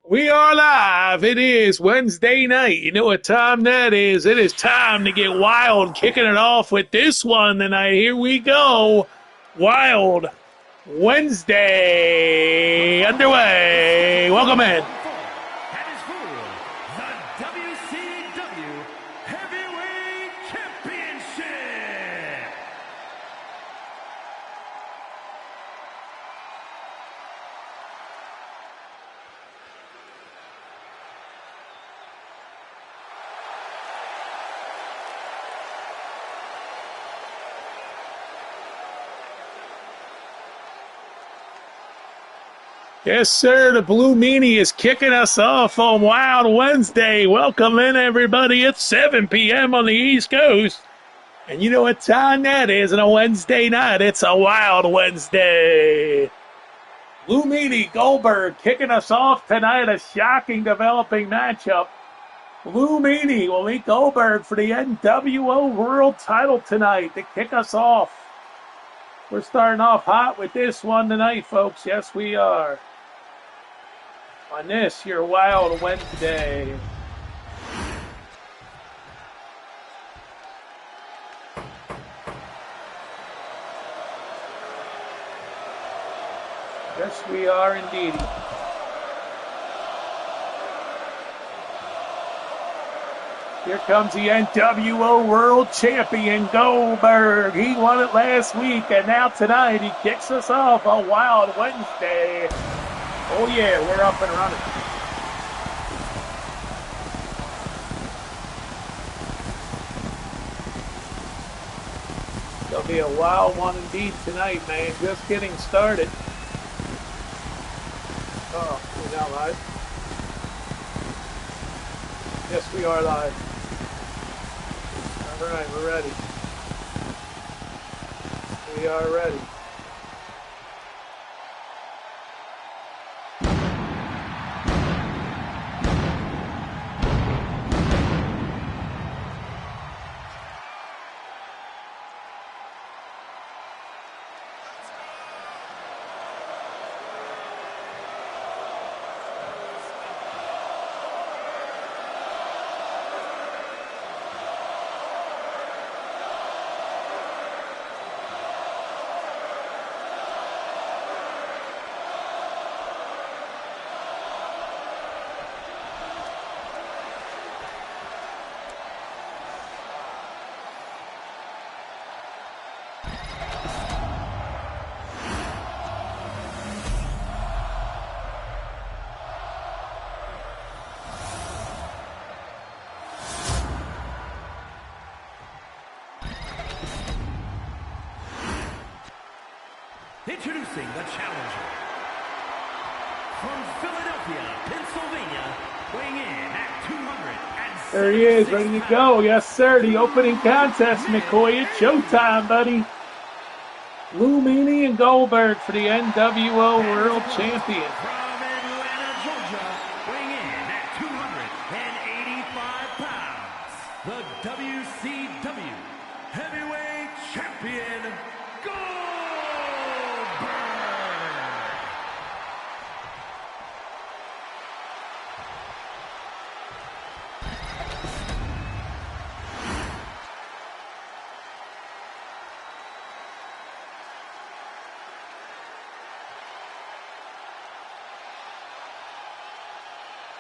We are live. It is Wednesday night. You know what time that is. It is time to get wild, kicking it off with this one tonight. Here we go. Wild Wednesday underway. Welcome in. And is for the WCW Heavyweight Championship. Yes, sir. The Blue Meanie is kicking us off on Wild Wednesday. Welcome in, everybody. It's 7 p.m. on the East Coast. And you know what time that is on a Wednesday night? It's a Wild Wednesday. Blue Meanie Goldberg kicking us off tonight. A shocking developing matchup. Blue Meanie will meet Goldberg for the NWO World title tonight to kick us off. We're starting off hot with this one tonight, folks. Yes, we are. On this, your Wild Wednesday. Yes, we are indeed. Here comes the NWO World Champion Goldberg. He won it last week, and now tonight he kicks us off on Wild Wednesday. Oh yeah, we're up and running. It'll be a wild one indeed tonight, man. Just getting started. Oh, we're now live. Yes, we are live. All right, we're ready. We are ready. Introducing the challenger from Philadelphia, Pennsylvania, weighing in at 200. There he is, ready to go. Yes, sir. The opening contest, McCoy. It's showtime, buddy. Blue Meanie and Goldberg for the NWO World Champion. From Atlanta, Georgia, weighing in at 285 pounds, the WCW Heavyweight Champion, Goldberg.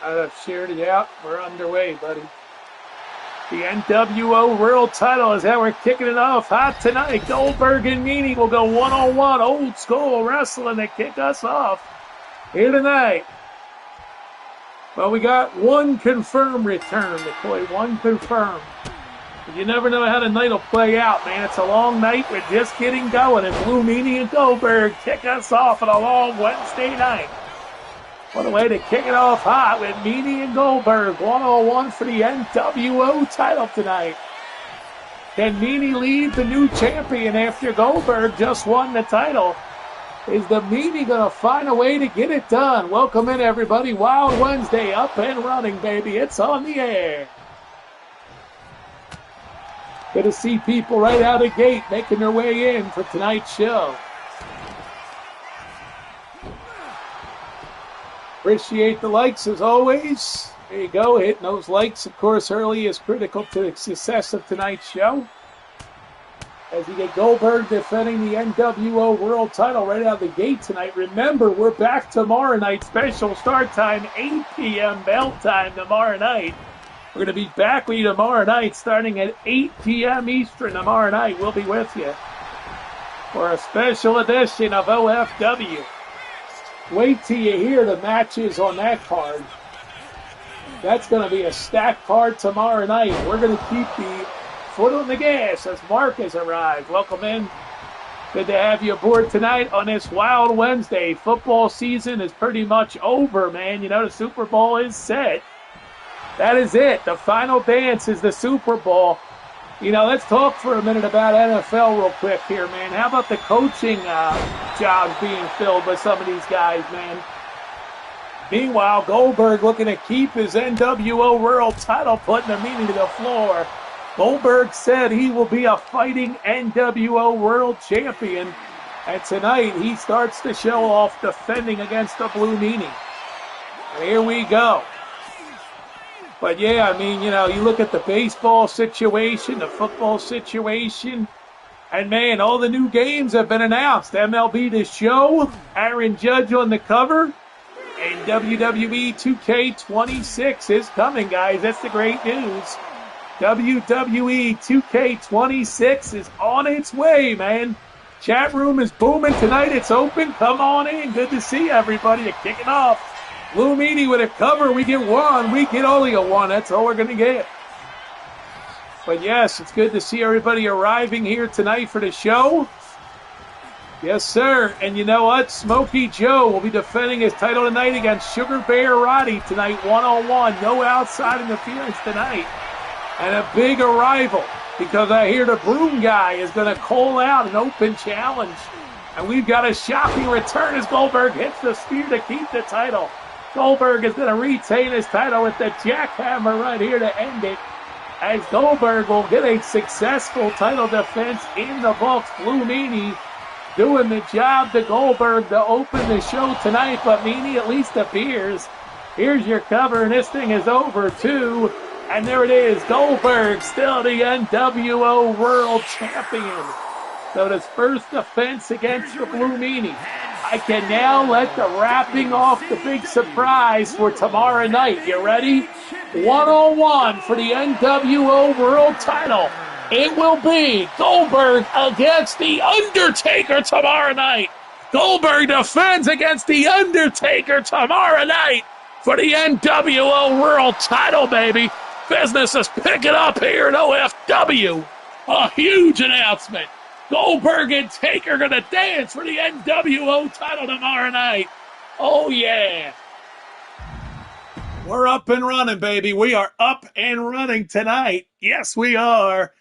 I've shared it out. We're underway, buddy. The NWO World title is how we're kicking it off hot tonight. Goldberg and Meanie will go one-on-one, old school wrestling to kick us off here tonight. Well, we got one confirmed return, McCoy. One confirmed. But you never know how the night will play out, man. It's a long night. We're just getting going. And Blue Meanie and Goldberg kick us off on a long Wednesday night. What a way to kick it off hot with Meanie and Goldberg, one-on-one for the NWO title tonight. Can Meanie lead the new champion after Goldberg just won the title? Is the Meanie going to find a way to get it done? Welcome in, everybody. Wild Wednesday up and running, baby. It's on the air. Good to see people right out of the gate making their way in for tonight's show. Appreciate the likes as always. There you go. Hitting those likes, of course, early is critical to the success of tonight's show. As you get Goldberg defending the NWO World title right out of the gate tonight. Remember, we're back tomorrow night. Special start time, 8 p.m. belt time tomorrow night. We're going to be back with you tomorrow night starting at 8 p.m. Eastern tomorrow night. We'll be with you for a special edition of OFW. Wait till you hear the matches on that card. That's going to be a stacked card tomorrow night. We're going to keep the foot on the gas as Mark has arrived. Welcome in. Good to have you aboard tonight on this Wild Wednesday. Football season is pretty much over, man. You know, the Super Bowl is set. That is it. The final dance is the Super Bowl. You know, let's talk for a minute about NFL real quick here, man. How about the coaching jobs being filled by some of these guys, man? Meanwhile, Goldberg looking to keep his NWO World title, putting the meaning to the floor. Goldberg said he will be a fighting NWO World Champion. And tonight he starts to show off defending against the Blue Meanie. And here we go. But yeah, I mean, you know, you look at the baseball situation, the football situation, and man, all the new games have been announced. MLB The Show, Aaron Judge on the cover, and WWE 2K26 is coming, guys. That's the great news. WWE 2K26 is on its way, man. Chat room is booming tonight. It's open. Come on in. Good to see everybody. You're kicking off. Blue Meanie with a cover. We get one. We get only a one. That's all we're going to get. But yes, it's good to see everybody arriving here tonight for the show. Yes, sir. And you know what? Smokey Joe will be defending his title tonight against Sugar Bear Roddy tonight, one-on-one. No outside interference tonight. And a big arrival because I hear the Broom guy is going to call out an open challenge. And we've got a shocking return as Goldberg hits the spear to keep the title. Goldberg is going to retain his title with the jackhammer right here to end it. As Goldberg will get a successful title defense in the books. Blue Meanie doing the job to Goldberg to open the show tonight, but Meanie at least appears. Here's your cover, and this thing is over too. And there it is, Goldberg still the NWO World Champion. So his first defense against the Blue Meanie. I can now let the wrapping off the big surprise for tomorrow night. You ready? One-on-one for the NWO World title. It will be Goldberg against The Undertaker tomorrow night. Goldberg defends against The Undertaker tomorrow night for the NWO World title, baby. Business is picking up here at OFW. A huge announcement. Goldberg and Taker going to dance for the NWO title tomorrow night. Oh, yeah. We're up and running, baby. We are up and running tonight. Yes, we are.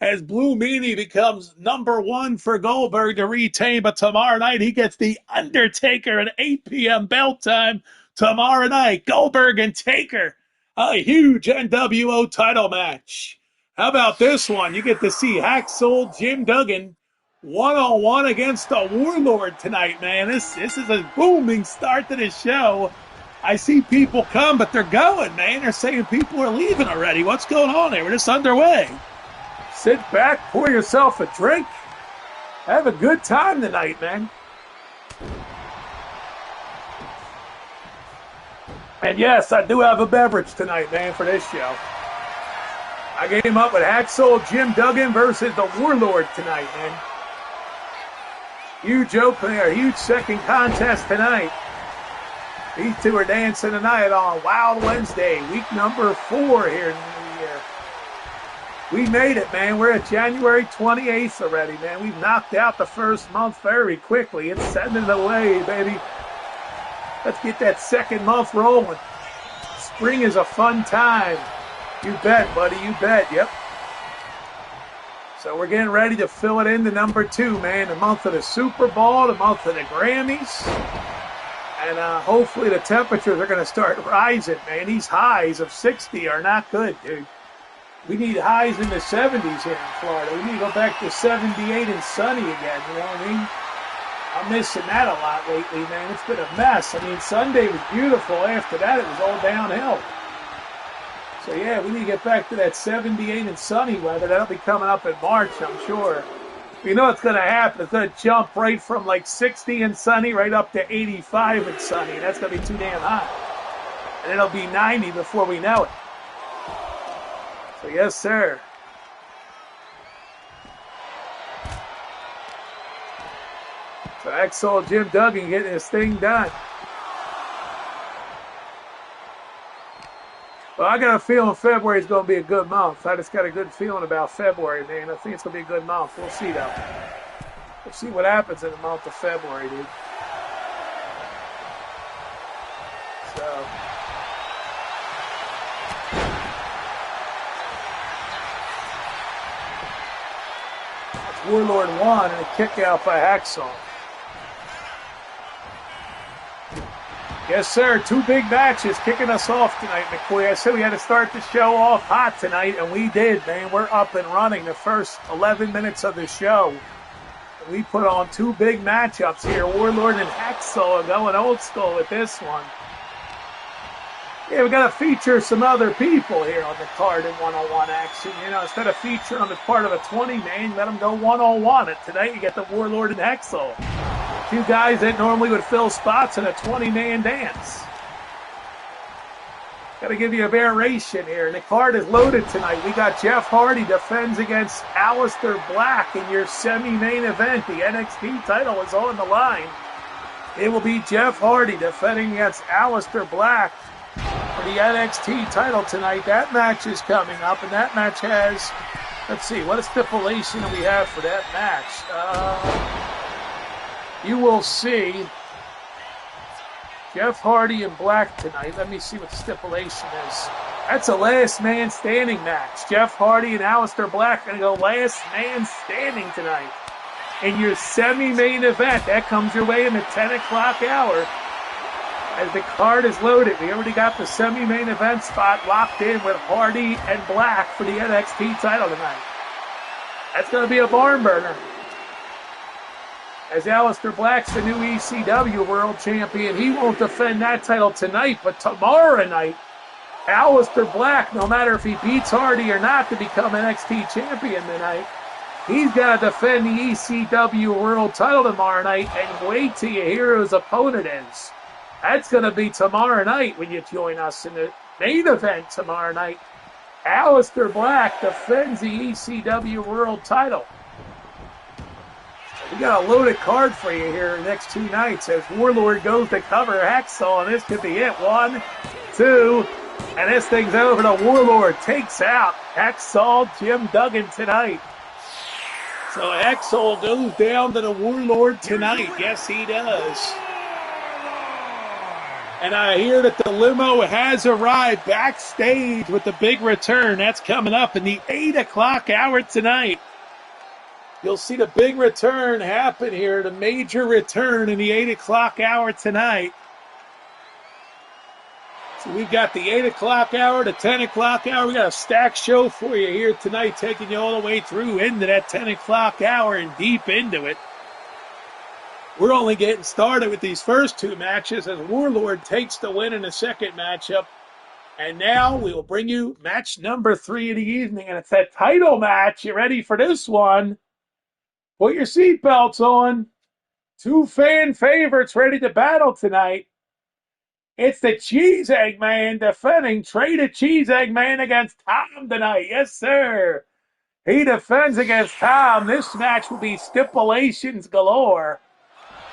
As Blue Meanie becomes number one for Goldberg to retain, but tomorrow night he gets The Undertaker at 8 p.m. belt time tomorrow night. Goldberg and Taker, a huge NWO title match. How about this one? You get to see Hacksaw Jim Duggan one-on-one against the Warlord tonight, man. This is a booming start to the show. I see people come, but they're going, man. They're saying people are leaving already. What's going on here? We're just underway. Sit back, pour yourself a drink. Have a good time tonight, man. And yes, I do have a beverage tonight, man, for this show. I came up with Hacksaw Jim Duggan versus the Warlord tonight, man. Huge opener, huge second contest tonight. These two are dancing tonight on Wild Wednesday, week number 4 here in the new year. We made it, man. We're at January 28th already, man. We've knocked out the first month very quickly. It's sending it away, baby. Let's get that second month rolling. Spring is a fun time. You bet, buddy. You bet. Yep. So we're getting ready to fill it into number 2, man. The month of the Super Bowl, the month of the Grammys. And hopefully the temperatures are going to start rising, man. These highs of 60 are not good, dude. We need highs in the 70s here in Florida. We need to go back to 78 and sunny again, you know what I mean? I'm missing that a lot lately, man. It's been a mess. I mean, Sunday was beautiful. After that, it was all downhill. So, yeah, we need to get back to that 78 and sunny weather. That'll be coming up in March, I'm sure. You know what's going to happen. It's going to jump right from like 60 and sunny right up to 85 and sunny. That's going to be too damn hot. And it'll be 90 before we know it. So, yes, sir. So, Axel Jim Duggan getting his thing done. Well, I got a feeling February is going to be a good month. I just got a good feeling about February, man. I think it's going to be a good month. We'll see, though. We'll see what happens in the month of February, dude. So. That's Warlord 1 and a kick out by Hacksaw. Yes, sir. 2 big matches kicking us off tonight, McCoy. I said we had to start the show off hot tonight, and we did, man. We're up and running the first 11 minutes of the show. We put on 2 big matchups here. Warlord and Hacksaw are going old school with this one. Yeah, we got to feature some other people here on the card in one-on-one action. You know, instead of featuring them as part of a 20-man, let them go one-on-one. And tonight you get the Warlord and Hacksaw. 2 guys that normally would fill spots in a 20-man dance. Got to give you a variation here. And the card is loaded tonight. We got Jeff Hardy defends against Aleister Black in your semi-main event. The NXT title is on the line. It will be Jeff Hardy defending against Aleister Black for the NXT title tonight. That match is coming up, and that match has, let's see, what stipulation do we have for that match? You will see Jeff Hardy and Black tonight. Let me see what the stipulation is. That's a last man standing match. Jeff Hardy and Aleister Black are going to go last man standing tonight in your semi-main event. That comes your way in the 10 o'clock hour as the card is loaded. We already got the semi-main event spot locked in with Hardy and Black for the NXT title tonight. That's going to be a barn burner, as Aleister Black's the new ECW World Champion. He won't defend that title tonight, but tomorrow night, Aleister Black, no matter if he beats Hardy or not to become NXT Champion tonight, he's got to defend the ECW World title tomorrow night, and wait till you hear who his opponent is. That's going to be tomorrow night when you join us in the main event tomorrow night. Aleister Black defends the ECW World title. We got a loaded card for you here the next 2 nights as Warlord goes to cover Hacksaw, and this could be it. 1, 2, and this thing's over to Warlord. Takes out Hacksaw Jim Duggan tonight. So Hacksaw goes down to the Warlord tonight. Yes, he does. And I hear that the limo has arrived backstage with the big return. That's coming up in the 8 o'clock hour tonight. You'll see the big return happen here, the major return in the 8 o'clock hour tonight. So we've got the 8 o'clock hour, the 10 o'clock hour. We got a stacked show for you here tonight, taking you all the way through into that 10 o'clock hour and deep into it. We're only getting started with these first 2 matches as Warlord takes the win in the second matchup. And now we will bring you match number 3 of the evening, and it's that title match. You ready for this one? Put your seatbelts on. 2 fan favorites ready to battle tonight. It's the Cheese Egg Man defending Trey the Cheese Egg Man against Tom tonight. Yes, sir. He defends against Tom. This match will be stipulations galore.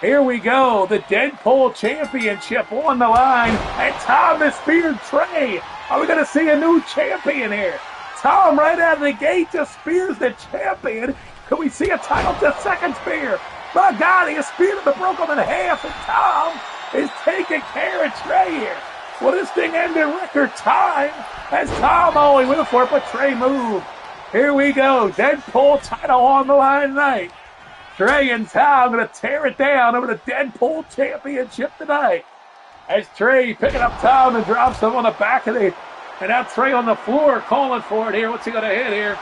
Here we go. The Deadpool Championship on the line. And Tom has speared Trey. Are we going to see a new champion here? Tom right out of the gate just spears the champion. Could we see a title to second spear? My God, he has speared him and broke him in half, and Tom is taking care of Trey here. Will this thing end in record time? As Tom only went for it, but Trey moved. Here we go. Deadpool title on the line tonight. Trey and Tom going to tear it down over the Deadpool Championship tonight. As Trey picking up Tom and drops him on the back of the... And now Trey on the floor calling for it here. What's he going to hit here?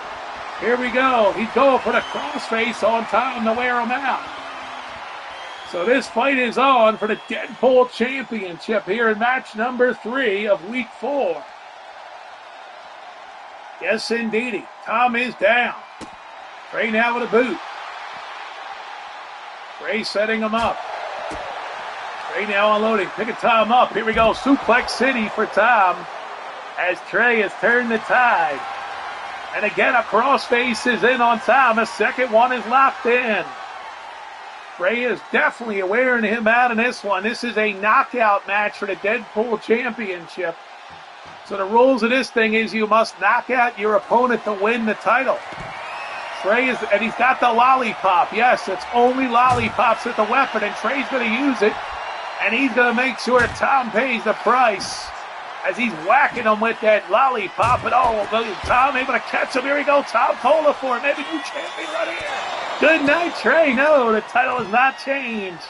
Here we go. He's going for the crossface on Tom to wear him out. So this fight is on for the Deadpool Championship here in match number 3 of week 4. Yes, indeedy. Tom is down. Trey now with a boot. Trey setting him up. Trey now unloading. Picking Tom up. Here we go. Suplex City for Tom as Trey has turned the tide. And again, a crossface is in on Tom. A second one is locked in. Trey is definitely wearing him out in this one. This is a knockout match for the Deadpool Championship. So the rules of this thing is you must knock out your opponent to win the title. Trey is, and he's got the lollipop. Yes, it's only lollipops with the weapon, and Trey's going to use it. And he's going to make sure Tom pays the price as he's whacking him with that lollipop. And Tom able to catch him. Here we go. Tom Cola for it. Maybe new champion right here. Good night, Trey. No, the title has not changed.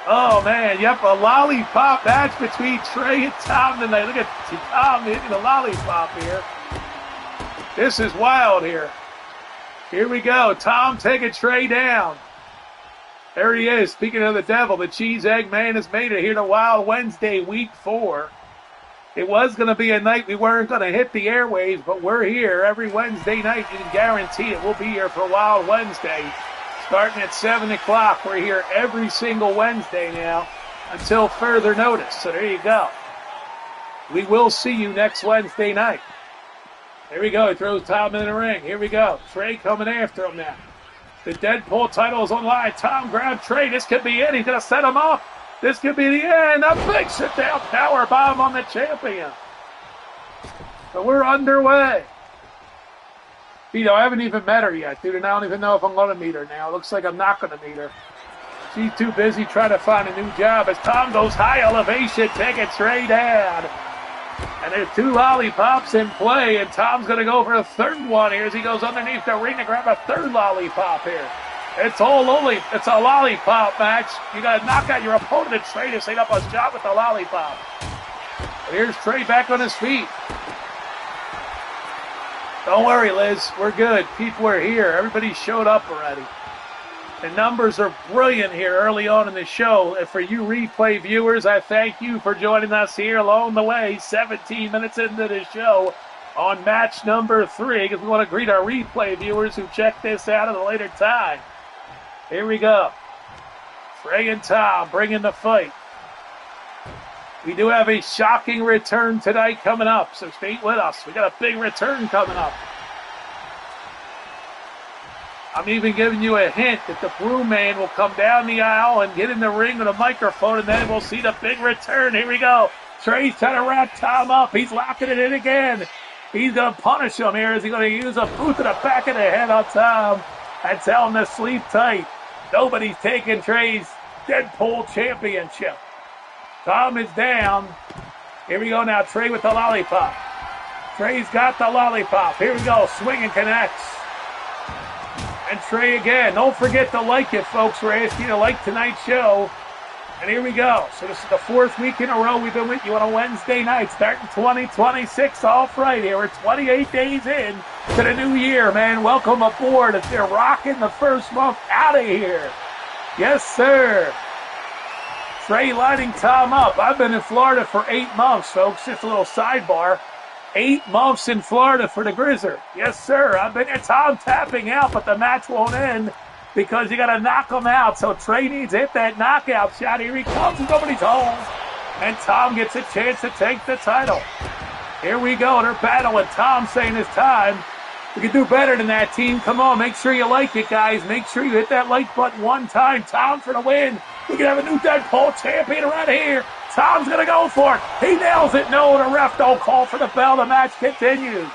Oh, man. Yep, a lollipop match between Trey and Tom tonight. Look at Tom hitting the lollipop here. This is wild here. Here we go. Tom taking Trey down. There he is. Speaking of the devil, the Cheese Egg Man has made it here to Wild Wednesday, week 4. It was going to be a night we weren't going to hit the airwaves, but we're here every Wednesday night. You can guarantee it. We'll be here for Wild Wednesday. Starting at 7 o'clock. We're here every single Wednesday now until further notice. So there you go. We will see you next Wednesday night. Here we go. He throws Tom in the ring. Here we go. Trey coming after him now. The Deadpool title is on line. Tom grabbed Trey. This could be it. He's going to set him up. This could be the end. A big sit-down power bomb on the champion. So we're underway. I haven't even met her yet, dude, and I don't even know if I'm going to meet her now. It looks like I'm not going to meet her. She's too busy trying to find a new job as Tom goes high elevation, taking Trey down. And there's 2 lollipops in play, and Tom's going to go for a third one here as he goes underneath the ring to grab a third lollipop here. It's a lollipop match. You got to knock out your opponent and Trey to set up a shot with the lollipop. And here's Trey back on his feet. Don't worry, Liz. We're good. People are here. Everybody showed up already. The numbers are brilliant here early on in the show. And for you replay viewers, I thank you for joining us here along the way, 17 minutes into the show on match number 3, because we want to greet our replay viewers who check this out at a later time. Here we go. Trey and Tom bringing the fight. We do have a shocking return tonight coming up, so stay with us. We got a big return coming up. I'm even giving you a hint that the Broom Man will come down the aisle and get in the ring with a microphone, and then we'll see the big return. Here we go. Trey's trying to wrap Tom up. He's locking it in again. He's going to punish him here. Is he going to use a boot to the back of the head on Tom and tell him to sleep tight? Nobody's taking Trey's Deadpool Championship. Tom is down. Here we go now. Trey with the lollipop. Trey's got the lollipop. Here we go. Swing and connects. And Trey again. Don't forget to like it, folks. We're asking you to like tonight's show. And here we go. So this is the 4th week in a row we've been with you on a Wednesday night, starting 2026 off right here. We're 28 days in to the new year, man. Welcome aboard. If they're rocking the first month out of here. Yes, sir. Trey lining Tom up. I've been in Florida for 8 months, folks. Just a little sidebar. 8 months in Florida for the Grizzer. Yes, sir. I've been here. Tom tapping out, but the match won't end because you got to knock him out. So Trey needs to hit that knockout shot. Here he comes. Nobody's home. And Tom gets a chance to take the title. Here we go. They're battling. Tom saying it's time. We can do better than that, team. Come on. Make sure you like it, guys. Make sure you hit that like button one time. Tom for the win. We can have a new Deadpool champion around here. Tom's going to go for it. He nails it. No, the ref don't call for the bell. The match continues.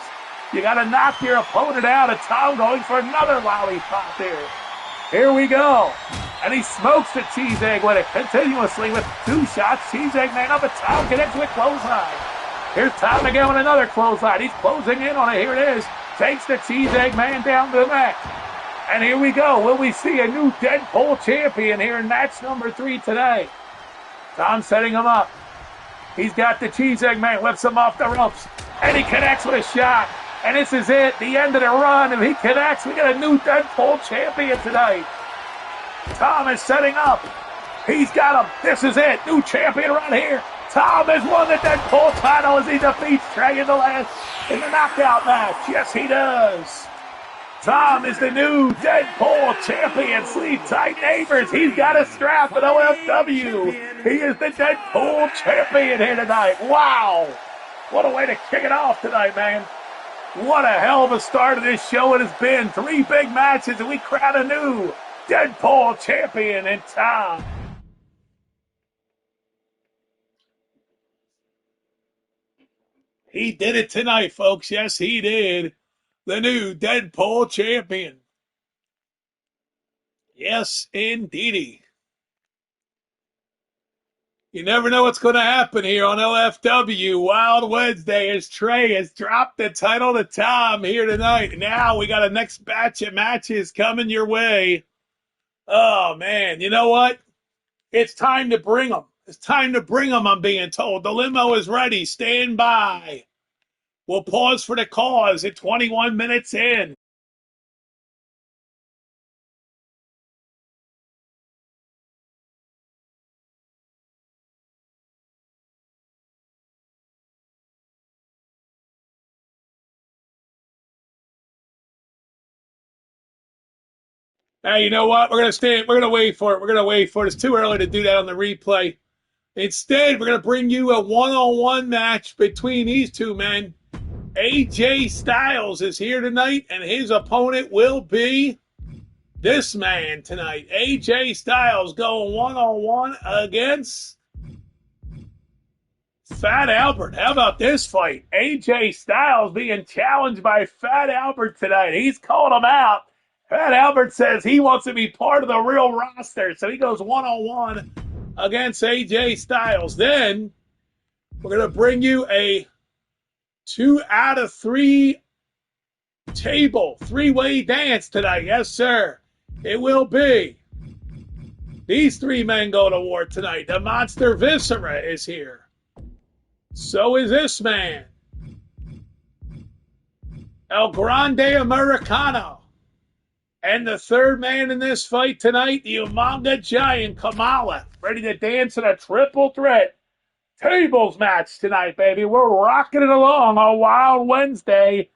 You got to knock your opponent out. And Tom going for another lollipop here. Here we go. And he smokes the Cheese Egg with it continuously with 2 shots. Cheese Egg Man up, and Tom connects with clothesline. Here's Tom again with another clothesline. He's closing in on it. Here it is. Takes the Cheese Egg Man down to the mat. And here we go. Will we see a new Deadpool champion here in match number 3 today? Tom setting him up. He's got the Cheese Egg Man, whips him off the ropes. And he connects with a shot. And this is it, the end of the run. If he connects, we got a new Deadpool champion tonight. Tom is setting up. He's got him. This is it. New champion right here. Tom has won the Deadpool title as he defeats Trey in the knockout match. Yes, he does. Tom is the new Deadpool champion. Sleep tight, neighbors. He's got a strap at OFW. He is the Deadpool champion here tonight. Wow. What a way to kick it off tonight, man. What a hell of a start of this show it has been. 3 big matches, and we crown a new Deadpool champion in Tom. He did it tonight, folks. Yes, he did. The new Deadpool champion. Yes, indeedy. You never know what's going to happen here on OFW. Wild Wednesday as Trey has dropped the title to Tom here tonight. Now we got a next batch of matches coming your way. Oh, man. You know what? It's time to bring them. It's time to bring them, I'm being told. The limo is ready. Stand by. We'll pause for the cause at 21 minutes in. Now, you know what? We're going to stand. We're going to wait for it. We're going to wait for it. It's too early to do that on the replay. Instead, we're going to bring you a one-on-one match between these two men. AJ Styles is here tonight, and his opponent will be this man tonight. AJ Styles going one-on-one against Fat Albert. How about this fight? AJ Styles being challenged by Fat Albert tonight. He's called him out. Fat Albert says he wants to be part of the real roster, so he goes one-on-one against AJ Styles. Then we're going to bring you a 2 out of 3 table, 3-way dance tonight. Yes, sir. It will be. These 3 men go to war tonight. The Monster Viscera is here. So is this man. El Grande Americano. And the third man in this fight tonight, the Umaga Giant Kamala, ready to dance in a triple threat tables match tonight, baby. We're rocking it along on Wild Wednesday.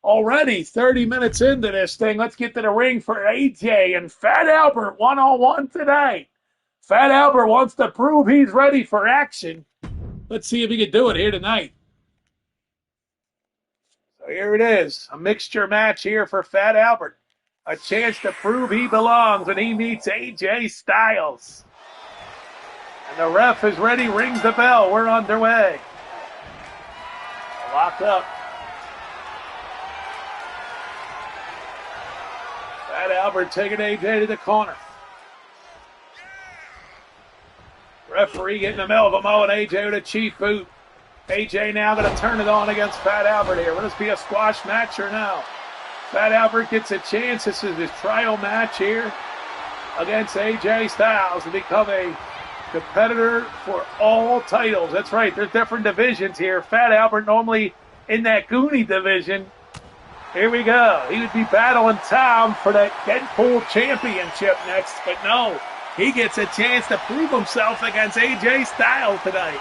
Already 30 minutes into this thing. Let's get to the ring for AJ and Fat Albert one-on-one tonight. Fat Albert wants to prove he's ready for action. Let's see if he can do it here tonight. So here it is, a mixture match here for Fat Albert. A chance to prove he belongs when he meets AJ Styles. And the ref is ready, rings the bell. We're underway. Lock up. Fat Albert taking AJ to the corner. Referee getting the middle of a mo and AJ with a cheap boot. AJ now going to turn it on against Fat Albert here. Will this be a squash match or no? Fat Albert gets a chance. This is his trial match here against AJ Styles to become a competitor for all titles. That's right. There's different divisions here. Fat Albert normally in that Goonie division. Here we go. He would be battling Tom for that Deadpool championship next, but no. He gets a chance to prove himself against AJ Styles tonight.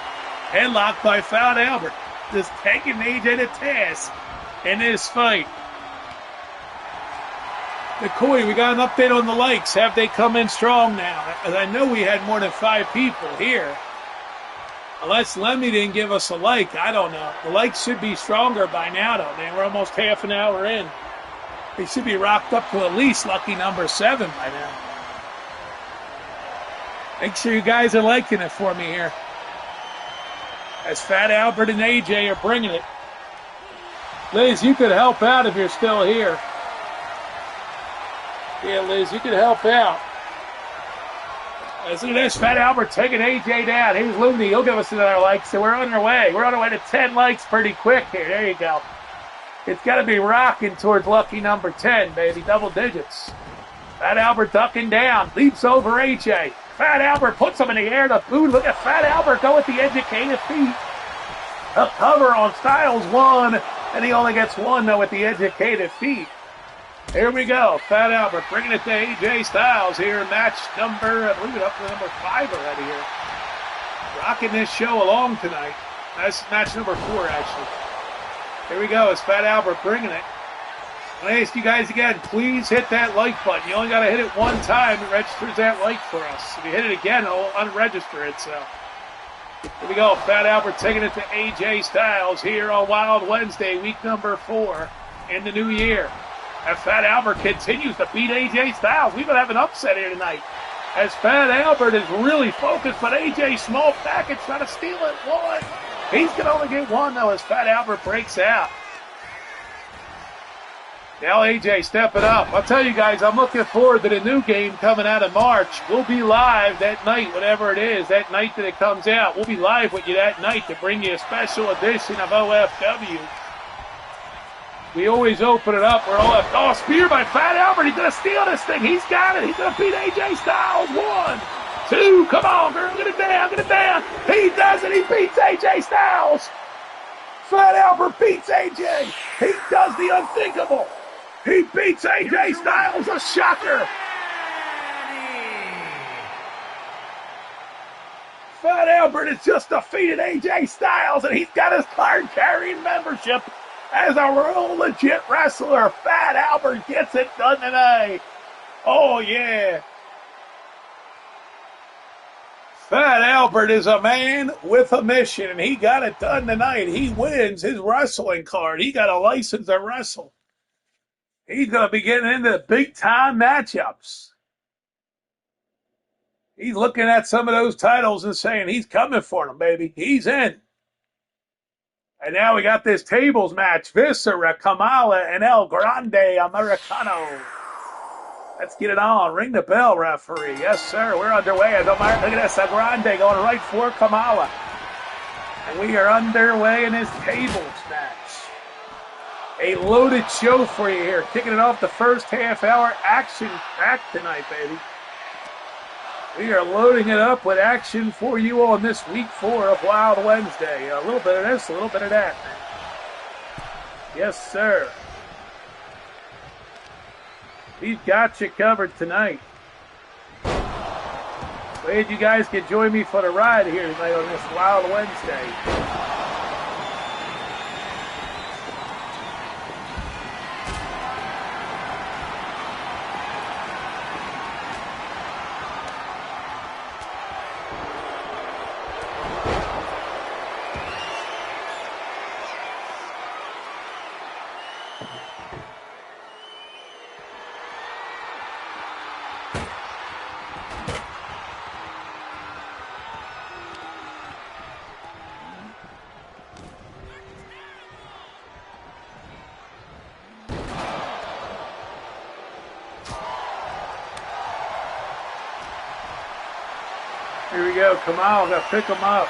Headlocked by Fat Albert. Just taking AJ to task in this fight. McCoy, we got an update on the likes. Have they come in strong now? As I know we had more than 5 people here. Unless Lemmy didn't give us a like, I don't know. The likes should be stronger by now, though, man. We're almost half an hour in. They should be rocked up to at least lucky number 7 by now. Make sure you guys are liking it for me here. As Fat Albert and AJ are bringing it. Liz, you could help out if you're still here. Yeah, Liz, you could help out. Look at this, Fat Albert taking AJ down. Here's Looney. He'll give us another like, so we're on our way. We're on our way to 10 likes pretty quick here. There you go. It's got to be rocking towards lucky number 10, baby. Double digits. Fat Albert ducking down. Leaps over AJ. Fat Albert puts him in the air to boot. Look at Fat Albert go with the educated feet. A cover on Styles 1, and he only gets 1, though, with the educated feet. Here we go. Fat Albert bringing it to AJ Styles here. Match number, I believe it up to number 5 already here. Rocking this show along tonight. That's match number 4, actually. Here we go. It's Fat Albert bringing it. I'm going to ask you guys again, please hit that like button. You only got to hit it one time. It registers that like for us. If you hit it again, it'll unregister it. So here we go. Fat Albert taking it to AJ Styles here on Wild Wednesday, week number 4 in the new year. As Fat Albert continues to beat AJ Styles. We're going to have an upset here tonight. As Fat Albert is really focused, but AJ small package trying to steal it. One. He's going to only get one, though, as Fat Albert breaks out. Now AJ stepping up. I'll tell you guys, I'm looking forward to the new game coming out in March. We'll be live that night, whatever it is, that night that it comes out. We'll be live with you that night to bring you a special edition of OFW. We always open it up. We're all left. Oh, spear by Fat Albert. He's going to steal this thing. He's got it. He's going to beat AJ Styles. 1, 2. Come on, girl. Get it down. Get it down. He does it. He beats AJ Styles. Fat Albert beats AJ. He does the unthinkable. He beats AJ Styles. A shocker. Fat Albert has just defeated AJ Styles, and he's got his card-carrying membership. As a real legit wrestler, Fat Albert gets it done tonight. Oh, yeah. Fat Albert is a man with a mission, and he got it done tonight. He wins his wrestling card. He got a license to wrestle. He's going to be getting into the big-time matchups. He's looking at some of those titles and saying he's coming for them, baby. He's in. And now we got this tables match. Viscera, Kamala, and El Grande Americano. Let's get it on. Ring the bell, referee. Yes, sir. We're underway. Look at this. El Grande going right for Kamala. And we are underway in this tables match. A loaded show for you here. Kicking it off the first half hour. Action packed tonight, baby. We are loading it up with action for you on this week 4 of Wild Wednesday. A little bit of this, a little bit of that. Yes, sir. We've got you covered tonight. Glad you guys can join me for the ride here tonight on this Wild Wednesday. Here we go. Kamal got to pick him up.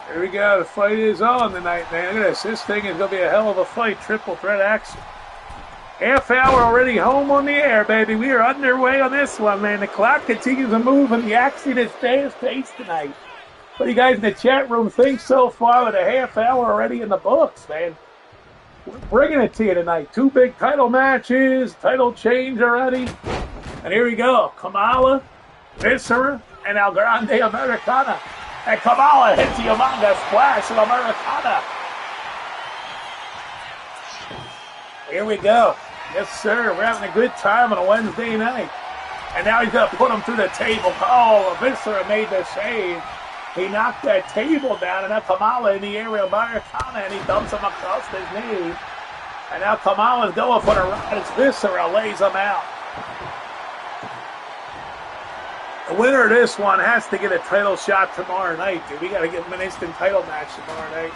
Here we go. The fight is on tonight, man. Look at this. This thing is going to be a hell of a fight. Triple threat action. Half hour already home on the air, baby. We are underway on this one, man. The clock continues to move, and the action is fast-paced tonight. What do you guys in the chat room think so far with a half hour already in the books, man? We're bringing it to you tonight. 2 big title matches, title change already. And here we go. Kamala, Viscera, and El Grande Americana. And Kamala hits the Umaga Splash of Americana. Here we go. Yes, sir. We're having a good time on a Wednesday night. And now he's going to put him through the table. Oh, Viscera made the save. He knocked that table down, and now Kamala in the area of Americana, and he dumps him across his knee. And now Kamala's going for the ride. It's Viscera lays him out. The winner of this one has to get a title shot tomorrow night, dude. We got to give him an instant title match tomorrow night.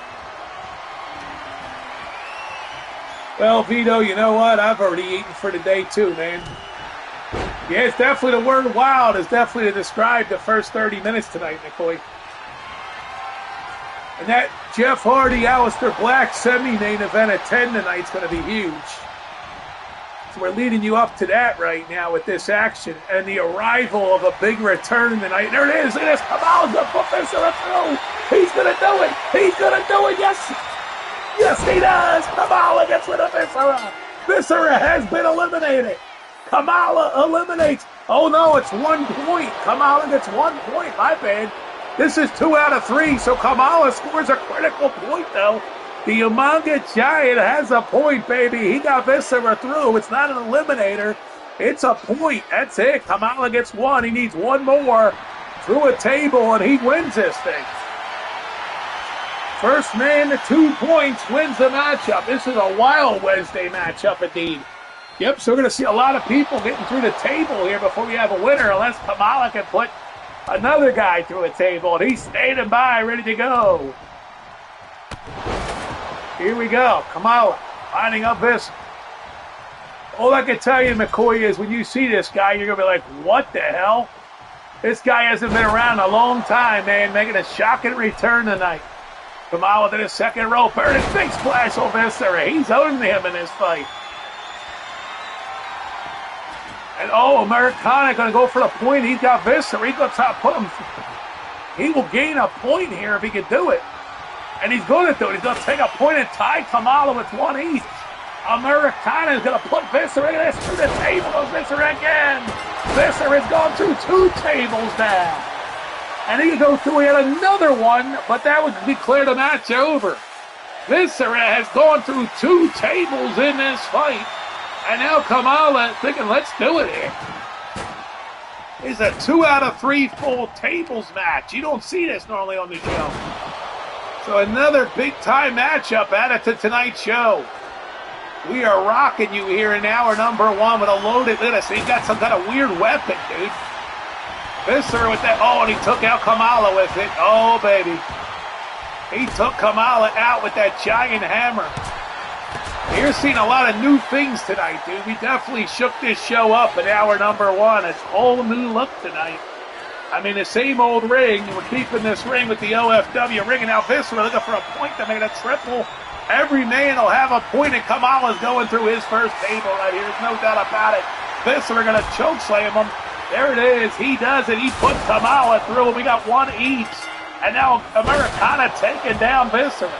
Well, Vito, you know what? I've already eaten for the day too, man. Yeah, it's definitely the word wild is definitely to describe the first 30 minutes tonight, McCoy. And that Jeff Hardy, Aleister Black semi-main event at 10 tonight is going to be huge. So we're leading you up to that right now with this action and the arrival of a big return tonight. There it is. Look at this. Kamala's going to put Viscera through. He's going to do it. He's going to do it. Yes. Yes, he does. Kamala gets rid of Viscera. Viscera has been eliminated. Kamala eliminates. Oh, no, it's 1 point. Kamala gets 1 point. My bad. This is 2 out of 3, so Kamala scores a critical point, though. The Umaga Giant has a point, baby. He got Viscera through. It's not an eliminator. It's a point. That's it. Kamala gets 1. He needs 1 more through a table, and he wins this thing. First man to 2 points wins the matchup. This is a wild Wednesday matchup, indeed. Yep, so we're going to see a lot of people getting through the table here before we have a winner, unless Kamala can put another guy through a table, and he's standing by, ready to go. Here we go. Kamala lining up this. All I can tell you, McCoy, is when you see this guy, you're going to be like, what the hell? This guy hasn't been around a long time, man, making a shocking return tonight. Kamala to the second rope. Burning big splash on Viscera. He's owning him in this fight. And Americana going to go for the point. He's got Viscera. He's going to try to put him. He will gain a point here if he can do it. And he's going to do it. He's going to take a point and tie Kamala with 1 each. Americana is going to put Viscera through the table. Viscera again. Viscera has gone through 2 tables now. And he can go through yet another one, but that would declare the match over. Viscera has gone through 2 tables in this fight. And now Kamala thinking, let's do it here. It's a 2 out of 3 full tables match. You don't see this normally on the show. So another big-time matchup added to tonight's show. We are rocking you here in hour number 1 with a loaded Linus. He's got some kind of weird weapon, dude. Viscera with that. Oh, and he took out Kamala with it. Oh, baby. He took Kamala out with that giant hammer. You're seeing a lot of new things tonight, dude. We definitely shook this show up in hour number 1. It's a whole new look tonight. I mean, the same old ring. We're keeping this ring with the OFW ring. And now Viscera looking for a point to make it a triple. Every man will have a point, and Kamala's going through his first table right here. There's no doubt about it. Viscera going to choke slam him. There it is. He does it. He puts Kamala through. We got 1 each. And now Americana taking down Viscera.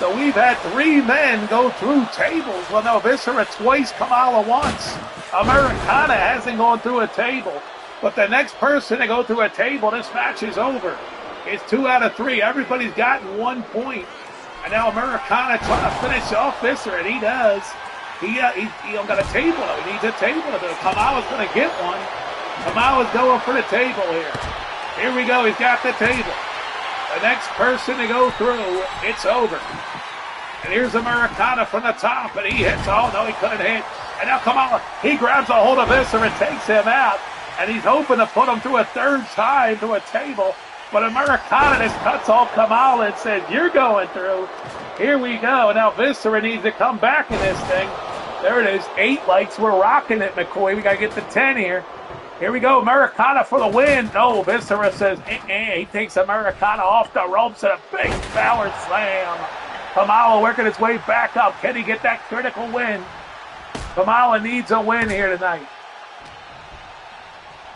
So we've had 3 men go through tables. Well, no, Viscera twice, Kamala once. Americana hasn't gone through a table. But the next person to go through a table, this match is over. It's 2 out of 3. Everybody's gotten 1 point. And now Americana trying to finish off Viscera, and he does. He don't got a table, though. He needs a table to do. Kamala's going to get one. Kamala's going for the table here. Here we go. He's got the table. The next person to go through, it's over. And here's Americana from the top, and he hits. Oh, no, he couldn't hit. And now Kamala, he grabs a hold of Viscera and takes him out. And he's hoping to put him through a 3rd time to a table. But Americana just cuts off Kamala and says, you're going through. Here we go. Now Viscera needs to come back in this thing. There it is. 8 lights. We're rocking it, McCoy. We got to get to 10 here. Here we go. Americana for the win. No, Viscera says, He takes Americana off the ropes and a big power slam. Kamala working his way back up. Can he get that critical win? Kamala needs a win here tonight.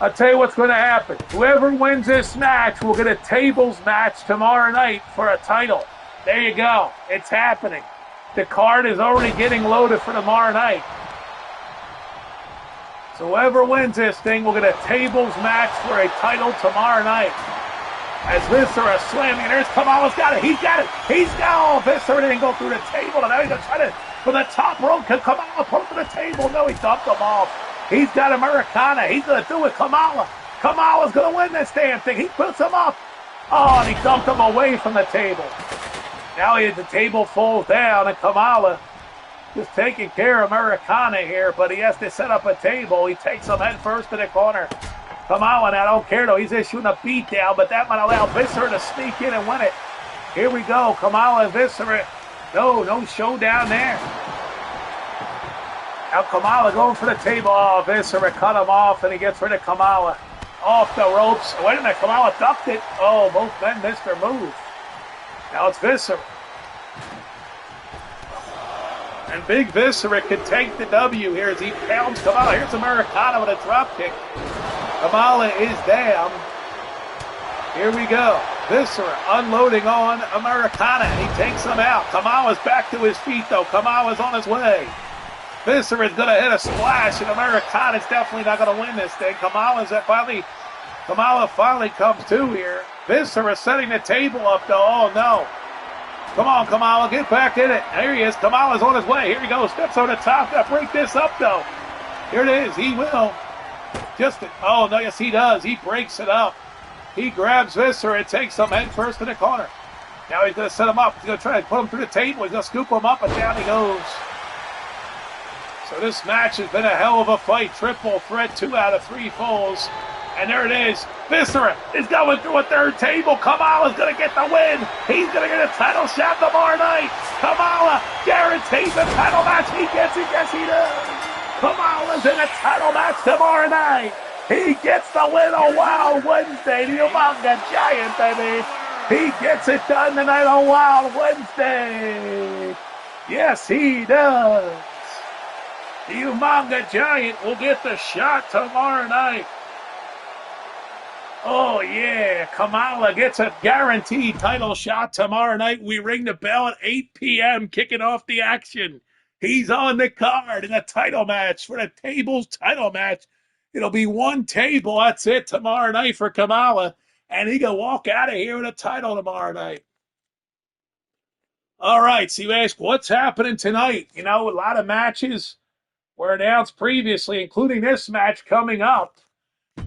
I'll tell you what's going to happen. Whoever wins this match will get a tables match tomorrow night for a title. There you go. It's happening. The card is already getting loaded for tomorrow night. So whoever wins this thing will get a tables match for a title tomorrow night. As Viscera slamming, and there's Kamala's got it. He's got it. He's got it. Viscera didn't go through the table, and now he's going to try to, for the top rope. Can Kamala put him to the table? No, he dumped him off. He's got Americana. He's going to do it. Kamala. Kamala's going to win this damn thing. He puts him up. Oh, and he dumped him away from the table. Now the table falls down, and Kamala just taking care of Americana here, but he has to set up a table. He takes him head first to the corner. Kamala, I don't care though. He's issuing a beatdown, but that might allow Viscera to sneak in and win it. Here we go. Kamala and Viscera. No showdown there. Now Kamala going for the table. Oh, Viscera cut him off, and he gets rid of Kamala. Off the ropes. Wait a minute, Kamala ducked it. Oh, both men missed their move. Now it's Viscera. And Big Viscera can take the W here as he pounds Kamala. Here's Americana with a drop kick. Kamala is down. Here we go. Viscera unloading on Americana, and he takes him out. Kamala's back to his feet, though. Kamala's on his way. Viscera's going to hit a splash, and Americana's definitely not going to win this thing. Kamala finally comes to here. Viscera setting the table up, though. Oh, no. Come on, Kamala, get back in it. There he is. Kamala's on his way. Here he goes. Steps on the top to break this up, though. Here it is. He will. Oh, no, yes, he does. He breaks it up. He grabs Viscera and takes him head first in the corner. Now he's going to set him up. He's going to try to put him through the table. He's going to scoop him up, and down he goes. So this match has been a hell of a fight. Triple threat, 2 out of 3 falls. And there it is. Viscera is going through a third table. Kamala's going to get the win. He's going to get a title shot tomorrow night. Kamala guarantees the title match. He gets it. Yes, he does. Kamala's in a title match tomorrow night. He gets the win on Wild Wednesday. The Umaga Giant, baby. He gets it done tonight on Wild Wednesday. Yes, he does. The Umaga Giant will get the shot tomorrow night. Oh, yeah. Kamala gets a guaranteed title shot tomorrow night. We ring the bell at 8 p.m., kicking off the action. He's on the card in a title match for the tables title match. It'll be one table. That's it tomorrow night for Kamala. And he can walk out of here with a title tomorrow night. All right, so you ask, what's happening tonight? You know, a lot of matches were announced previously, including this match coming up.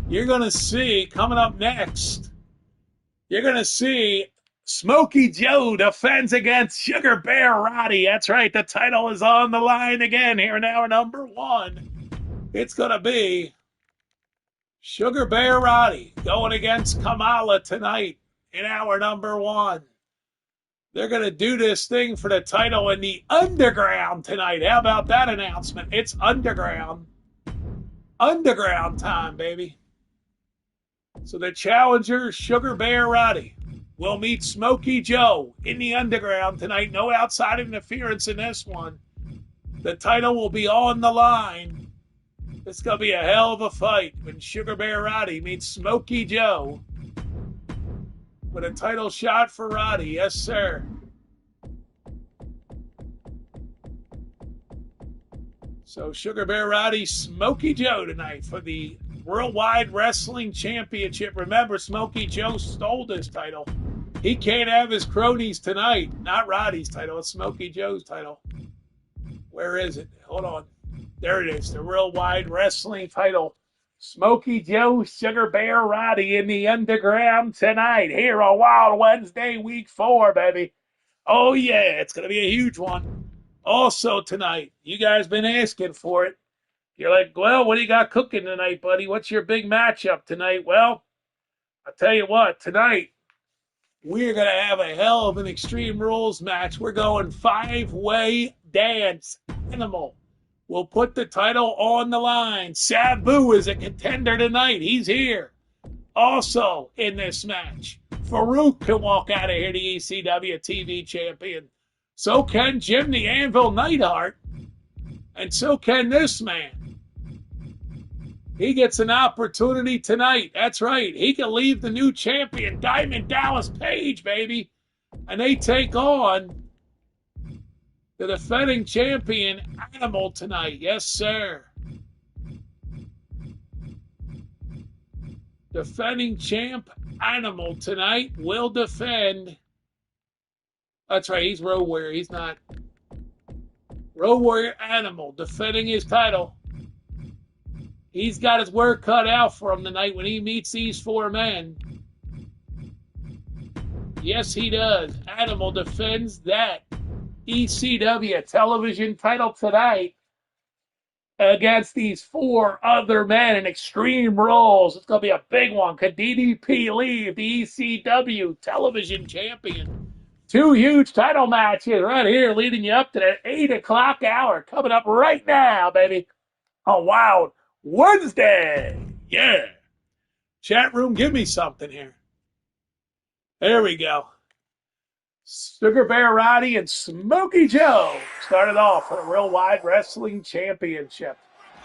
You're going to see, coming up next, you're going to see Smokey Joe defends against Sugar Bear Roddy. That's right, the title is on the line again here in hour number 1. It's going to be Sugar Bear Roddy going against Kamala tonight in hour number 1. They're going to do this thing for the title in the Underground tonight. How about that announcement? It's Underground. Underground time, baby. So the challenger, Sugar Bear Roddy, will meet Smokey Joe in the Underground tonight. No outside interference in this one. The title will be on the line. It's going to be a hell of a fight when Sugar Bear Roddy meets Smokey Joe with a title shot for Roddy. Yes, sir. So Sugar Bear Roddy, Smokey Joe tonight for the Worldwide Wrestling Championship. Remember, Smokey Joe stole this title. He can't have his cronies tonight. Not Roddy's title. It's Smokey Joe's title. Where is it? Hold on. There it is. The Worldwide Wrestling title. Smokey Joe, Sugar Bear Roddy in the Underground tonight. Here on Wild Wednesday, week 4, baby. Oh, yeah. It's going to be a huge one. Also tonight, you guys been asking for it. You're like, well, what do you got cooking tonight, buddy? What's your big matchup tonight? Well, I'll tell you what, tonight, we're going to have a hell of an Extreme Rules match. We're going 5-way dance animal. We'll put the title on the line. Sabu is a contender tonight. He's here. Also in this match, Farouk can walk out of here, the ECW TV champion. So can Jim the Anvil Neidhart. And so can this man. He gets an opportunity tonight. That's right. He can leave the new champion, Diamond Dallas Page, baby. And they take on the defending champion, Animal, tonight. Yes, sir. Defending champ, Animal, tonight will defend. That's right. He's Road Warrior. He's not. Road Warrior Animal defending his title. He's got his work cut out for him tonight when he meets these 4 men. Yes, he does. Animal defends that ECW television title tonight against these 4 other men in Extreme Rules. It's going to be a big one. Could DDP leave the ECW television champion? 2 huge title matches right here leading you up to that 8 o'clock hour coming up right now, baby. On Wild Wednesday. Yeah. Chat room, give me something here. There we go. Sugar Bear Roddy and Smokey Joe started off for the Worldwide Wrestling Championship.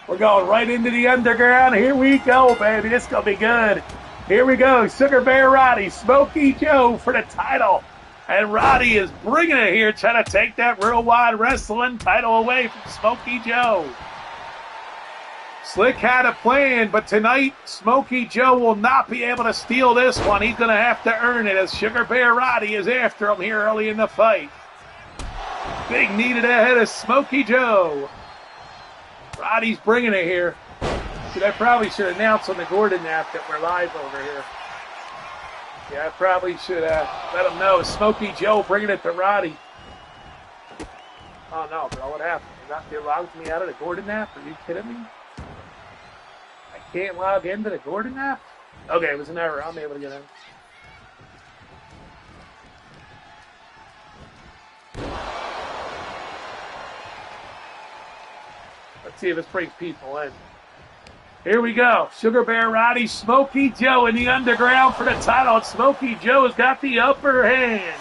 We're going right into the underground. Here we go, baby. This is going to be good. Here we go. Sugar Bear Roddy, Smokey Joe for the title. And Roddy is bringing it here, trying to take that Worldwide Wrestling title away from Smokey Joe. Slick had a plan, but tonight, Smokey Joe will not be able to steal this one. He's going to have to earn it as Sugar Bear Roddy is after him here early in the fight. Big needed ahead of Smokey Joe. Roddy's bringing it here. I probably should announce on the Gordon app that we're live over here. Yeah, I probably should let them know. Smokey Joe bringing it to Roddy. Oh, no, bro, what happened? They logged me out of the Gordon app? Are you kidding me? Can't log into the Gordon app? Okay, it was an error. I'm able to get in. Let's see if this brings people in. Here we go. Sugar Bear Roddy, Smokey Joe in the underground for the title. And Smokey Joe has got the upper hand.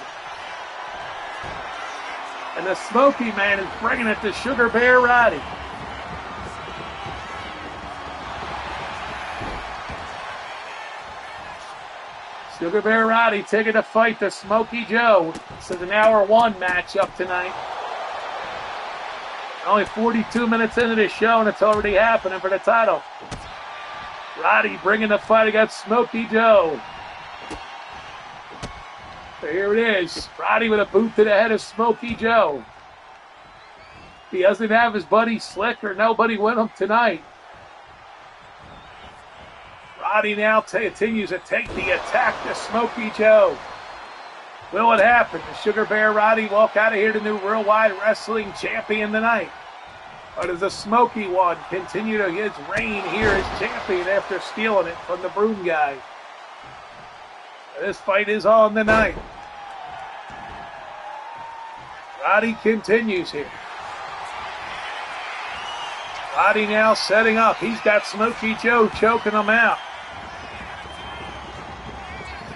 And the Smokey Man is bringing it to Sugar Bear Roddy. Sugar Bear Roddy taking the fight to Smokey Joe. This is an hour 1 matchup tonight. Only 42 minutes into the show and it's already happening for the title. Roddy bringing the fight against Smokey Joe. So here it is. Roddy with a boot to the head of Smokey Joe. He doesn't have his buddy Slick or nobody with him tonight. Roddy now continues to take the attack to Smokey Joe. Will it happen? Does Sugar Bear Roddy walk out of here the new Worldwide Wrestling Champion tonight? Or does the Smokey one continue to his reign here as champion after stealing it from the Broom guy? This fight is on tonight. Roddy continues here. Roddy now setting up. He's got Smokey Joe choking him out.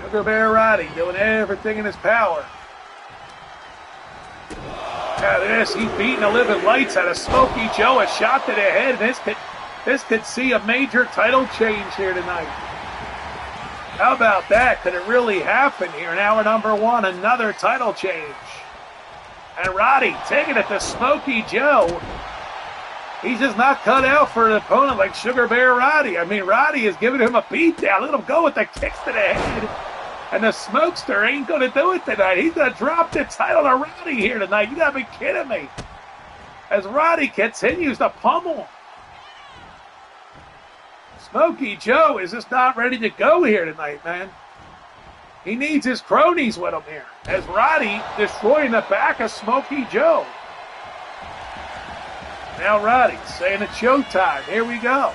Sugar Bear Roddy doing everything in his power. Now this, he's beating the living lights out of Smokey Joe. A shot to the head. This could see a major title change here tonight. How about that? Could it really happen here in hour number 1? Another title change. And Roddy taking it to Smokey Joe. He's just not cut out for an opponent like Sugar Bear Roddy. I mean, Roddy is giving him a beatdown. Look at him go with the kicks to the head. And the Smokester ain't going to do it tonight. He's going to drop the title to Roddy here tonight. You got to be kidding me. As Roddy continues to pummel him. Smokey Joe is just not ready to go here tonight, man. He needs his cronies with him here. As Roddy destroying the back of Smokey Joe. Now Roddy saying it's showtime. Here we go.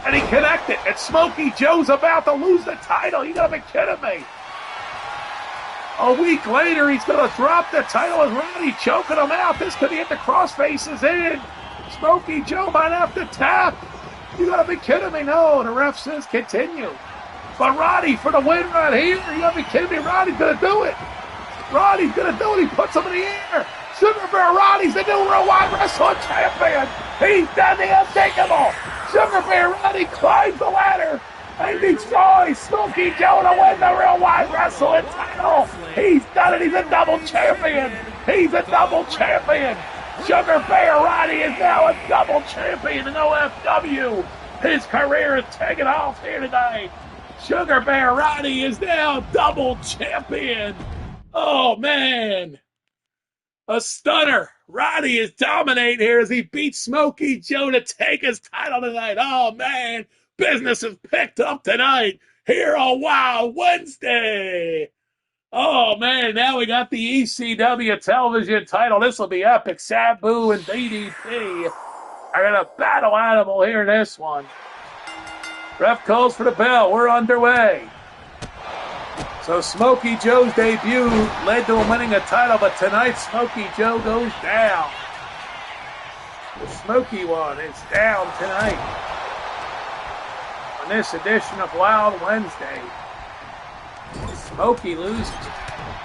And he connected. And Smokey Joe's about to lose the title. You got to be kidding me. A week later, he's going to drop the title as Roddy choking him out. This could hit the crossfaces in. Smokey Joe might have to tap. You got to be kidding me. No, the ref says continue. But Roddy for the win right here. You got to be kidding me. Roddy's going to do it. Roddy's going to do it. He puts him in the air. Sugar Bear Roddy's the new Worldwide Wrestling Champion. He's done the unthinkable. Sugar Bear Roddy climbs the ladder and destroys Smokey Joe to win the Worldwide Wrestling title. He's done it. He's a double champion. He's a double champion. Sugar Bear Roddy is now a double champion in OFW. His career is taking off here tonight. Sugar Bear Roddy is now double champion. Oh, man. A stunner. Roddy is dominating here as he beats Smokey Joe to take his title tonight. Oh, man. Business is picked up tonight here on Wild Wednesday. Oh, man. Now we got the ECW television title. This will be epic. Sabu and DDP are going to battle Animal here in this one. Ref calls for the bell. We're underway. So Smokey Joe's debut led to him winning a title, but tonight Smokey Joe goes down. The Smokey one is down tonight on this edition of Wild Wednesday. Smokey loses.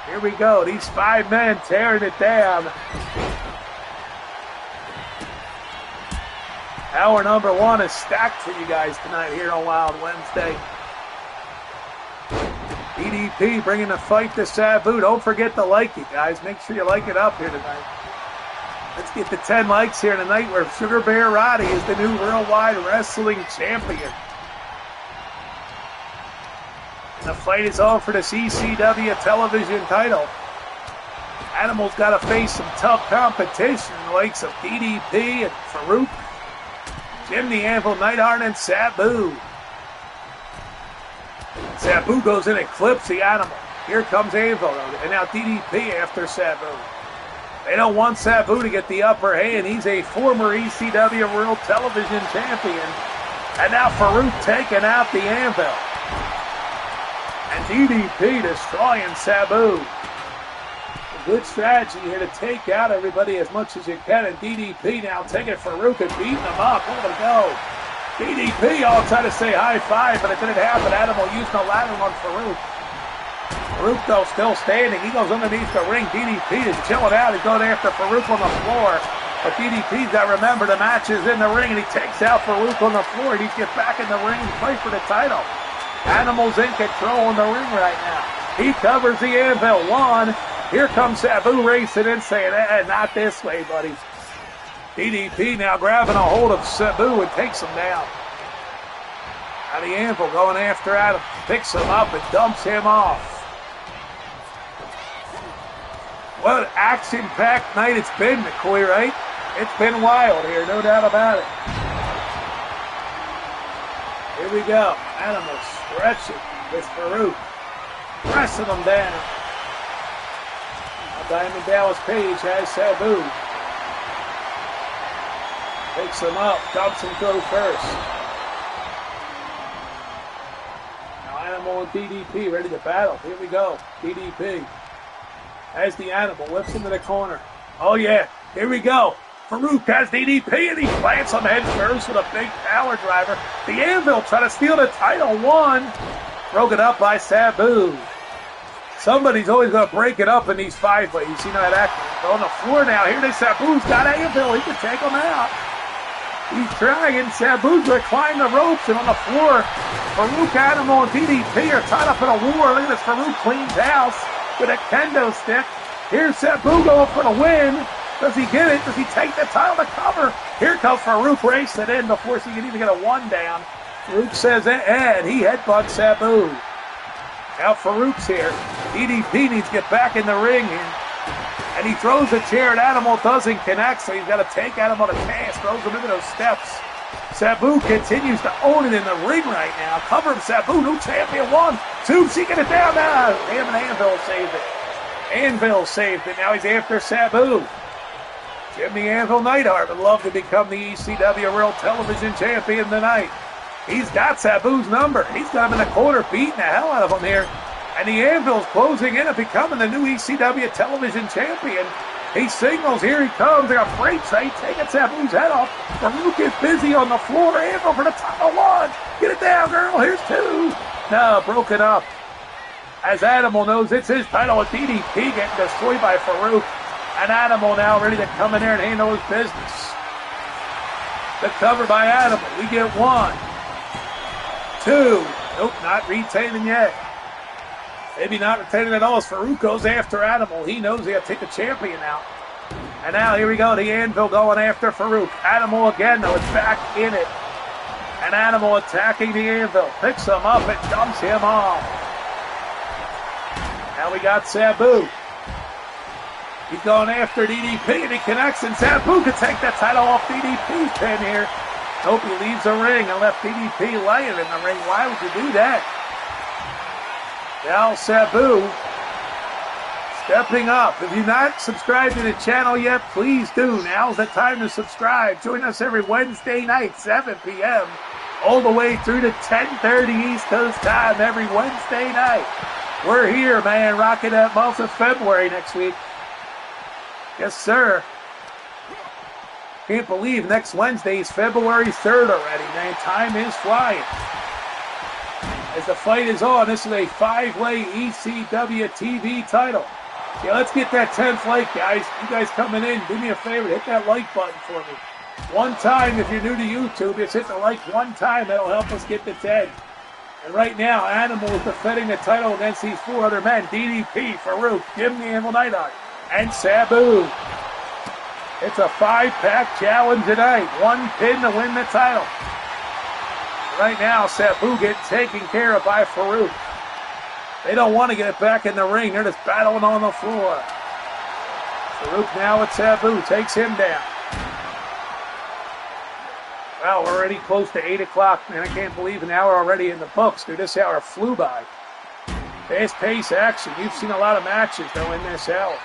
Here we go. These 5 men tearing it down. Hour number 1 is stacked for you guys tonight here on Wild Wednesday. DDP bringing the fight to Sabu. Don't forget to like it, guys. Make sure you like it up here tonight. Let's get to 10 likes here tonight where Sugar Bear Roddy is the new Worldwide Wrestling Champion. And the fight is on for the ECW television title. Animal's got to face some tough competition, the likes of DDP and Farouk, Jim the Anvil Neidhart, and Sabu. Sabu goes in and clips the Animal. Here comes Anvil, and now DDP after Sabu. They don't want Sabu to get the upper hand. He's a former ECW World Television Champion. And now Farouk taking out the Anvil. And DDP destroying Sabu. A good strategy here to take out everybody as much as you can. And DDP now taking Farouk and beating him up. Look at him go. DDP all trying to say high five, but it didn't happen. Animal used the ladder on Farouk. Farouk, though, still standing. He goes underneath the ring. DDP is chilling out. He's going after Farouk on the floor. But DDP's got to remember the match is in the ring, and he takes out Farouk on the floor. He needs to get back in the ring and fight for the title. Animal's in control in the ring right now. He covers the Anvil. 1. Here comes Sabu racing in, saying, not this way, buddy. DDP now grabbing a hold of Sabu and takes him down. Now the Anvil going after Adam. Picks him up and dumps him off. What an action-packed night it's been, McCoy, right? It's been wild here, no doubt about it. Here we go. Animal stretching with Farouk. Pressing him down. Now Diamond Dallas Page has Sabu. Picks him up, dumps him go first. Now Animal and DDP ready to battle. Here we go. DDP. As the Animal whips into the corner. Oh yeah, here we go. Farouk has DDP and he plants him head first with a big power driver. The Anvil trying to steal the title. 1. Broken up by Sabu. Somebody's always going to break it up in these 5-ways. You see that act? On the floor now. Here they Sabu's got Anvil. He can take him out. He's trying. Sabu's going to climb the ropes, and on the floor, Farouk, Animal, and DDP are tied up in a war. Look at this. Farouk cleans house with a kendo stick. Here's Sabu going for the win. Does he get it? Does he take the title to cover? Here comes Farouk racing in before he can even get a 1 down. Farouk says, and he headbutts Sabu. Now Farouk's here. DDP needs to get back in the ring here. And he throws a chair at Animal, doesn't connect, so he's got to take Animal to task, throws him into those steps. Sabu continues to own it in the ring right now. Cover him, Sabu, new champion. 1, 2, she get it down now. Damn it, Anvil saved it. Anvil saved it. Now he's after Sabu. Jim the Anvil Neidhart would love to become the ECW World Television Champion tonight. He's got Sabu's number. He's got him in the corner, beating the hell out of him here. And the Anvil's closing in and becoming the new ECW Television Champion. He signals, here he comes. They got a freight train taking Sabu's head off. Farouk is busy on the floor. Anvil for the title. 1. Get it down, girl. Here's 2. No, broken up. As Animal knows it's his title with DDP getting destroyed by Farouk. And Animal now ready to come in there and handle his business. The cover by Animal. We get 1, 2. Nope, not retaining yet. Maybe not retaining at all as Farouk goes after Animal. He knows he got to take the champion out. And now here we go. The Anvil going after Farouk. Animal again, though. It's back in it. And Animal attacking the Anvil. Picks him up and dumps him off. Now we got Sabu. He's going after DDP and he connects, and Sabu can take that title off DDP's pin here. Nope, he leaves the ring and left DDP laying in the ring. Why would you do that? Now Sabu stepping up. If you're not subscribed to the channel yet, please do. Now's the time to subscribe. Join us every Wednesday night, 7 p.m., all the way through to 10:30 East Coast time every Wednesday night. We're here, man, rocking that month of February next week. Yes, sir. Can't believe next Wednesday is February 3rd already, man. Time is flying. As the fight is on, this is a 5-way ECW TV title. Yeah, let's get that 10th like, guys. You guys coming in, do me a favor, hit that like button for me. One time, if you're new to YouTube, just hit the like one time. That'll help us get to 10. And right now, Animal is defending the title against these 4 other men. DDP, Farouk, Jim the Anvil Neidhart, and Sabu. It's a 5-pack challenge tonight. 1 pin to win the title. Right now, Sabu getting taken care of by Farouk. They don't want to get it back in the ring. They're just battling on the floor. Farouk now with Sabu. Takes him down. Wow, we're already close to 8 o'clock, man. I can't believe an hour already in the books. Dude, this hour flew by. Fast-paced action. You've seen a lot of matches, though, in this hour.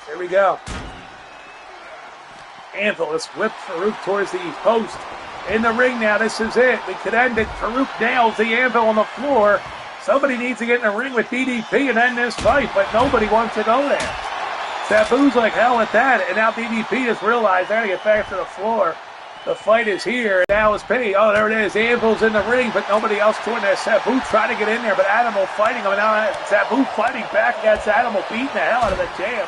Here we go. Anvil has whipped Farouk towards the post. In the ring now, this is it. We could end it. Farouk nails the Anvil on the floor. Somebody needs to get in the ring with DDP and end this fight, but nobody wants to go there. Sabu's like, hell with that. And now DDP has realized they're going to get back to the floor. The fight is here. Now it's Penny. Oh, there it is. Anvil's in the ring, but nobody else joined there. Sabu trying to get in there, but Animal fighting him. And now Sabu fighting back against Animal, beating the hell out of the jam.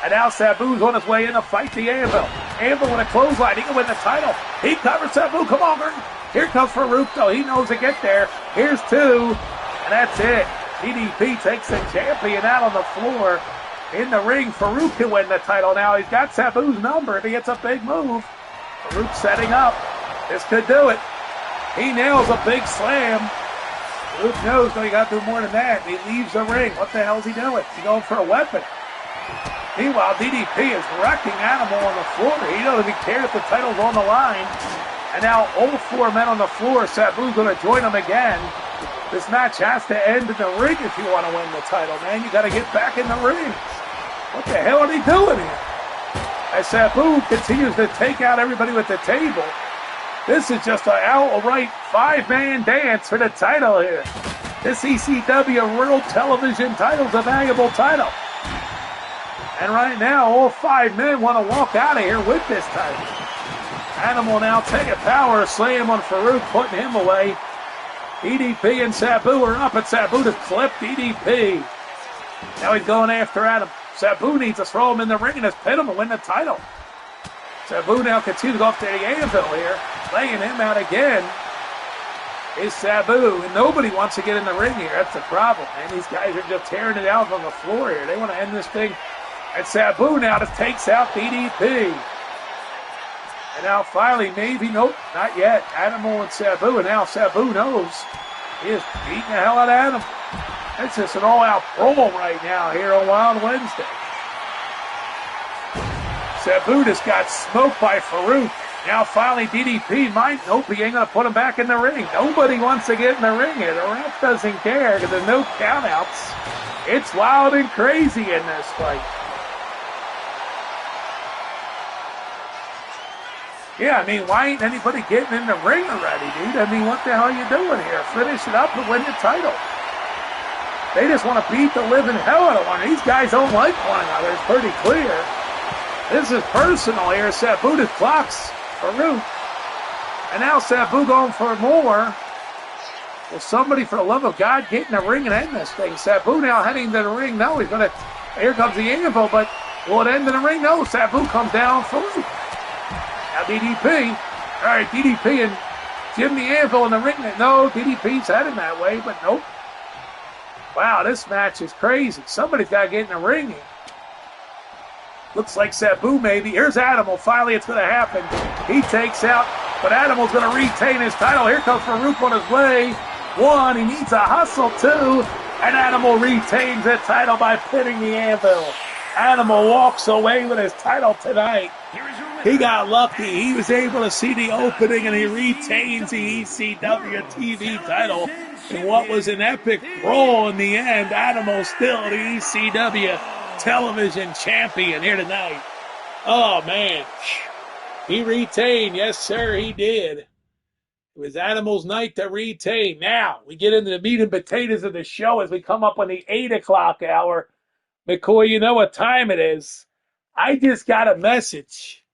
And now Sabu's on his way in to fight the Anvil. Anvil with a clothesline. He can win the title. He covers Sabu. Come on, Gordon. Here comes Farouk, though. He knows to get there. Here's 2. And that's it. DDP takes the champion out on the floor. In the ring, Farouk can win the title now. He's got Sabu's number if he gets a big move. Farouk setting up. This could do it. He nails a big slam. Farouk knows, no, you got to do more than that. He leaves the ring. What the hell is he doing? He's going for a weapon. Meanwhile, DDP is wrecking Animal on the floor. He doesn't even care if the title's on the line. And now all 4 men on the floor. Sabu's going to join them again. This match has to end in the ring if you want to win the title, man. You got to get back in the ring. What the hell are they doing here? As Sabu continues to take out everybody with the table. This is just an outright 5-man dance for the title here. This ECW World Television title's a valuable title. And right now, all 5 men want to walk out of here with this title. Animal now take a power slam on Farouk, putting him away. DDP and Sabu are up, and Sabu to clip DDP. Now he's going after Adam. Sabu needs to throw him in the ring and just pin him and win the title. Sabu now continues off to the Anvil here, laying him out again. Is Sabu, and nobody wants to get in the ring here. That's the problem, man. These guys are just tearing it out on the floor here. They want to end this thing. And Sabu now just takes out DDP. And now finally, maybe, nope, not yet. Animal and Sabu, and now Sabu knows. He is beating the hell out of Animal. It's just an all-out brawl right now here on Wild Wednesday. Sabu just got smoked by Farouk. Now finally DDP might, nope, he ain't going to put him back in the ring. Nobody wants to get in the ring here. The ref doesn't care because there's no countouts. It's wild and crazy in this fight. Yeah, I mean, why ain't anybody getting in the ring already, dude? I mean, what the hell are you doing here? Finish it up and win the title. They just want to beat the living hell out of one. These guys don't like one another. It's pretty clear. This is personal here. Sabu just clocks Farouk. And now Sabu going for more. Will somebody, for the love of God, get in the ring and end this thing? Sabu now heading to the ring. No, he's going to... Here comes the Anvil, but will it end in the ring? No, Sabu comes down Farouk. Now DDP. All right, DDP and Jim the Anvil in the ring. No, DDP's heading that way, but nope. Wow, this match is crazy. Somebody's got to get in the ring here. Looks like Sabu maybe. Here's Animal. Finally, it's going to happen. He takes out, but Animal's going to retain his title. Here comes Farouk on his way. 1, he needs a hustle. 2, and Animal retains the title by pinning the Anvil. Animal walks away with his title tonight. Here is your He got lucky. He was able to see the opening, and he retains the ECW TV title in what was an epic brawl in the end. Animal still the ECW television champion here tonight. Oh, man. He retained. Yes, sir, he did. It was Animal's night to retain. Now, we get into the meat and potatoes of the show as we come up on the 8 o'clock hour. McCoy, you know what time it is. I just got a message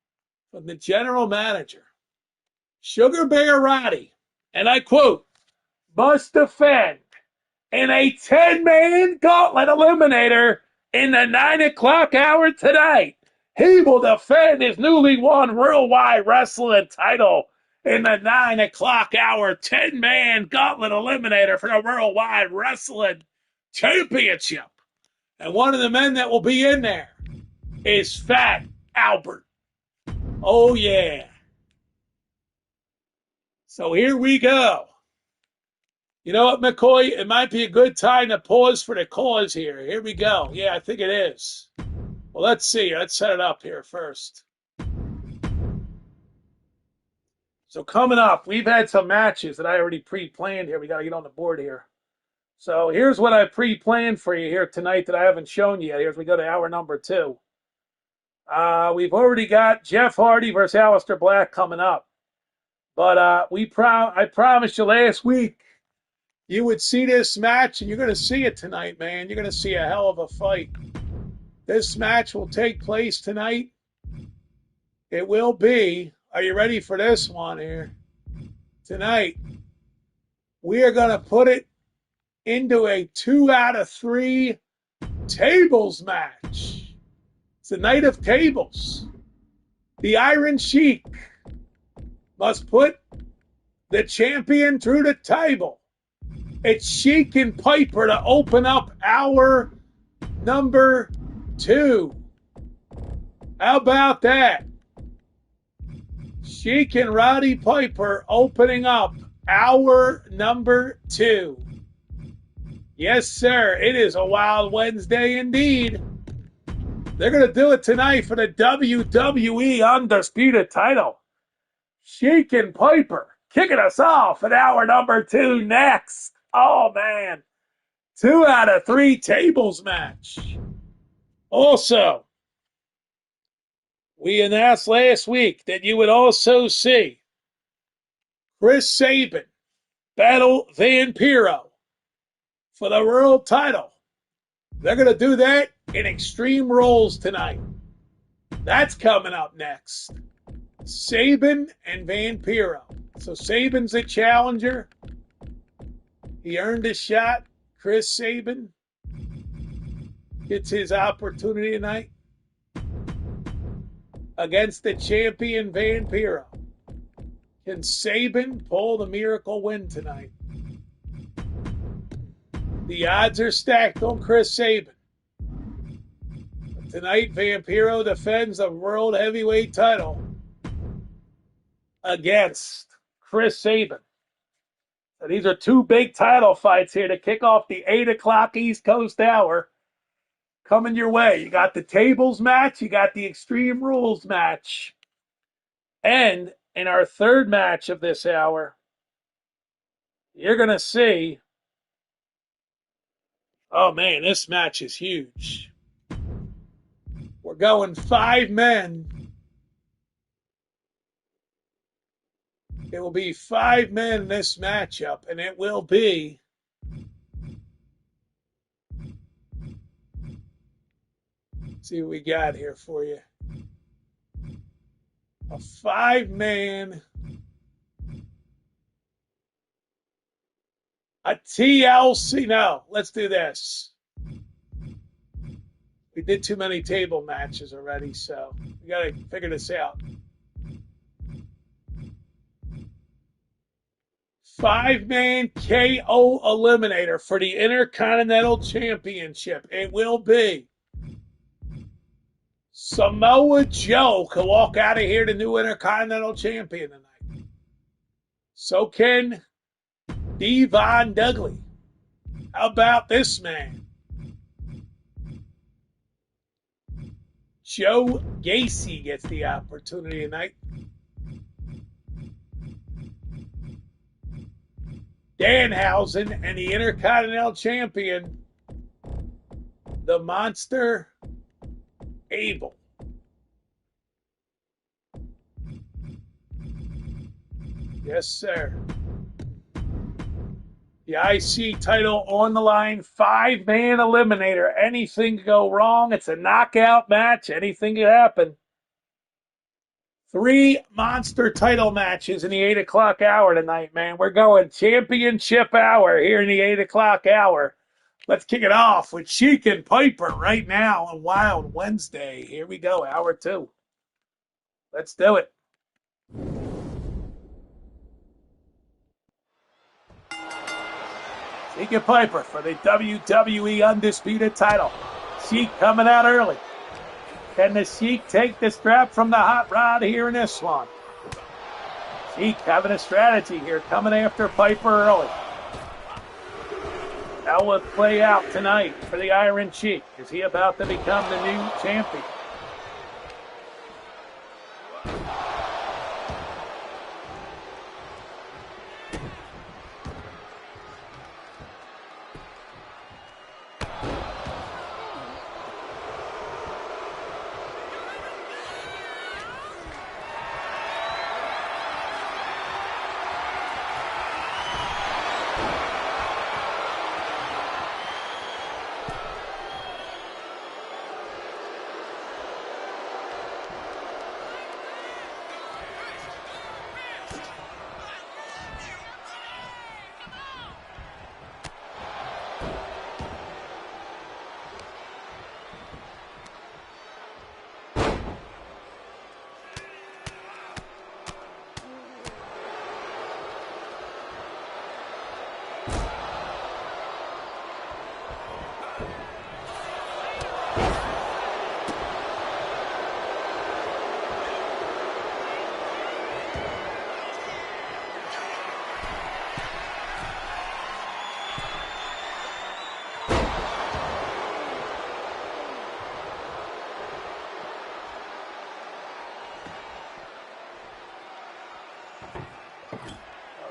from the general manager, Sugar Bear Roddy, and I quote, must defend in a 10-man gauntlet eliminator in the 9 o'clock hour tonight. He will defend his newly won Worldwide Wrestling title in the 9 o'clock hour 10-man gauntlet eliminator for the Worldwide Wrestling Championship. And one of the men that will be in there is Fat Albert. Oh, yeah. So here we go. You know what, McCoy? It might be a good time to pause for the cause here. Here we go. Yeah, I think it is. Well, let's see. Let's set it up here first. So coming up, we've had some matches that I already pre-planned here. We got to get on the board here. So here's what I pre-planned for you here tonight that I haven't shown you yet. Here as we go to hour number 2. We've already got Jeff Hardy versus Aleister Black coming up. But I promised you last week you would see this match, and you're going to see it tonight, man. You're going to see a hell of a fight. This match will take place tonight. It will be, are you ready for this one here? Tonight, we are going to put it into a 2 out of 3 tables match. It's the night of tables. The Iron Sheik must put the champion through the table. It's Sheik and Piper to open up hour number 2. How about that? Sheik and Roddy Piper opening up hour number 2. Yes, sir. It is a wild Wednesday indeed. They're going to do it tonight for the WWE Undisputed title. Sheik and Piper kicking us off at hour number 2 next. Oh, man. 2 out of 3 tables match. Also, we announced last week that you would also see Chris Sabin battle Vampiro for the world title. They're going to do that in Extreme Rules tonight. That's coming up next. Sabin and Vampiro. So Sabin's the challenger. He earned his shot. Chris Sabin gets his opportunity tonight against the champion Vampiro. Can Sabin pull the miracle win tonight? The odds are stacked on Chris Sabin. But tonight, Vampiro defends the World Heavyweight title against Chris Sabin. So these are 2 big title fights here to kick off the 8 o'clock East Coast hour. Coming your way. You got the tables match. You got the Extreme Rules match. And in our third match of this hour, you're going to see, oh man, this match is huge. We're going 5 men. It will be 5 men in this matchup, and it will be let's see what we got here for you. A 5-man, a TLC. No, let's do this. We did too many table matches already, so we got to figure this out. 5-man KO eliminator for the Intercontinental Championship. It will be Samoa Joe can walk out of here the new Intercontinental Champion tonight. So can Devon Dudley. How about this man? Joe Gacy gets the opportunity tonight. Danhausen and the Intercontinental Champion, the Monster Abel. Yes, sir. The IC title on the line, 5-man eliminator. Anything can go wrong. It's a knockout match. Anything can happen. 3 monster title matches in the 8 o'clock hour tonight, man. We're going championship hour here in the 8 o'clock hour. Let's kick it off with Sheik and Piper right now on Wild Wednesday. Here we go, hour 2. Let's do it. Sheik and Piper for the WWE Undisputed title. Sheik coming out early. Can the Sheik take the strap from the Hot Rod here in this one? Sheik having a strategy here, coming after Piper early. How will it play out tonight for the Iron Sheik? Is he about to become the new champion?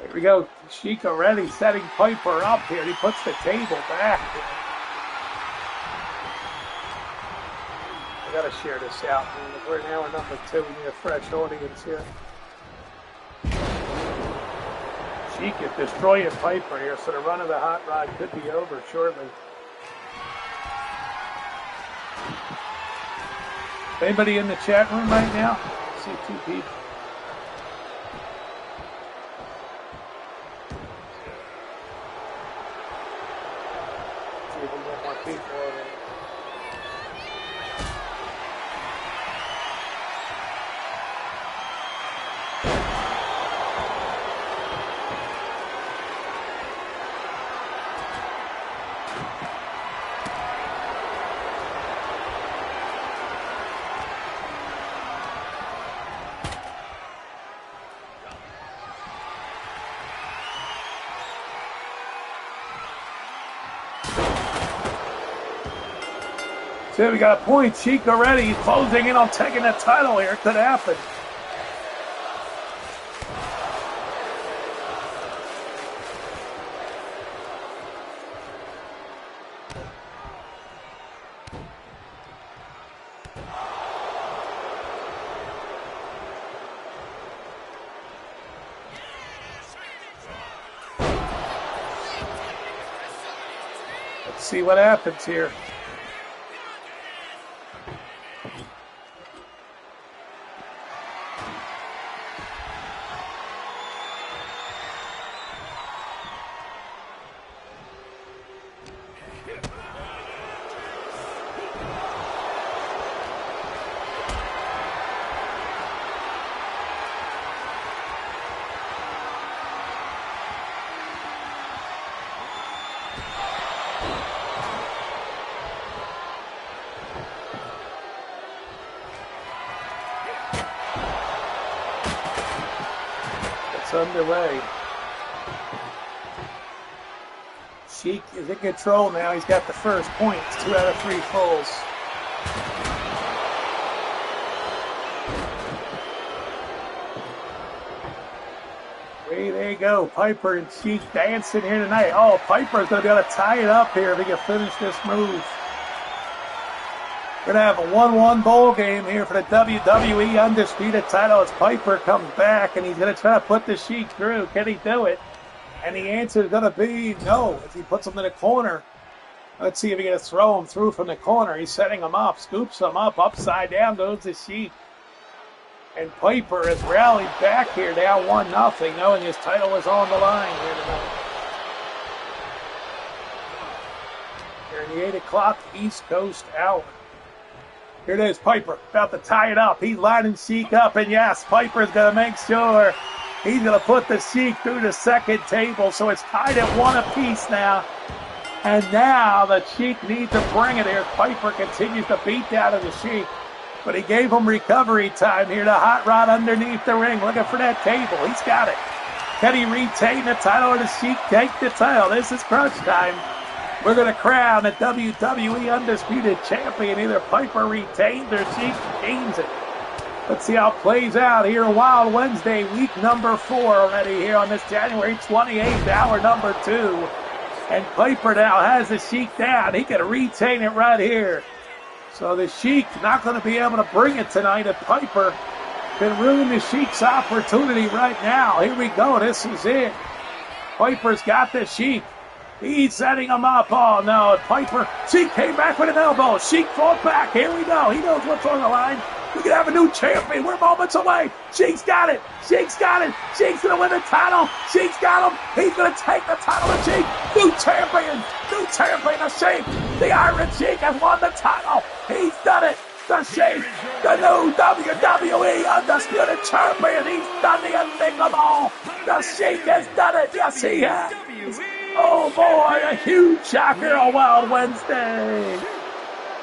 Here we go. Sheik already setting Piper up here. He puts the table back. I gotta share this out, man. We're in hour number 2. We need a fresh audience here. Sheik is destroying Piper here, so the run of the Hot Rod could be over shortly. Anybody in the chat room right now? I see 2 people. So we got a point. Sheik already. He's closing in on taking the title here. It could happen. Let's see what happens here. Underway. Sheik is in control now. He's got the first point. It's 2 out of 3 falls. Hey, there you go. Piper and Sheik dancing here tonight. Oh, Piper's going to be able to tie it up here if he can finish this move. We're going to have a 1-1 bowl game here for the WWE Undisputed title as Piper comes back, and he's going to try to put the Sheik through. Can he do it? And the answer is going to be no as he puts him in the corner. Let's see if he can throw him through from the corner. He's setting him up, scoops him up, upside down goes the Sheik. And Piper has rallied back here, down 1-0, knowing his title is on the line here tonight. Here in the 8 o'clock East Coast hour. Here it is, Piper, about to tie it up. He's lining Sheik up, and yes, Piper's going to make sure he's going to put the Sheik through the second table, so it's tied at 1 apiece now. And now the Sheik needs to bring it here. Piper continues to beat down of the Sheik, but he gave him recovery time here. The hot rod underneath the ring, looking for that table. He's got it. Can he retain the title or the Sheik take the title? This is crunch time. We're going to crown the WWE Undisputed Champion. Either Piper retains or Sheik gains it. Let's see how it plays out here. Wild Wednesday, week number 4 already here on this January 28th, hour number 2. And Piper now has the Sheik down. He can retain it right here. So the Sheik not going to be able to bring it tonight. If Piper can ruin the Sheik's opportunity right now. Here we go. This is it. Piper's got the Sheik. He's setting him up. Oh, no. Piper. Sheik came back with an elbow. Sheik fought back. Here we go. He knows what's on the line. We can have a new champion. We're moments away. Sheik's got it. Sheik's got it. Sheik's going to win the title. Sheik's got him. He's going to take the title of Sheik. New champion. New champion of Sheik. The Iron Sheik has won the title. He's done it. The Sheik, the new WWE Undisputed Champion. He's done the unthinkable. The Sheik has done it. Yes, he has. Oh, boy, a huge shocker on Wild Wednesday.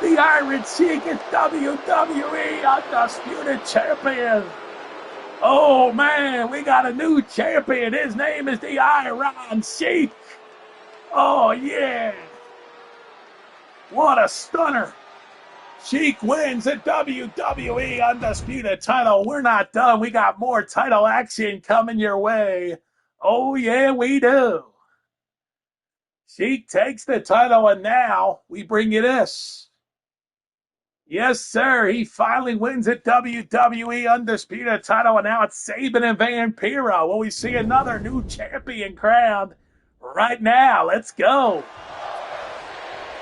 The Iron Sheik is WWE Undisputed Champion. Oh, man, we got a new champion. His name is the Iron Sheik. Oh, yeah. What a stunner. Sheik wins the WWE Undisputed title. We're not done. We got more title action coming your way. Oh, yeah, we do. Sheik takes the title, and now we bring you this. Yes, sir. He finally wins the WWE Undisputed title, and now it's Sabin and Vampiro. Will we see another new champion crowned right now? Let's go.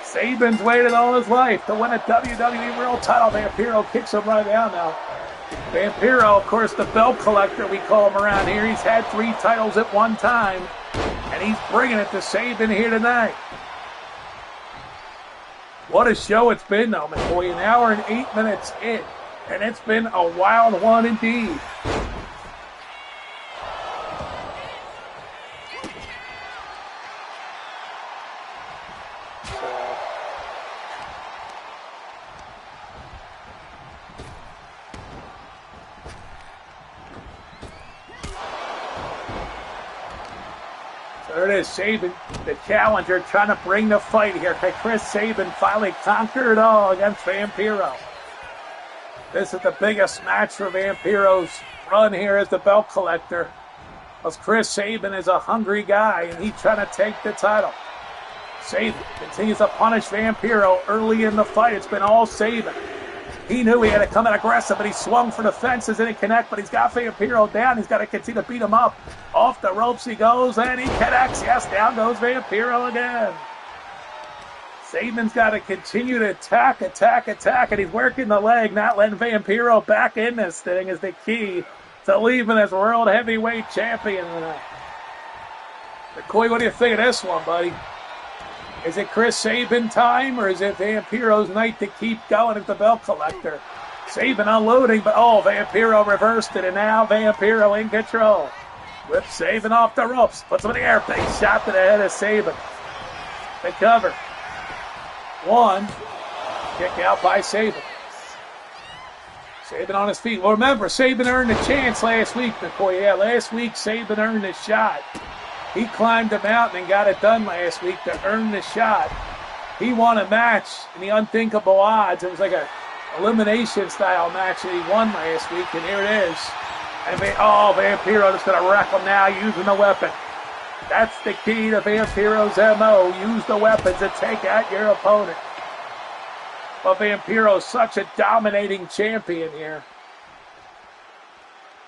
Sabin's waited all his life to win a WWE World title. Vampiro kicks him right down now. Vampiro, of course, the belt collector, we call him around here. He's had 3 titles at one time, and he's bringing it to Sabin here tonight. What a show it's been, though, McCoy. An hour and 8 minutes in, and it's been a wild one indeed. There it is, Sabin, the challenger, trying to bring the fight here. Can Chris Sabin finally conquer it all against Vampiro? This is the biggest match for Vampiro's run here as the belt collector. Because Chris Sabin is a hungry guy, and he's trying to take the title. Sabin continues to punish Vampiro early in the fight. It's been all Sabin. He knew he had to come in aggressive, but he swung for the fences, didn't connect, but he's got Vampiro down. He's got to continue to beat him up. Off the ropes he goes, and he connects. Yes, down goes Vampiro again. Sabin's got to continue to attack, and he's working the leg, not letting Vampiro back in this thing is the key to leaving as World Heavyweight Champion tonight. McCoy, what do you think of this one, buddy? Is it Chris Sabin time, or is it Vampiro's night to keep going at the belt collector? Sabin unloading, but Vampiro reversed it, and now Vampiro in control. Whips Sabin off the ropes, puts him in the air, big shot to the head of Sabin. The cover. 1, kick out by Sabin. Sabin on his feet. Well, remember, Sabin earned a chance last week, McCoy. Yeah, last week Sabin earned a shot. He climbed the mountain and got it done last week to earn the shot. He won a match in the unthinkable odds. It was like a elimination style match that he won last week, and here it is. And Vampiro just going to wreck him now using the weapon. That's the key to Vampiro's MO. Use the weapons to take out your opponent. But Vampiro's such a dominating champion here.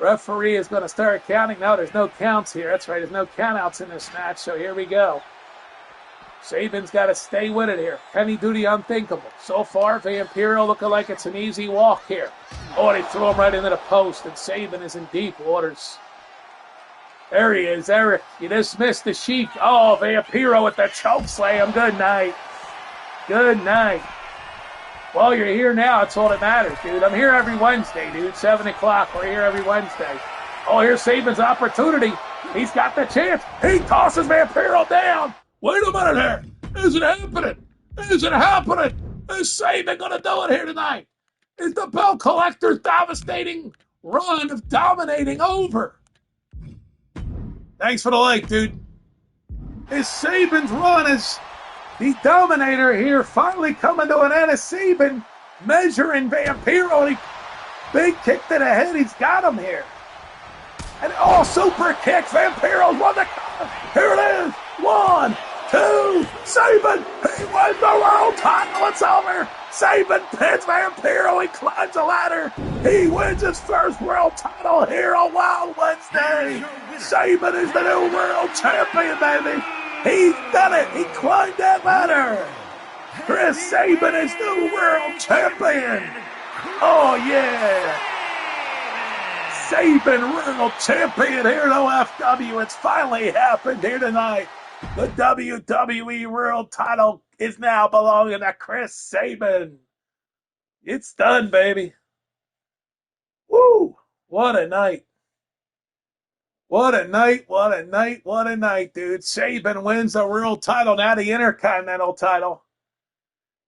Referee is going to start counting. No, there's no counts here. That's right, there's no countouts in this match, so here we go. Sabin's got to stay with it here. Can he do the unthinkable? So far, Vampiro looking like it's an easy walk here. Oh, they threw him right into the post, and Sabin is in deep waters. There he is, Eric. You just missed the Sheik. Oh, Vampiro with the choke slam. Good night. Good night. Well, you're here now. That's all that matters, dude. I'm here every Wednesday, dude. 7 o'clock. We're here every Wednesday. Oh, here's Sabin's opportunity. He's got the chance. He tosses Vampiro down. Wait a minute here. Is it happening? Is it happening? Is Sabin going to do it here tonight? Is the belt collector's devastating run of dominating over? Thanks for the like, dude. Is Sabin's run as the Dominator here finally coming to an end? As Sabin measuring Vampiro. Big kick to the head. He's got him here. And super kick. Vampiro's won the cover. Here it is. 1, 2. Sabin. He wins the world title. It's over. Sabin pins Vampiro. He climbs the ladder. He wins his first world title here on Wild Wednesday. Sabin is the new world champion, baby. He's done it. He climbed that ladder. Chris Sabin is new world champion. Oh, yeah. Sabin world champion here at OFW. It's finally happened here tonight. The WWE world title is now belonging to Chris Sabin. It's done, baby. Woo! What a night. What a night, what a night, what a night, dude. Sabin wins the world title, now the Intercontinental title.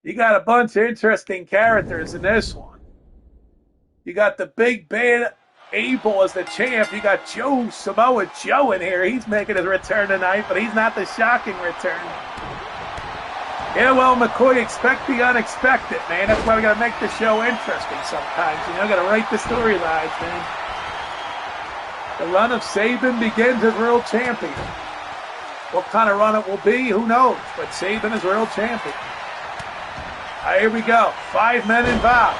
You got a bunch of interesting characters in this one. You got the big bad Abel as the champ. You got Samoa Joe in here. He's making his return tonight, but he's not the shocking return. Yeah, well, McCoy, expect the unexpected, man. That's why we got to make the show interesting sometimes. Got to write the storylines, man. The run of Sabin begins as world champion. What kind of run it will be, who knows? But Sabin is world champion. All right, here we go. 5 men involved.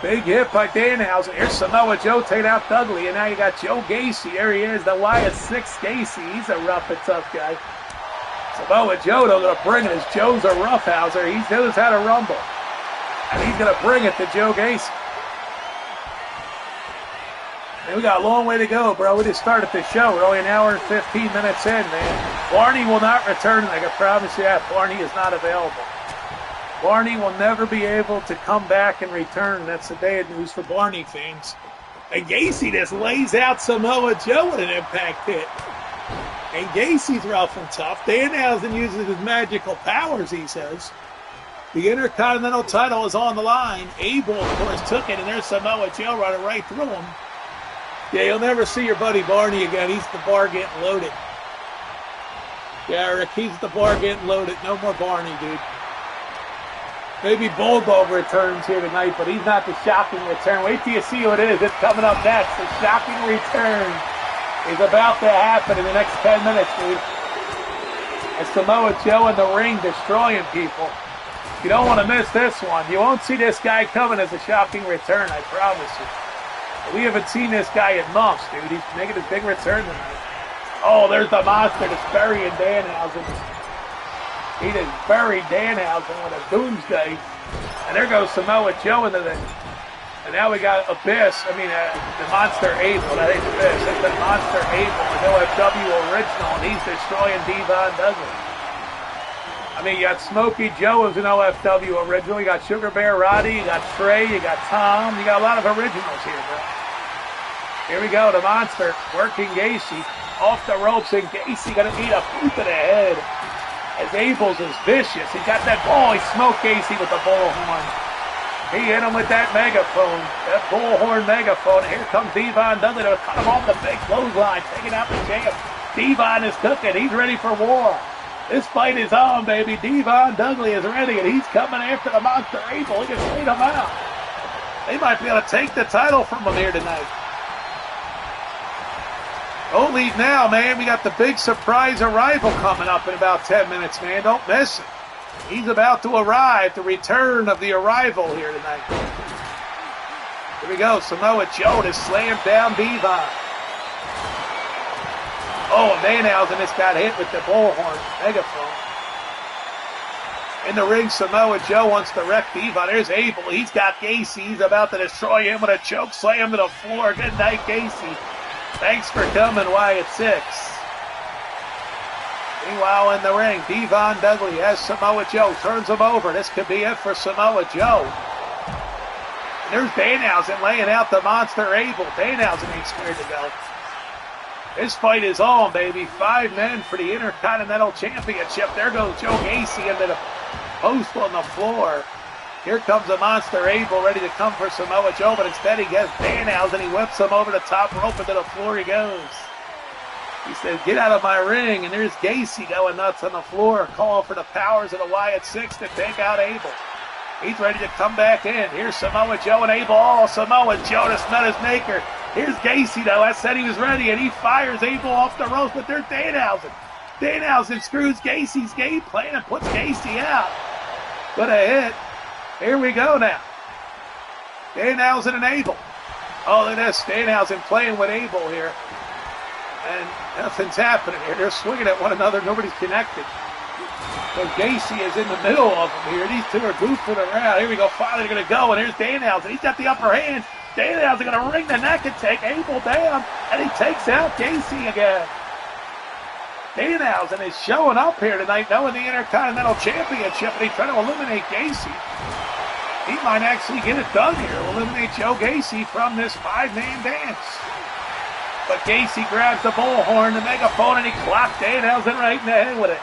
Big hit by Danhausen. Here's Samoa Joe taking out Dudley, and now you got Joe Gacy. There he is, the Y6 Gacy. He's a rough and tough guy. Samoa Joe, though, going to bring it as Joe's a roughhouser. He knows how to rumble. And he's going to bring it to Joe Gacy. Man, we got a long way to go, bro. We just started the show. We're only an hour and 15 minutes in, man. Barney will not return. I can promise you that. Barney is not available. Barney will never be able to come back and return. That's the bad news for Barney fans. And Gacy just lays out Samoa Joe with an impact hit. And Gacy's rough and tough. Danhausen uses his magical powers, he says. The Intercontinental title is on the line. Abel, of course, took it, and there's Samoa Joe running right through him. Yeah, you'll never see your buddy Barney again. He's the bar getting loaded. Yeah, Rick, he's the bar getting loaded. No more Barney, dude. Maybe Bulldog returns here tonight, but he's not the shocking return. Wait till you see who it is. It's coming up next. The shocking return is about to happen in the next 10 minutes, dude. And Samoa Joe in the ring destroying people. You don't want to miss this one. You won't see this guy coming as a shocking return, I promise you. We haven't seen this guy in months, dude. He's making his big return tonight. Oh, there's the monster that's burying Danhausen. He just buried Danhausen with a doomsday. And there goes Samoa Joe into the... And now we got Abyss. The Monster Abel. That ain't Abyss. It's the Monster Abel, the OFW original, and he's destroying Devon Douglas. You got Smokey Joe as an OFW original. You got Sugar Bear Roddy. You got Trey. You got Tom. You got a lot of originals here, bro. Here we go. The Monster working Gacy. Off the ropes, and Gacy going to eat a boot to the head. As Abel's is vicious. He got that ball. He smoked Gacy with the bullhorn. He hit him with that megaphone. That bullhorn megaphone. And here comes Devon Dudley to cut him off the big clothesline. Taking out the champ. Devon is cooking. He's ready for war. This fight is on, baby. Devon Dudley is ready, and he's coming after the Monster Abel. He can clean him out. They might be able to take the title from him here tonight. Don't leave now, man. We got the big surprise arrival coming up in about 10 minutes, man. Don't miss it. He's about to arrive, the return of the arrival here tonight. Here we go. Samoa Joe to slam down Devon. Oh, and Danhausen just got hit with the bullhorn megaphone. In the ring, Samoa Joe wants to wreck Devon. There's Abel. He's got Gacy. He's about to destroy him with a choke slam to the floor. Good night, Gacy. Thanks for coming, Wyatt 6. Meanwhile, in the ring, Devon Dudley has Samoa Joe. Turns him over. This could be it for Samoa Joe. And there's Danhausen laying out the monster Abel. Danhausen ain't scared to go. This fight is on, baby. 5 men for the Intercontinental Championship. There goes Joe Gacy into the post on the floor. Here comes the monster Abel ready to come for Samoa Joe, but instead he gets Danhausen. He whips him over the top rope and to the floor he goes. He says, get out of my ring. And there's Gacy going nuts on the floor, calling for the powers of the Wyatt 6 to take out Abel. He's ready to come back in. Here's Samoa Joe and Abel. Oh, Samoa Joe just met his maker. Here's Gacy, though. I said he was ready, and he fires Abel off the ropes, but there's Danhausen. Danhausen screws Gacy's game plan and puts Gacy out. What a hit. Here we go now. Danhausen and Abel. Oh, look at this. Danhausen playing with Abel here. And nothing's happening here. They're swinging at one another. Nobody's connected. But Gacy is in the middle of them here. These two are goofing around. Here we go. Finally, they're going to go, and here's Danhausen. He's got the upper hand. Danhausen going to wring the neck and take Abel down, and he takes out Gacy again. Danhausen is showing up here tonight, knowing the Intercontinental Championship, and he's trying to eliminate Gacy. He might actually get it done here, eliminate Joe Gacy from this 5-man dance. But Gacy grabs the bullhorn, the megaphone, and he clocked Danhausen right in the head with it.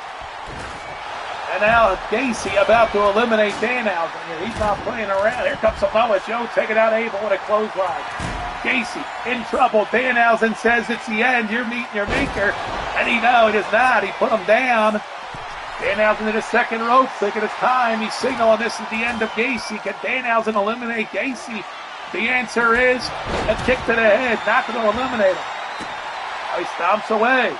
And now Gacy about to eliminate Danhausen here. He's not playing around. Here comes Samoa Joe taking out Abel with a clothesline. Gacy in trouble. Danhausen says it's the end. You're meeting your maker. And he is not. He put him down. Danhausen to the second rope, thinking it's time. He's signaling this is the end of Gacy. Can Danhausen eliminate Gacy? The answer is a kick to the head. Not going to eliminate him. He stomps away.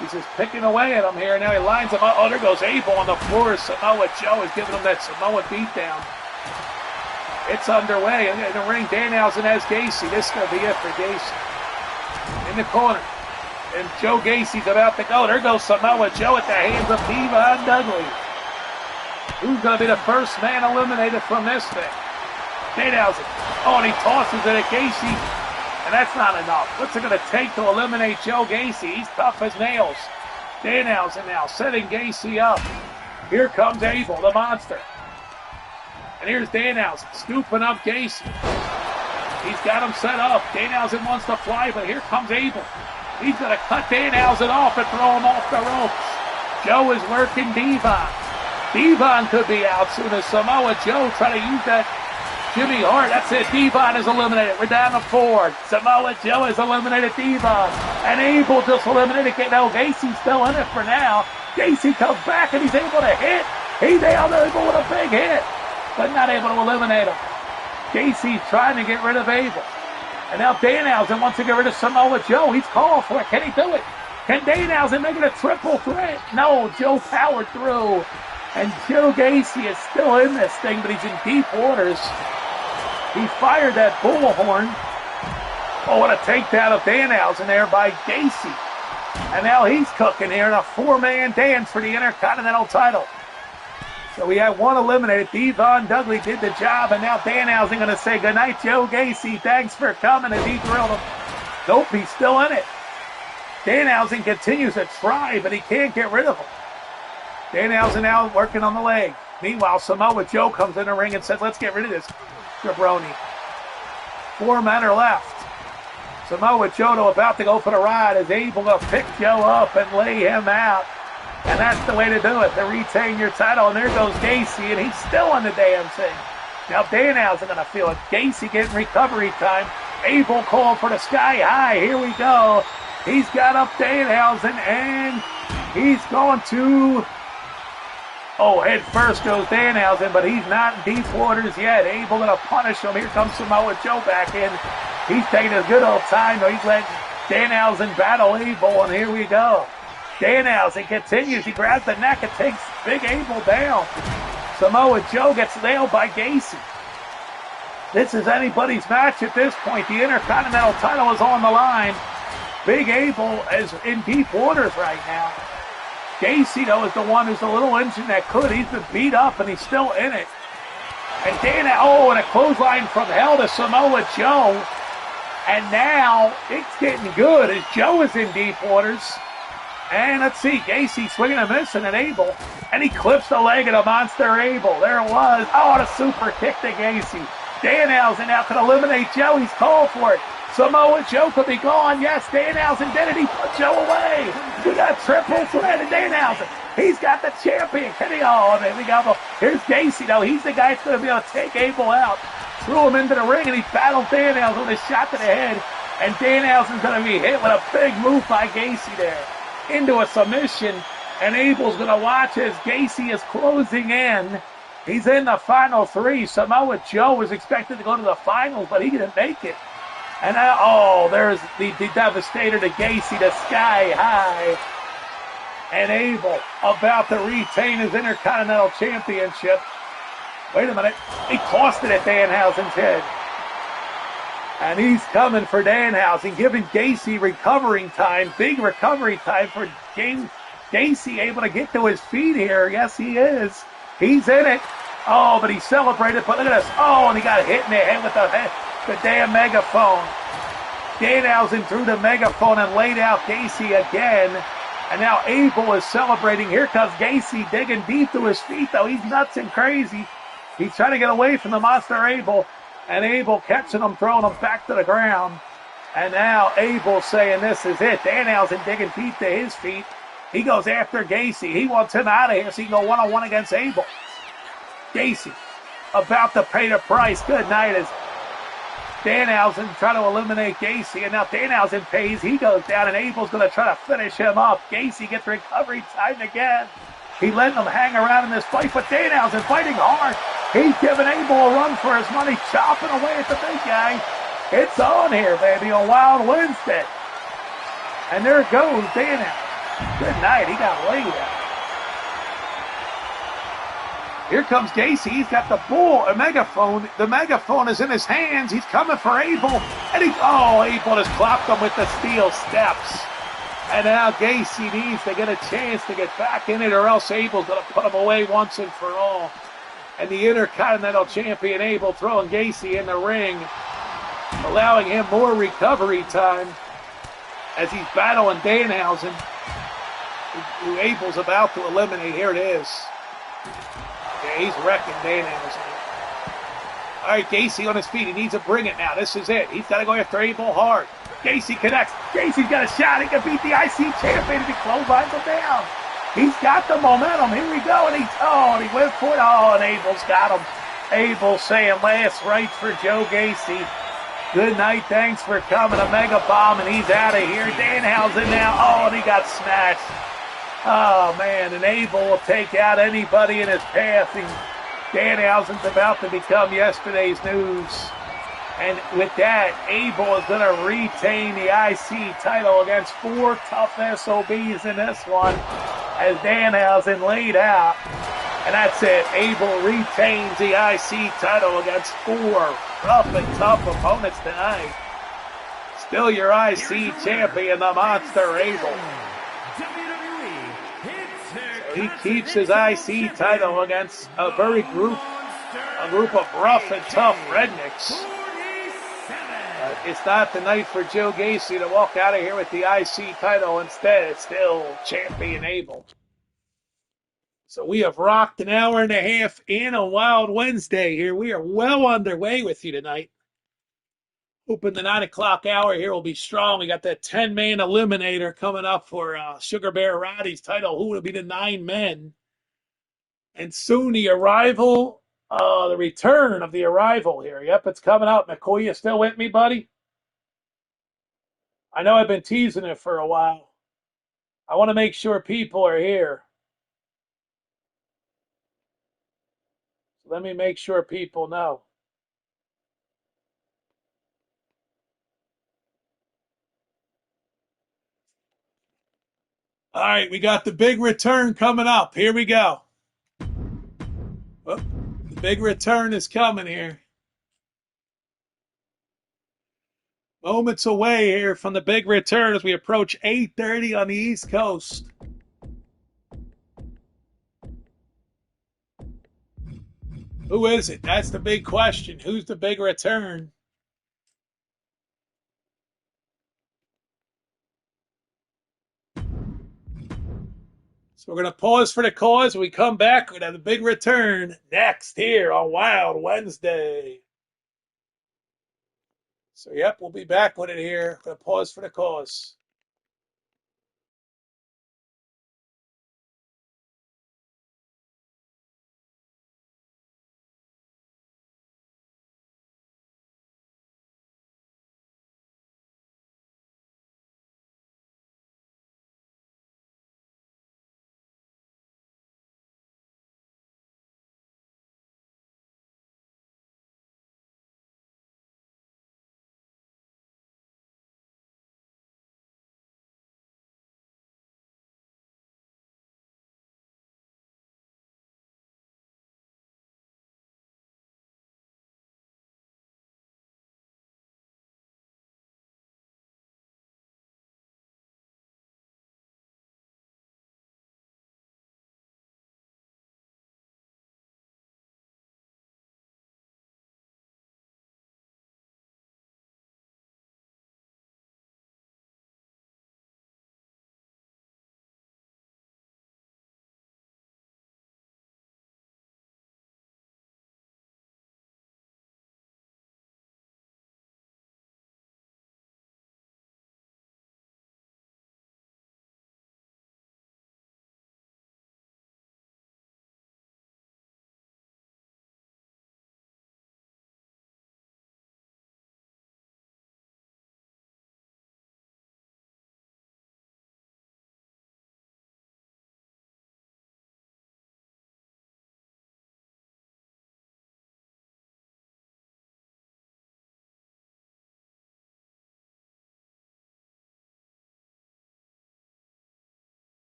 He's just picking away at him here. Now he lines him up. Oh, there goes Abel on the floor. Samoa Joe is giving him that Samoa beatdown. It's underway. In the ring, Danhausen has Gacy. This is going to be it for Gacy. In the corner. And Joe Gacy's about to go. There goes Samoa Joe at the hands of Devon Dudley. Who's going to be the first man eliminated from this thing? Danhausen. Oh, and he tosses it at Gacy. And that's not enough. What's it going to take to eliminate Joe Gacy? He's tough as nails. Danhausen now setting Gacy up. Here comes Abel, the monster. And here's Danhausen scooping up Gacy. He's got him set up. Danhausen wants to fly, but here comes Abel. He's going to cut Danhausen off and throw him off the ropes. Joe is working Devon. Devon could be out soon as Samoa Joe try to use that Jimmy Hart. That's it. Devon is eliminated. We're down to 4. Samoa Joe has eliminated Devon. And Abel just eliminated. No, Gacy's still in it for now. Gacy comes back and he's able to hit. He's able with a big hit, but not able to eliminate him. Gacy's trying to get rid of Abel. And now Danhausen wants to get rid of Samoa Joe. He's calling for it. Can he do it? Can Danhausen make it a triple threat? No, Joe powered through. And Joe Gacy is still in this thing, but he's in deep waters. He fired that bullhorn. Oh, what a takedown of Danhausen there by Gacy. And now he's cooking here in a 4-man dance for the Intercontinental title. So we had one eliminated. Devon Dudley did the job, and now Danhausen going to say goodnight, Joe Gacy. Thanks for coming, as he drilled him. Nope, he's still in it. Danhausen continues to try, but he can't get rid of him. Danhausen now working on the leg. Meanwhile, Samoa Joe comes in the ring and says, let's get rid of this jabroni. 4 men are left. Samoa Joe about to go for the ride is able to pick Joe up and lay him out. And that's the way to do it, to retain your title. And there goes Gacy, and he's still on the damn thing. Now Danhausen going to feel it. Gacy getting recovery time. Abel calling for the sky high. Here we go. He's got up Danhausen, and he's going to... Oh, head first goes Danhausen, but he's not in deep waters yet. Able to punish him. Here comes Samoa Joe back in. He's taking his good old time, though. He's letting Danhausen battle Abel, and here we go. Danhausen continues. He grabs the neck and takes Big Abel down. Samoa Joe gets nailed by Gacy. This is anybody's match at this point. The Intercontinental title is on the line. Big Abel is in deep waters right now. Gacy, though, is the one who's a little injured that could. He's been beat up, and he's still in it. And and a clothesline from hell to Samoa Joe. And now it's getting good as Joe is in deep waters. And let's see, Gacy swinging and missing at Abel. And he clips the leg of the Monster Abel. There it was. Oh, and a super kick to Gacy. Danhausen now can eliminate Joe. He's called for it. Samoa Joe could be gone. Yes, Danhausen did it. He put Joe away. We got triple threat of Danhausen. He's got the champion. Can he? Oh, and then we got here's Gacy, though. He's the guy that's going to be able to take Abel out. Threw him into the ring, and he battled Danhausen with a shot to the head. And Danhausen's going to be hit with a big move by Gacy there. Into a submission, and Abel's going to watch as Gacy is closing in. He's in the final three. Samoa Joe was expected to go to the finals, but he didn't make it. And now, there's the Devastator to Gacy, the sky high. And Abel about to retain his Intercontinental Championship. Wait a minute. He tossed it at Danhausen's head. And he's coming for Danhausen, giving Gacy recovering time. Big recovery time for Gacy, able to get to his feet here. Yes, he is. He's in it. Oh, but he celebrated. But look at this. Oh, and he got hit in the head with the damn megaphone. Danhausen threw the megaphone and laid out Gacy again. And now Abel is celebrating. Here comes Gacy digging deep to his feet, though. He's nuts and crazy. He's trying to get away from the Monster Abel. And Abel catching him, throwing him back to the ground. And now Abel saying this is it. Danhausen digging deep to his feet. He goes after Gacy. He wants him out of here so he can go one-on-one against Abel. Gacy about to pay the price. Good night as Danhausen trying to eliminate Gacy. And now Danhausen pays. He goes down, and Abel's going to try to finish him up. Gacy gets recovery time again. He letting him hang around in this fight, but Danhausen fighting hard. He's giving Abel a run for his money, chopping away at the big guy. It's on here, baby, on Wild Wednesday. And there goes Danhausen. Good night. He got laid out. Here comes Gacy. He's got the megaphone. The megaphone is in his hands. He's coming for Abel. And Abel just clocked him with the steel steps. And now Gacy needs to get a chance to get back in it, or else Abel's going to put him away once and for all. And the Intercontinental Champion Abel throwing Gacy in the ring, allowing him more recovery time as he's battling Danhausen, who Abel's about to eliminate. Here it is. Yeah, he's wrecking Danhausen. All right, Gacy on his feet. He needs to bring it now. This is it. He's got to go after Abel hard. Gacy connects. Gacy's got a shot. He can beat the IC champion if he clotheslines him down. He's got the momentum. Here we go. And he went for it. Oh, and Abel's got him. Abel saying last rites for Joe Gacy. Good night. Thanks for coming. A mega bomb, and he's out of here. Danhausen now. Oh, and he got smashed. Oh, man. And Abel will take out anybody in his path. And Danhausen's about to become yesterday's news. And with that, Abel is going to retain the IC title against 4 tough SOBs in this one, as Danhausen laid out. And that's it. Abel retains the IC title against 4 rough and tough opponents tonight. Still your IC champion, the Monster Abel. So he keeps his IC title against a group of rough and tough rednecks. It's not the night for Joe Gacy to walk out of here with the IC title. Instead, it's still Champion Abel. So we have rocked an hour and a half in a Wild Wednesday here. We are well underway with you tonight. Hoping the 9 o'clock hour here will be strong. We got that 10-man eliminator coming up for Sugar Bear Roddy's title. Who will be the 9 men? And soon the arrival, the return of the arrival here. Yep, it's coming up. McCoy, you still with me, buddy? I know I've been teasing it for a while. I want to make sure people are here. So let me make sure people know. All right, we got the big return coming up. Here we go. Oh, the big return is coming here. Moments away here from the big return as we approach 8:30 on the East Coast. Who is it? That's the big question. Who's the big return? So we're going to pause for the cause. When we come back, we're going to have the big return next here on Wild Wednesday. So, yep, we'll be back with it here. We're going to pause for the cause.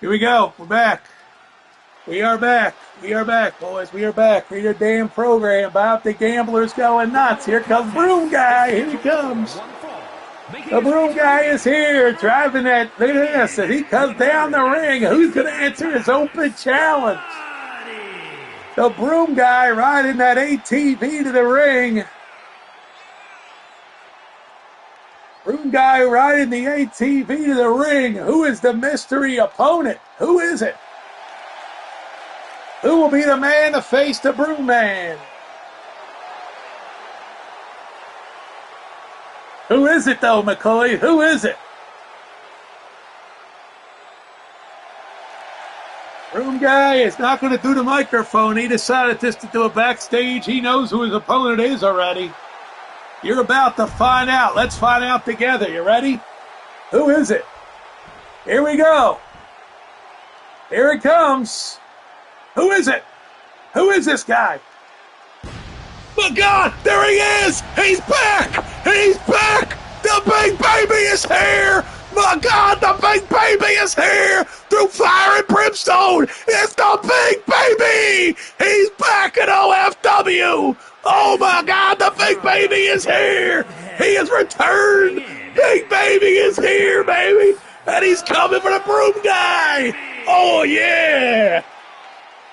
Here we go. We're back. We are back. We are back, boys. We are back. Read your damn program about the gamblers going nuts. Here comes Broom Guy. Here he comes. The Broom Guy is here, driving that. Look at this. As he comes down the ring, who's going to answer his open challenge? The Broom Guy riding that ATV to the ring. Broom Guy riding the ATV to the ring. Who is the mystery opponent? Who is it? Who will be the man to face the Broom Man? Who is it, though, McCoy? Who is it? Broom Guy is not going to do the microphone. He decided just to do it backstage. He knows who his opponent is already. You're about to find out. Let's find out together. You ready? Who is it? Here we go. Here it comes. Who is it? Who is this guy? My God, there he is! He's back! He's back! The big baby is here! My God, the big baby is here! Through fire and brimstone! It's the big baby! He's back at OFW! Oh my God, the big baby is here! He has returned! Big baby is here, baby! And he's coming for the Broom Guy! Oh, yeah.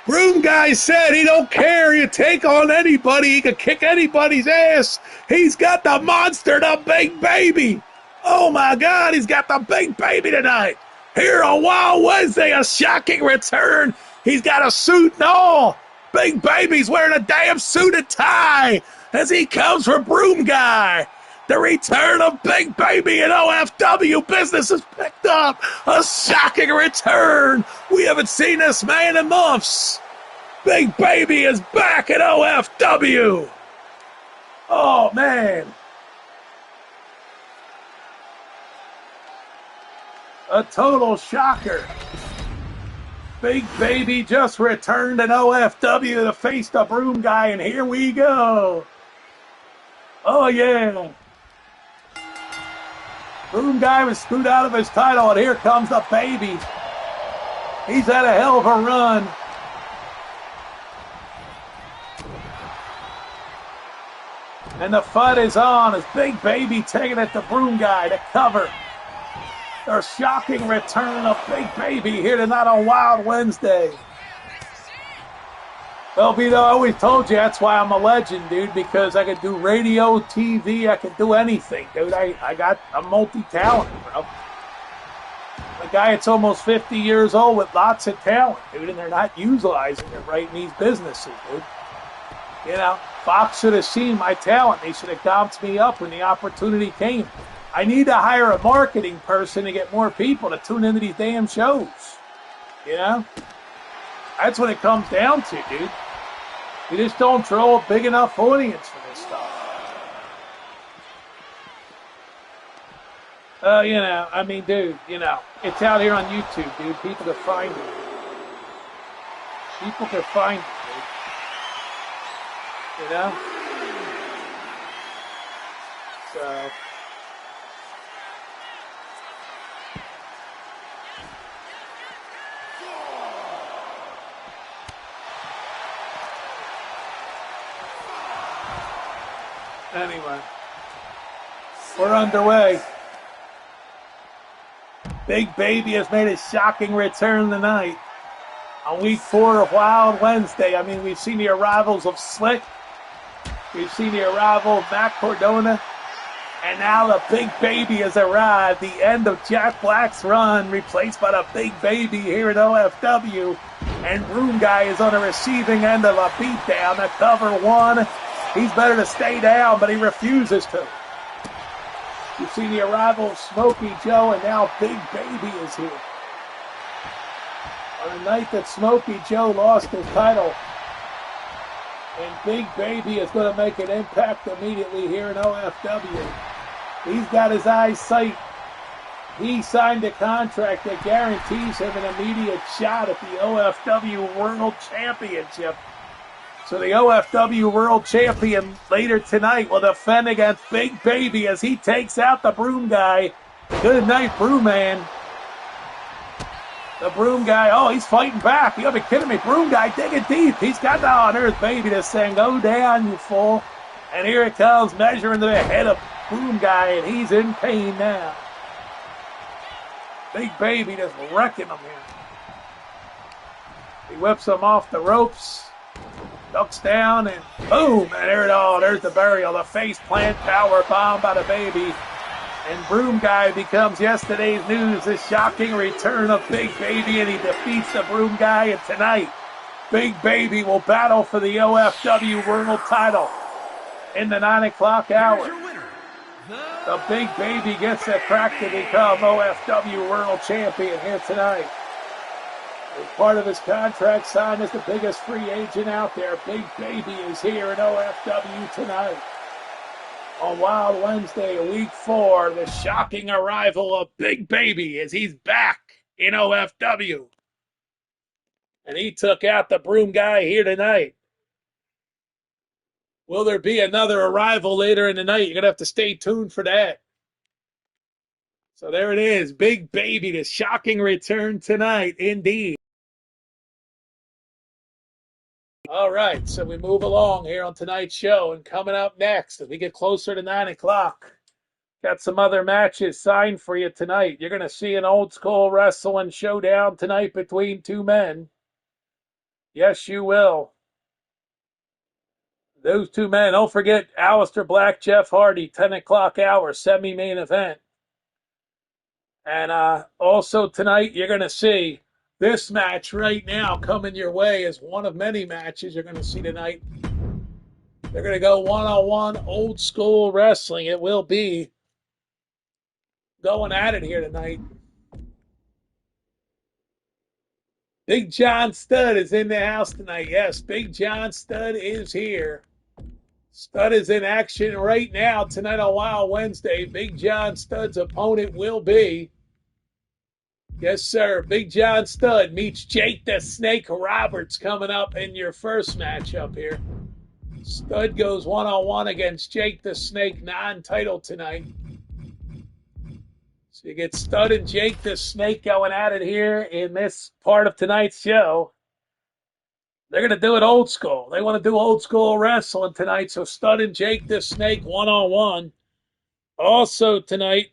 Broom Guy said he don't care. You take on anybody. He can kick anybody's ass. He's got the monster, the Big Baby. Oh, my God. He's got the Big Baby tonight. Here on Wild Wednesday, a shocking return. He's got a suit and all. Big Baby's wearing a damn suit and tie as he comes for Broom Guy. The return of Big Baby in OFW. Business has picked up. A shocking return. We haven't seen this man in months. Big Baby is back at OFW. Oh, man. A total shocker. Big Baby just returned in OFW to face the Broom Guy, and here we go. Oh, yeah. Broom Guy was screwed out of his title, and here comes the Baby. He's had a hell of a run. And the fight is on as Big Baby taking it to Broom Guy to cover. The shocking return of Big Baby here tonight on Wild Wednesday. Well, Vito, I always told you that's why I'm a legend, dude, because I could do radio, TV, I could do anything, dude. I'm multi-talented, bro. A guy that's almost 50 years old with lots of talent, dude, and they're not utilizing it right in these businesses, dude. You know, Fox should have seen my talent. They should have gomped me up when the opportunity came. I need to hire a marketing person to get more people to tune into these damn shows. You know? That's what it comes down to, dude. You just don't draw a big enough audience for this stuff. You know, I mean, dude, you know, it's out here on YouTube, dude. People can find it. People can find it, dude. You know? So... Anyway, we're underway. Big Baby has made a shocking return tonight on week 4 of Wild Wednesday. I mean, we've seen the arrivals of Slick. We've seen the arrival of Matt Cardona. And now the Big Baby has arrived. The end of Jack Black's run, replaced by the Big Baby here at OFW. And Broom Guy is on the receiving end of a beatdown. The cover one. He's better to stay down, but he refuses to. You see the arrival of Smokey Joe, and now Big Baby is here. On the night that Smokey Joe lost his title, and Big Baby is going to make an impact immediately here in OFW. He's got his eyes sight. He signed a contract that guarantees him an immediate shot at the OFW World Championship. So the OFW World Champion later tonight will defend against Big Baby as he takes out the Broom Guy. Good night, Broom Man. The Broom Guy, oh, he's fighting back. You gotta be kidding me. Broom Guy digging deep. He's got the on Earth Baby that's saying, go down, you fool. And here it comes, measuring the head of Broom Guy, and he's in pain now. Big Baby just wrecking him here. He whips him off the ropes. Ducks down and boom, and there it all. There's the burial, the face plant power bomb by the Baby. And Broom Guy becomes yesterday's news, the shocking return of Big Baby, and he defeats the Broom Guy. And tonight, Big Baby will battle for the OFW World title in the 9 o'clock hour. The Big Baby gets a crack to become OFW World Champion here tonight. As part of his contract signed as the biggest free agent out there, Big Baby is here in OFW tonight. On Wild Wednesday, week 4, the shocking arrival of Big Baby as he's back in OFW. And he took out the Broom Guy here tonight. Will there be another arrival later in the night? You're going to have to stay tuned for that. So there it is, Big Baby, the shocking return tonight, indeed. All right, so we move along here on tonight's show, and coming up next, as we get closer to 9 o'clock, Got some other matches signed for you tonight. You're going to see an old school wrestling showdown tonight between two men. Yes, you will. Those two men, don't forget Aleister Black, Jeff Hardy, 10 o'clock hour, semi-main event. And also tonight, you're going to see this match right now coming your way is one of many matches you're going to see tonight. They're going to go one-on-one old school wrestling. It will be going at it here tonight. Big John Studd is in the house tonight. Yes, Big John Studd is here. Studd is in action right now tonight on Wild Wednesday. Big John Studd's opponent will be, yes, sir, Big John Studd meets Jake the Snake Roberts coming up in your first matchup here. Studd goes one-on-one against Jake the Snake, non-title tonight. So you get Studd and Jake the Snake going at it here in this part of tonight's show. They're going to do it old school. They want to do old school wrestling tonight. So Studd and Jake the Snake one-on-one. Also tonight,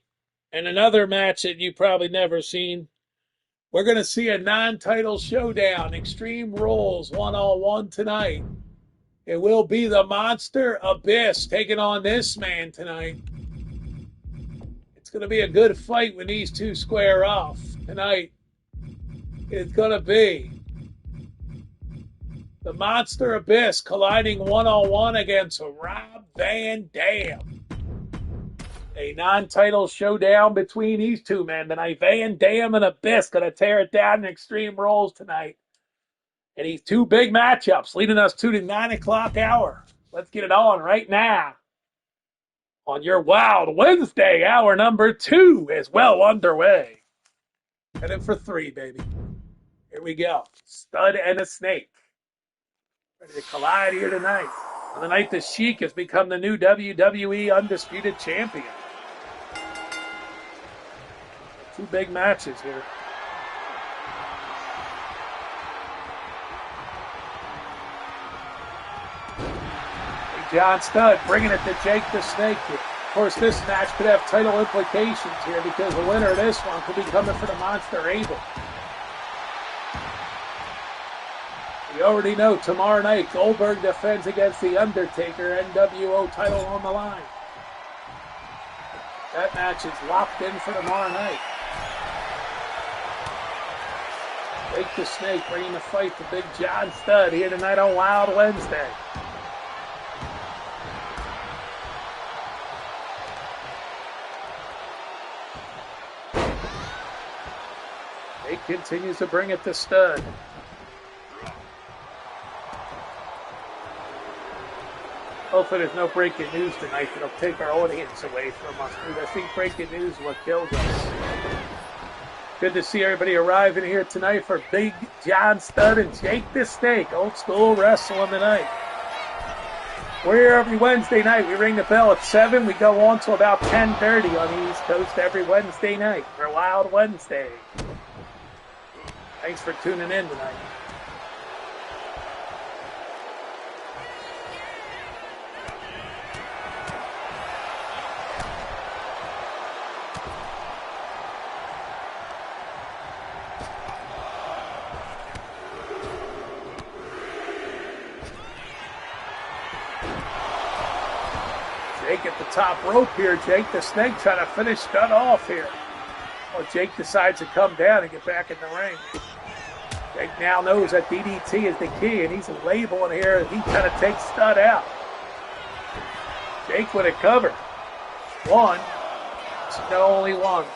and another match that you've probably never seen, we're going to see a non-title showdown. Extreme Rules one-on-one tonight. It will be the Monster Abyss taking on this man tonight. It's going to be a good fight when these two square off tonight. It's going to be the Monster Abyss colliding one-on-one against Rob Van Dam. A non-title showdown between these two men tonight. Van Dam and Abyss going to tear it down in Extreme Rules tonight. And these two big matchups leading us to the 9 o'clock hour. Let's get it on right now. On your Wild Wednesday, hour number 2 is well underway. Headed for 3, baby. Here we go. Studd and a Snake. Ready to collide here tonight. On the night the Sheik has become the new WWE Undisputed Champion. Two big matches here. John Studd bringing it to Jake the Snake here. Of course, this match could have title implications here because the winner of this one could be coming for the Monster Abel. We already know tomorrow night Goldberg defends against The Undertaker, NWO title on the line. That match is locked in for tomorrow night. Jake the Snake bringing the fight to Big John Studd here tonight on Wild Wednesday. Jake continues to bring it to Studd. Hopefully there's no breaking news tonight that'll take our audience away from us. I think breaking news is what kills us. Good to see everybody arriving here tonight for Big John Studd and Jake the Snake. Old school wrestling tonight. We're here every Wednesday night. We ring the bell at 7. We go on till about 10:30 on the East Coast every Wednesday night for Wild Wednesday. Thanks for tuning in tonight. Jake at the top rope here. Jake the Snake trying to finish Studd off here. Well, Jake decides to come down and get back in the ring. Jake now knows that DDT is the key, and he's labeling here. He kind of takes Studd out. Jake with a cover. One. It's only one.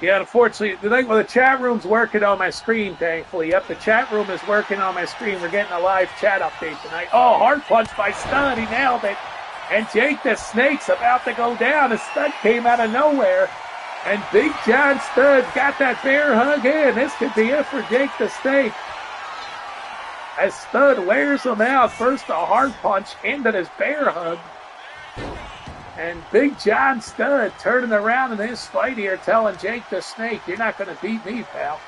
Yeah, unfortunately, the chat room's working on my screen, thankfully. Yep, the chat room is working on my screen. We're getting a live chat update tonight. Oh, hard punch by Studd. He nailed it. And Jake the Snake's about to go down as Studd came out of nowhere. And Big John Studd got that bear hug in. This could be it for Jake the Snake. As Studd wears him out. First a hard punch into this bear hug. And Big John Studd turning around in this fight here, telling Jake the Snake, you're not going to beat me, pal.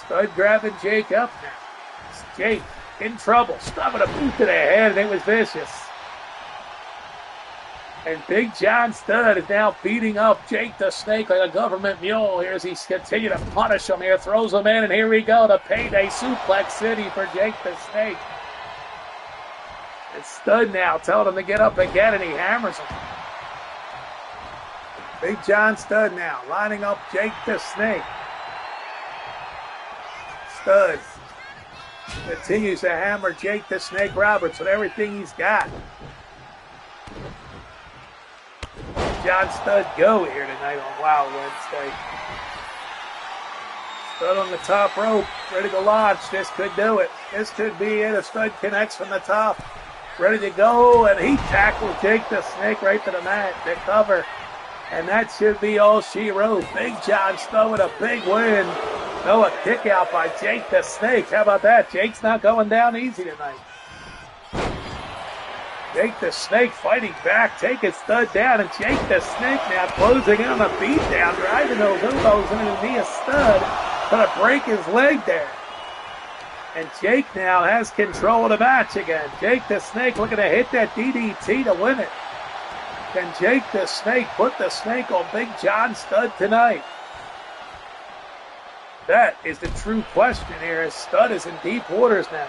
Studd grabbing Jake up now. Jake in trouble, stuffing a boot to the head, and it was vicious. And Big John Studd is now beating up Jake the Snake like a government mule here as he continues to punish him here. Throws him in, and here we go to payday suplex city for Jake the Snake. And Studd now telling him to get up again, and he hammers him. Big John Studd now lining up Jake the Snake. Studd continues to hammer Jake the Snake Roberts with everything he's got. John Studd go here tonight on Wild Wednesday. Studd on the top rope, ready to launch. This could do it. This could be it. If Studd connects from the top, ready to go, and he tackles Jake the Snake right to the mat to cover. And that should be all she wrote. Big John Studd with a big win. No, a kick out by Jake the Snake. How about that? Jake's not going down easy tonight. Jake the Snake fighting back, taking Studd down, and Jake the Snake now closing in on a beatdown, driving those elbows into the knee of Studd, going to break his leg there. And Jake now has control of the match again. Jake the Snake looking to hit that DDT to win it. Can Jake the Snake put the snake on Big John Studd tonight? That is the true question here, as Studd is in deep waters now.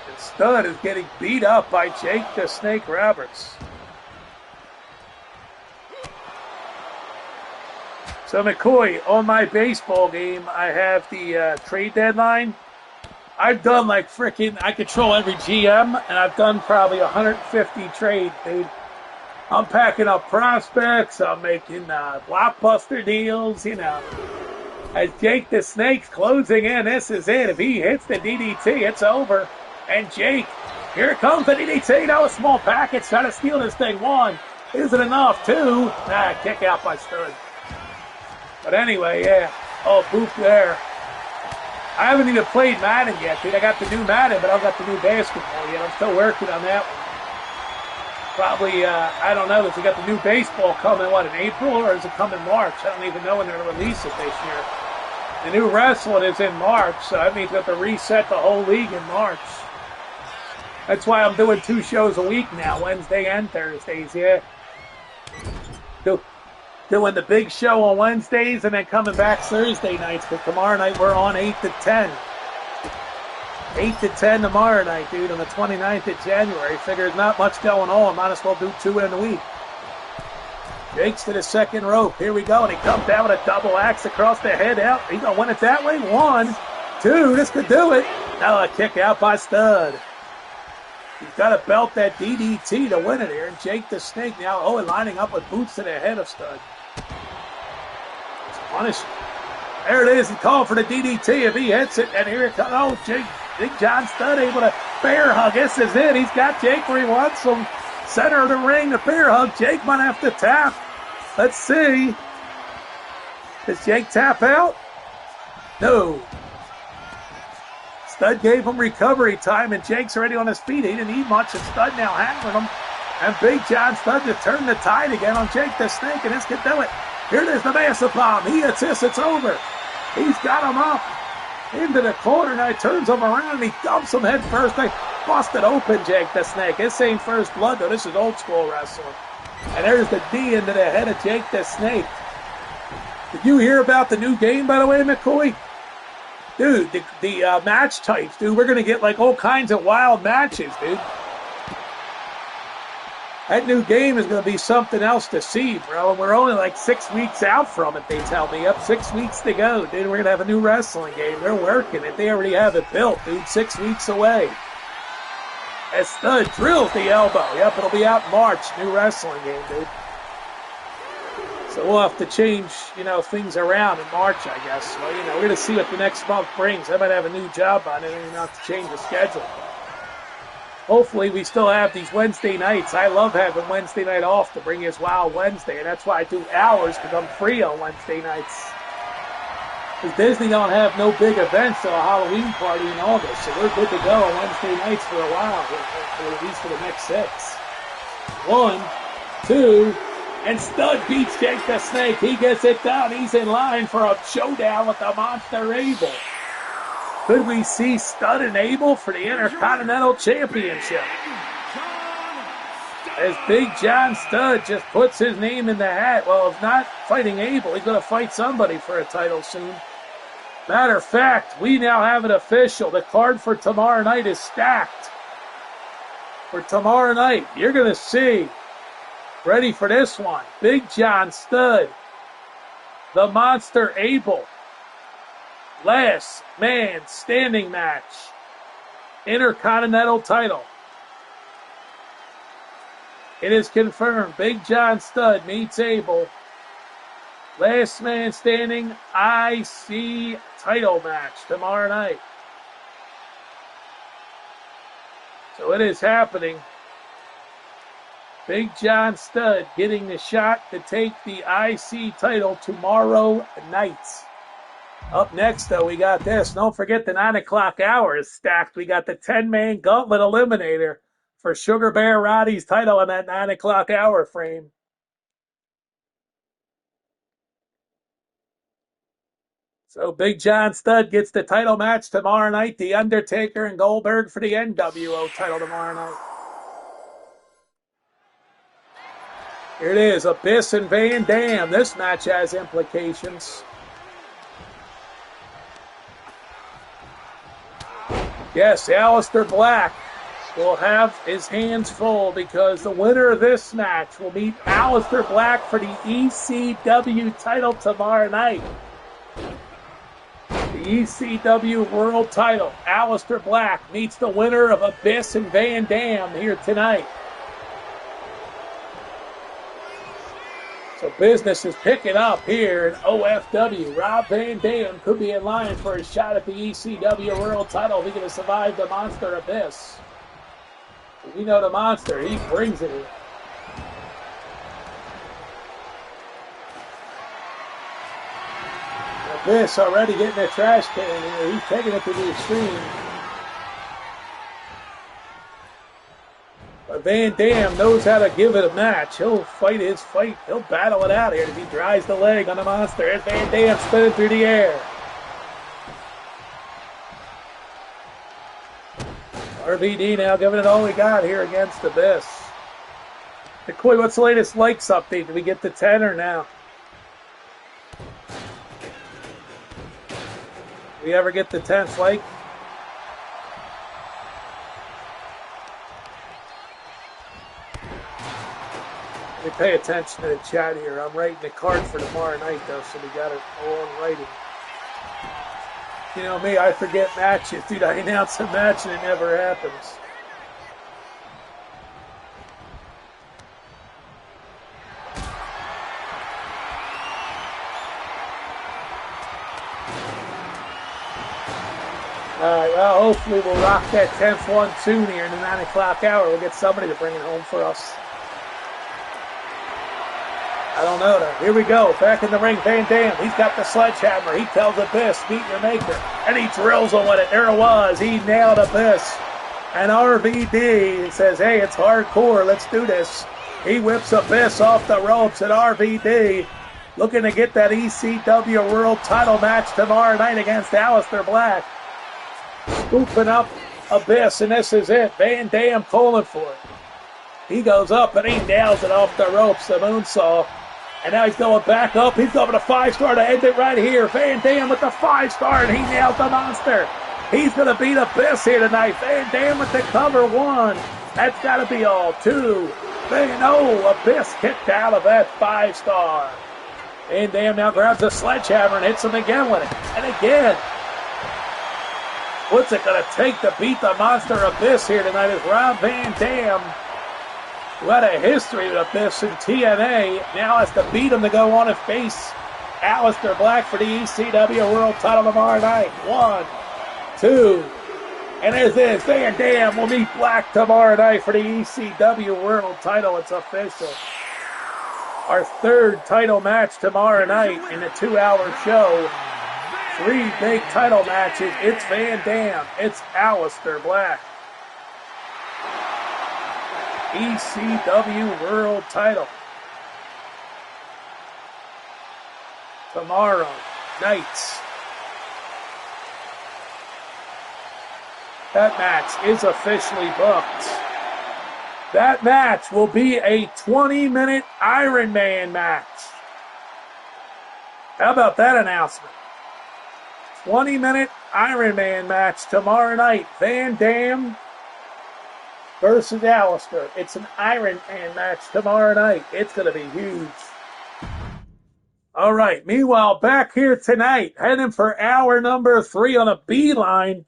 And Studd is getting beat up by Jake the Snake Roberts. So McCoy, on my baseball game, I have the trade deadline. I've done like freaking, I control every GM, and I've done probably 150 trades, dude. I'm packing up prospects, I'm making blockbuster deals, you know. As Jake the Snake's closing in, this is it. If he hits the DDT, it's over. And Jake, here comes the DDT. Now a small package, trying to steal this thing. One, isn't enough. Two, kick out by Studd. But anyway, yeah. Oh, boop there. I haven't even played Madden yet, dude. I got the new Madden, but I haven't got the new basketball yet. I'm still working on that one. Probably, I don't know, if we got the new baseball coming, what, in April, or is it coming March? I don't even know when they're going to release it this year. The new wrestling is in March, so that means we have to reset the whole league in March. That's why I'm doing 2 shows a week now, Wednesday and Thursdays, yeah. Doing the big show on Wednesdays and then coming back Thursday nights, because tomorrow night we're on 8 to 10. 8 to 10 tomorrow night, dude, on the 29th of January. Figure there's not much going on. Might as well do 2 in a week. Jake's to the second rope. Here we go, and he comes down with a double axe across the head out. He's going to win it that way. 1, 2, this could do it. Now a kick out by Studd. He's got to belt that DDT to win it here. And Jake the Snake now, and lining up with boots to the head of Studd. It's punished. There it is. He called for the DDT if he hits it. And here it comes. Oh, Jake. Big John Studd able to bear hug. This is it. He's got Jake where he wants him. Center of the ring, the bear hug. Jake might have to tap. Let's see. Does Jake tap out? No. Studd gave him recovery time, and Jake's already on his feet. He didn't need much, and Studd now hammering him. And Big John Studd to turn the tide again on Jake the Snake, and this can do it. Here it is, the massive bomb. He hits this. It's over. He's got him up into the corner. Now he turns him around and he dumps him head first. They busted open Jake the Snake. This ain't first blood, though. This is old school wrestling. And there's the D into the head of Jake the Snake. Did you hear about the new game, by the way, McCoy? Dude, the match types, dude. We're going to get like all kinds of wild matches, dude. That new game is going to be something else to see, bro. And we're only like 6 weeks out from it, they tell me. Up 6 weeks to go, dude. We're going to have a new wrestling game. They're working it. They already have it built, dude. 6 weeks away. As Studd drills the elbow. Yep, it'll be out in March. New wrestling game, dude. So we'll have to change, things around in March, I guess. So, we're going to see what the next month brings. I might have a new job on it and have to change the schedule. Hopefully we still have these Wednesday nights. I love having Wednesday night off to bring you as Wild Wednesday, and that's why I do hours, because I'm free on Wednesday nights. Because Disney don't have no big events till a Halloween party in August, so we're good to go on Wednesday nights for a while, or at least for the next 6. 1, 2, and Studd beats Jake the Snake. He gets it done. He's in line for a showdown with the Monster Abel. Could we see Studd and Abel for the Intercontinental Championship? as Big John Studd just puts his name in the hat. Well, if not fighting Abel, he's going to fight somebody for a title soon. Matter of fact, we now have it official. The card for tomorrow night is stacked. For tomorrow night, you're going to see, ready for this one, Big John Studd, the Monster Abel, last man standing match, Intercontinental title. It is confirmed, Big John Studd meets Abel. Last man standing IC title match tomorrow night. So it is happening. Big John Studd getting the shot to take the IC title tomorrow night. Up next, though, we got this. Don't forget the 9 o'clock hour is stacked. We got the 10-man gauntlet eliminator for Sugar Bear Roddy's title in that 9 o'clock hour frame. So Big John Studd gets the title match tomorrow night. The Undertaker and Goldberg for the NWO title tomorrow night. Here it is, Abyss and Van Dam. This match has implications. Yes, Aleister Black will have his hands full because the winner of this match will meet Aleister Black for the ECW title tomorrow night. The ECW World title. Aleister Black meets the winner of Abyss and Van Dam here tonight. So business is picking up here in OFW. Rob Van Dam could be in line for a shot at the ECW World title if he can survive the Monster Abyss. We know the Monster, he brings it in. Abyss already getting a trash can here. He's taking it to the extreme. But Van Dam knows how to give it a match. He'll fight his fight. He'll battle it out here if he drives the leg on the Monster. There's Van Dam spinning through the air. RVD now giving it all we got here against Abyss. McCoy, what's the latest likes update? Did we get to 10 or now? Did we ever get the 10th like? We pay attention to the chat here. I'm writing the card for tomorrow night, though, so we got it all in writing. You know me, I forget matches. Dude, I announce a match and it never happens. All right, well, hopefully we'll rock that 10th one soon here in the 9 o'clock hour. We'll get somebody to bring it home for us. I don't know, though. Here we go. Back in the ring, Van Dam. He's got the sledgehammer. He tells Abyss, meet your maker. And he drills him with it. There it was. He nailed Abyss. And RVD says, hey, it's hardcore. Let's do this. He whips Abyss off the ropes, and RVD looking to get that ECW World title match tomorrow night against Aleister Black. Scooping up Abyss, and this is it. Van Dam calling for it. He goes up, and he nails it off the ropes, the moonsault. And now he's going back up. He's going with a 5-star to end it right here. Van Dam with the 5-star, and he nails the Monster. He's going to beat Abyss here tonight. Van Dam with the cover 1. That's got to be all. 2. Abyss kicked out of that 5-star. Van Dam now grabs a sledgehammer and hits him again with it. And again. What's it going to take to beat the Monster Abyss here tonight is Rob Van Dam, who had a history with Abyss in TNA, now has to beat him to go on and face Aleister Black for the ECW World title tomorrow night. 1, 2, and there's this. Van Dam will meet Black tomorrow night for the ECW World title. It's official. Our third title match tomorrow night in a 2-hour show. 3 big title matches. It's Van Dam. It's Aleister Black. ECW World title. Tomorrow night. That match is officially booked. That match will be a 20-minute Iron Man match. How about that announcement? 20-minute Iron Man match tomorrow night. Van Dam versus Alistair. It's an Iron Man match tomorrow night. It's going to be huge. All right. Meanwhile, back here tonight, heading for hour number 3 on a beeline.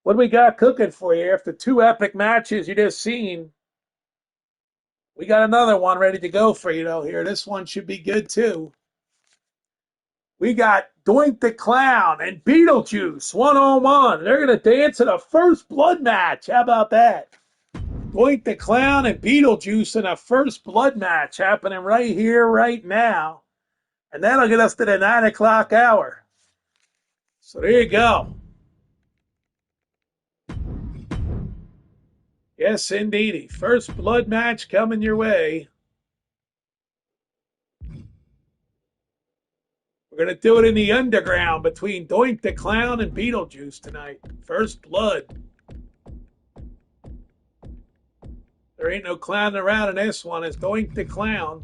What do we got cooking for you after 2 epic matches you just seen? We got another one ready to go for you, though, here. This one should be good, too. We got Doink the Clown and Beetlejuice one-on-one. They're going to dance in a first blood match. How about that? Doink the Clown and Beetlejuice in a first blood match happening right here, right now. And that'll get us to the 9 o'clock hour. So there you go. Yes, indeedy. First blood match coming your way. We're going to do it in the underground between Doink the Clown and Beetlejuice tonight. First blood. There ain't no clowning around in this one. It's Doink the Clown.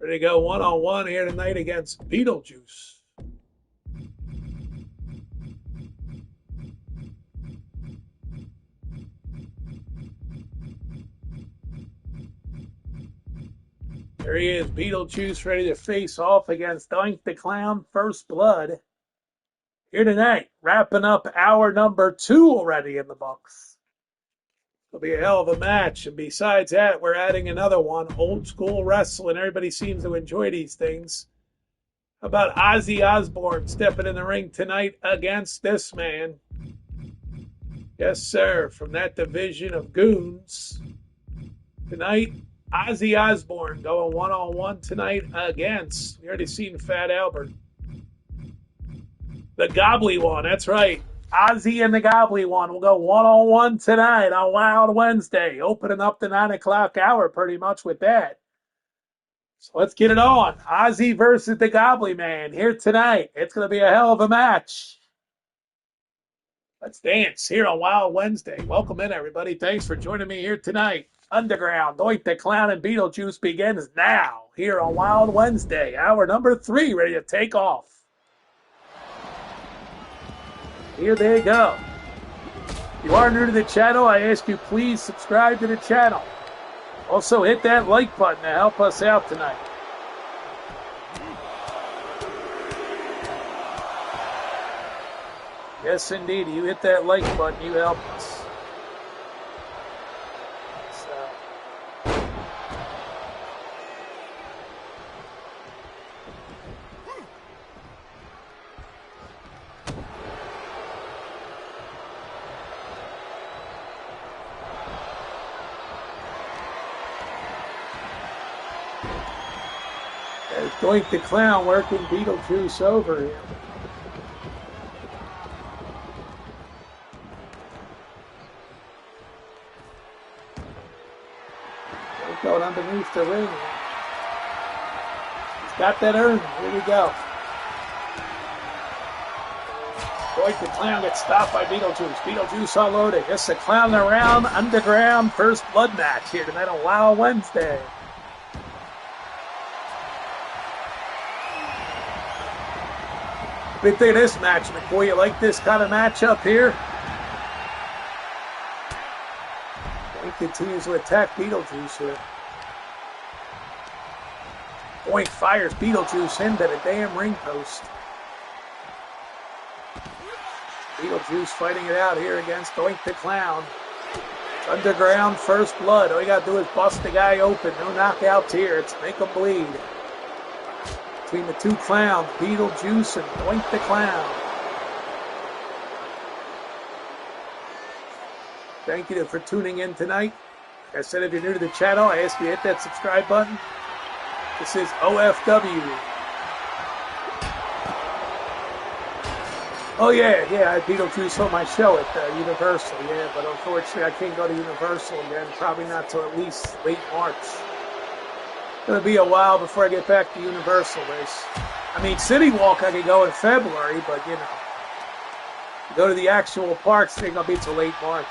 Ready to go one-on-one here tonight against Beetlejuice. There he is, Beetlejuice, ready to face off against Doink the Clown, First Blood. Here tonight, wrapping up hour number 2 already in the books. It'll be a hell of a match. And besides that, we're adding another one, old school wrestling. Everybody seems to enjoy these things. How about Ozzy Osbourne stepping in the ring tonight against this man? Yes, sir, from that division of goons. Tonight, Ozzy Osbourne going one-on-one tonight against, we already seen Fat Albert. The Gobbly One, that's right. Ozzy and the Gobbly One will go one-on-one tonight on Wild Wednesday, opening up the 9 o'clock hour pretty much with that. So let's get it on. Ozzy versus the Gobbly Man here tonight. It's going to be a hell of a match. Let's dance here on Wild Wednesday. Welcome in, everybody. Thanks for joining me here tonight. Underground, Doink the Clown and Beetlejuice begins now here on Wild Wednesday. Hour number 3 ready to take off. Here they go. If you are new to the channel, I ask you please subscribe to the channel. Also hit that like button to help us out tonight. Yes, indeed. You hit that like button, you help us. Doink the Clown working Beetlejuice over him. They're going underneath the ring. He's got that urn. Here we go. Doink the Clown gets stopped by Beetlejuice. Beetlejuice unloading. It's the Clown around underground first blood match here tonight on Wild Wednesday. What do you think of this match, McCoy? You like this kind of matchup here? Doink continues to attack Beetlejuice here. Doink fires Beetlejuice into the damn ring post. Beetlejuice fighting it out here against Doink the Clown. It's underground first blood. All you got to do is bust the guy open. No knockouts here. It's make him bleed. Between the two clowns, Beetlejuice and Doink the Clown. Thank you for tuning in tonight. Like I said, if you're new to the channel, I ask you to hit that subscribe button. This is OFW. Oh, yeah, I had Beetlejuice on my show at Universal, yeah, but unfortunately I can't go to Universal again, probably not till at least late March. It's going to be a while before I get back to Universal. I mean, City Walk I could go in February, but, you know, Go to the actual parks, they're going to be till late March.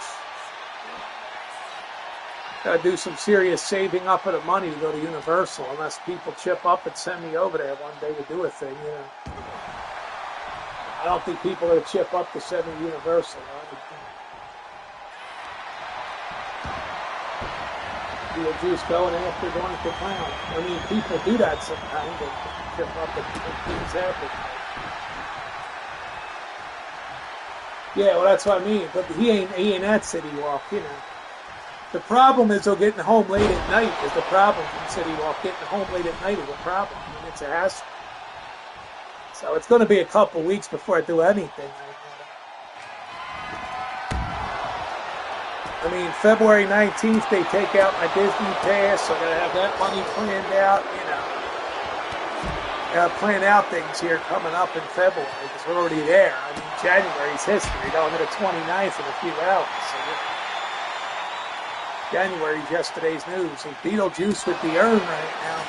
Got to do some serious saving up of the money to go to Universal, unless people chip up and send me over there one day to do a thing, you know. I don't think people are going to chip up to send me to Universal. Beetlejuice going after Doink the Clown. I mean, people do that sometimes. They chip up and things happen. Yeah, well, that's what I mean. But he ain't at City Walk, you know. The problem is, though, getting home late at night is the problem from City Walk. Getting home late at night is a problem. I mean, it's a hassle. So it's going to be a couple weeks before I do anything. I mean, February 19th, they take out my Disney Pass. So I got to have that money planned out, you know. Got to plan out things here coming up in February because we're already there. I mean, January's history. Going to the 29th in a few hours. So, January's yesterday's news. And Beetlejuice with the urn right now.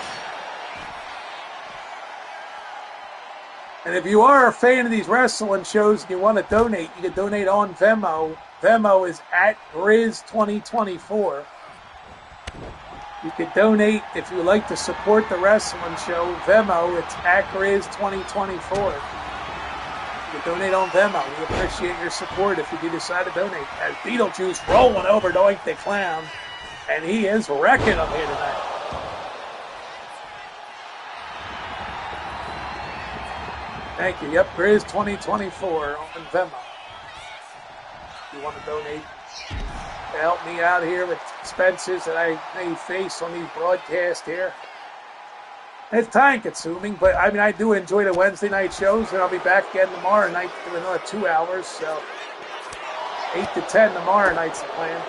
And if you are a fan of these wrestling shows and you want to donate, you can donate on Venmo. Venmo is at Grizz2024. You can donate if you would like to support the wrestling show. Venmo, it's at Grizz2024. You can donate on Venmo. We appreciate your support if you do decide to donate. As Beetlejuice rolling over Doink the Clown, and he is wrecking them here tonight. Thank you. Yep, Grizz2024 on Venmo. If you want to donate to help me out here with expenses that I may face on these broadcasts here. It's time consuming, but I mean, I do enjoy the Wednesday night shows, and I'll be back again tomorrow night for another 2 hours. So 8 to 10 tomorrow night's the plan.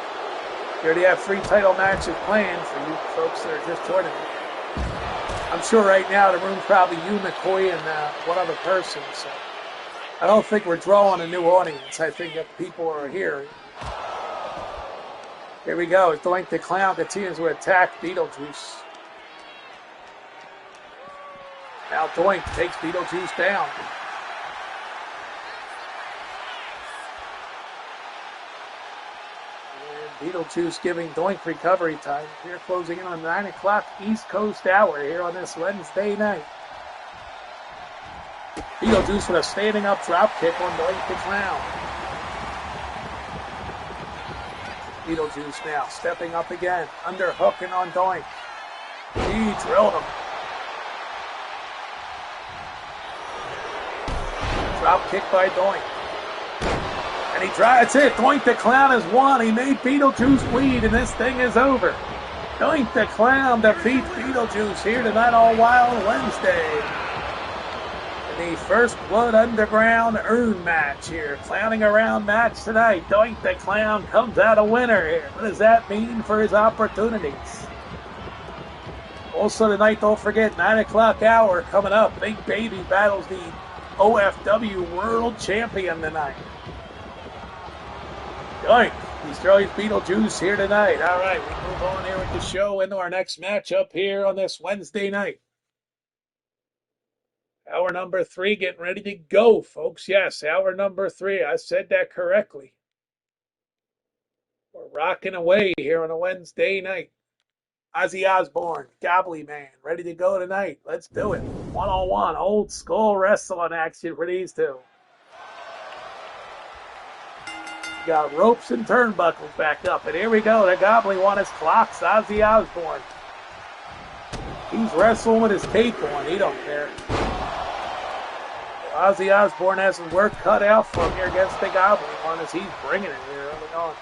We already have 3 title matches planned for you folks that are just joining me. I'm sure right now the room's probably you, McCoy, and one other person. So I don't think we're drawing a new audience. I think that people are here. Here we go. Doink the Clown continues to attack Beetlejuice. Now Doink takes Beetlejuice down. And Beetlejuice giving Doink recovery time. We're closing in on 9 o'clock East Coast hour here on this Wednesday night. Beetlejuice with a standing up drop kick on Doink the Clown. Beetlejuice now stepping up again, underhooking on Doink. He drilled him. Drop kick by Doink. And he tries, that's it. Doink the Clown has won. He made Beetlejuice bleed, and this thing is over. Doink the Clown defeats Beetlejuice here tonight on Wild Wednesday. In the First Blood Underground urn match here. Clowning around match tonight. Doink the Clown comes out a winner here. What does that mean for his opportunities? Also tonight, don't forget, 9 o'clock hour coming up. Big Baby battles the OFW World Champion tonight. Doink destroys Beetlejuice here tonight. All right, we move on here with the show into our next matchup here on this Wednesday night. Hour number 3 getting ready to go, folks. Yes, hour number 3. I said that correctly. We're rocking away here on a Wednesday night. Ozzy Osbourne, Gobbly Man, ready to go tonight. Let's do it. One-on-one, old school wrestling action for these two. Got ropes and turnbuckles back up, and here we go. The Gobbly one is clocks Ozzy Osbourne. He's wrestling with his cape on. He don't care. Ozzy Osbourne has his work cut out for him here against the Gobbly one as he's bringing it here early on.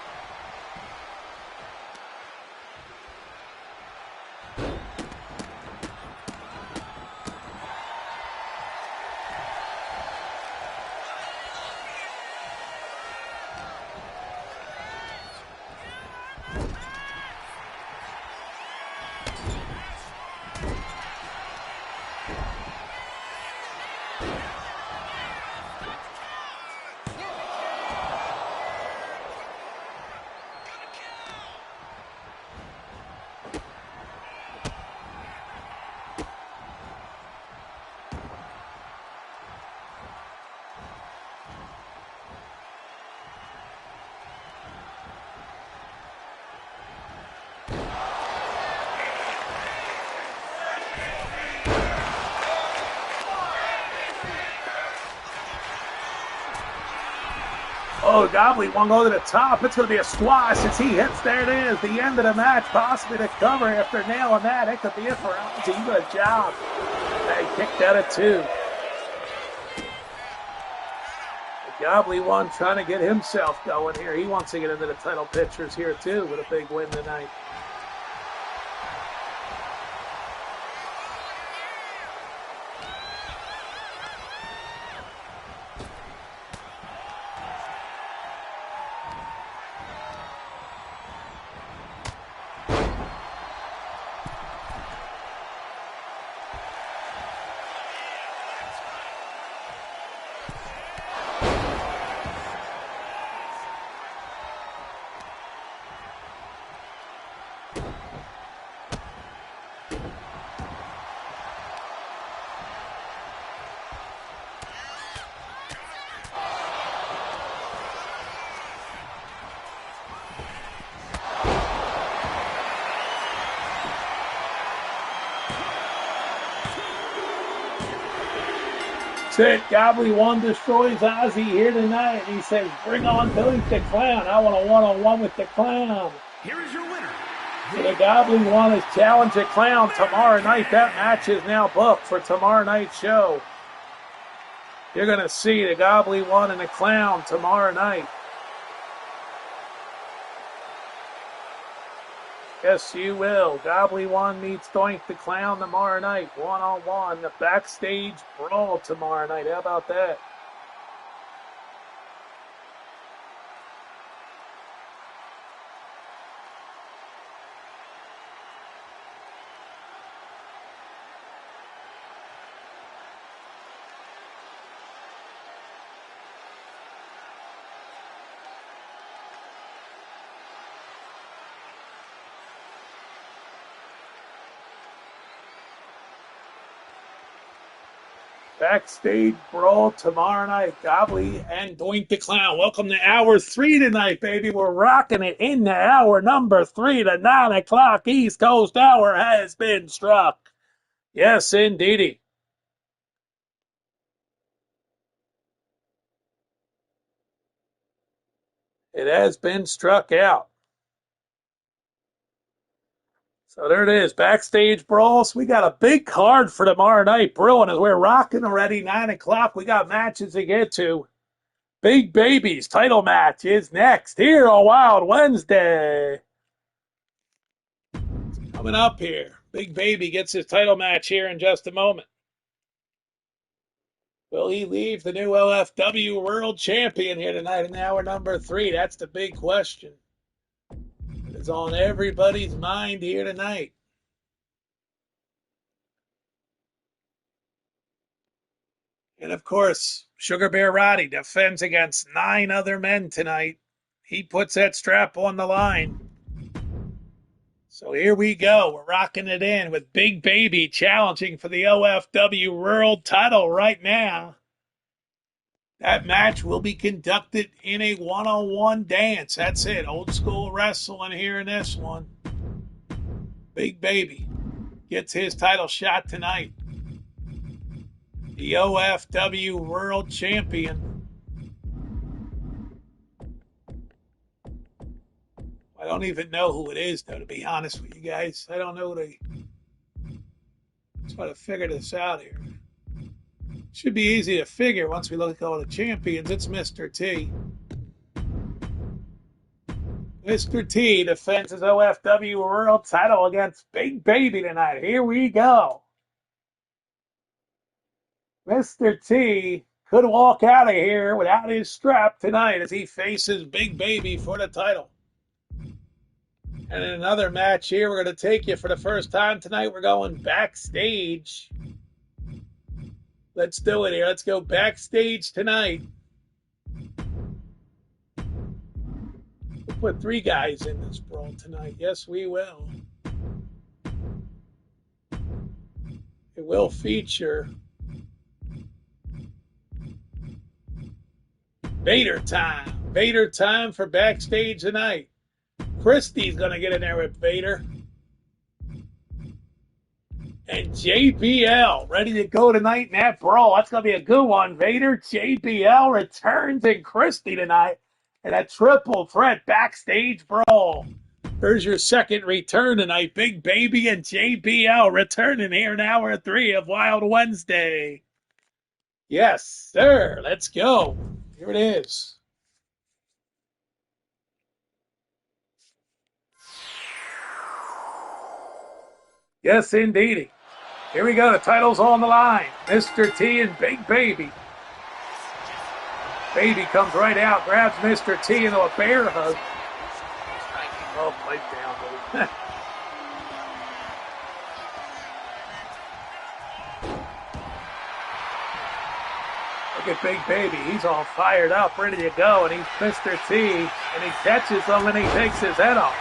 Oh, Gobley won't go to the top. It's going to be a squash as he hits. There it is. The end of the match, possibly to cover after nailing that. It could be it for Ozzy. Good job. They kicked out at 2. Gobley one trying to get himself going here. He wants to get into the title pictures here too with a big win tonight. That's it. Gobley one destroys Ozzy here tonight. He says, bring on Doink the Clown. I want a one-on-one with the Clown. Here is your winner. So the Goblin one is challenge the Clown tomorrow night. That match is now booked for tomorrow night's show. You're going to see the Goblin one and the Clown tomorrow night. Yes, you will. Goblin one meets Doink the Clown tomorrow night. One-on-one. The backstage brawl tomorrow night. How about that? Backstage brawl tomorrow night. Gobley and Doink the Clown. Welcome to hour 3 tonight, baby. We're rocking it in the hour number 3. The 9 o'clock East Coast hour has been struck. Yes, indeedy. It has been struck out. So there it is, backstage brawls. We got a big card for tomorrow night brewing as we're rocking already, 9 o'clock. We got matches to get to. Big Baby's title match is next here on Wild Wednesday. Coming up here, Big Baby gets his title match here in just a moment. Will he leave the new LFW World Champion here tonight in hour number 3? That's the big question. It's on everybody's mind here tonight. And of course, Sugar Bear Roddy defends against 9 other men tonight. He puts that strap on the line. So here we go. We're rocking it in with Big Baby challenging for the OFW World title right now. That match will be conducted in a one-on-one dance. That's it. Old school wrestling here in this one. Big Baby gets his title shot tonight. The OFW World Champion. I don't even know who it is, though, to be honest with you guys. I don't know try to figure this out here. Should be easy to figure once we look at all the champions. It's Mr. T. Mr. T defends his OFW World title against Big Baby tonight. Here we go. Mr. T could walk out of here without his strap tonight as he faces Big Baby for the title. And in another match here, we're going to take you for the first time tonight. We're going backstage. Let's do it here. Let's go backstage tonight. We'll put 3 guys in this brawl tonight. Yes, we will. It will feature Vader time. Vader time for backstage tonight. Christie's going to get in there with Vader. And JBL ready to go tonight in that brawl. That's going to be a good one. Vader, JBL returns, and Christie tonight. in a triple threat backstage brawl. Here's your second return tonight. Big Baby and JBL returning here in hour 3 of Wild Wednesday. Yes, sir. Let's go. Here it is. Yes, indeedy. Here we go. The title's on the line. Mr. T and Big Baby. Baby comes right out, grabs Mr. T into a bear hug. Oh, pipe down, buddy. Look at Big Baby. He's all fired up, ready to go, and he's Mr. T, and he catches him and he takes his head off.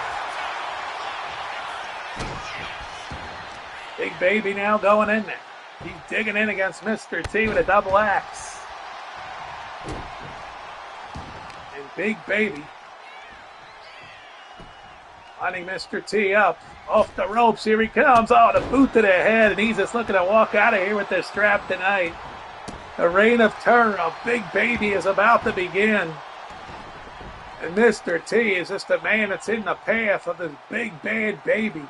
Big Baby now going in there. He's digging in against Mr. T with a double axe. And Big Baby lining Mr. T up. Off the ropes, here he comes. Oh, the boot to the head, and he's just looking to walk out of here with this strap tonight. The reign of terror of Big Baby is about to begin. And Mr. T is just a man that's in the path of this big bad baby.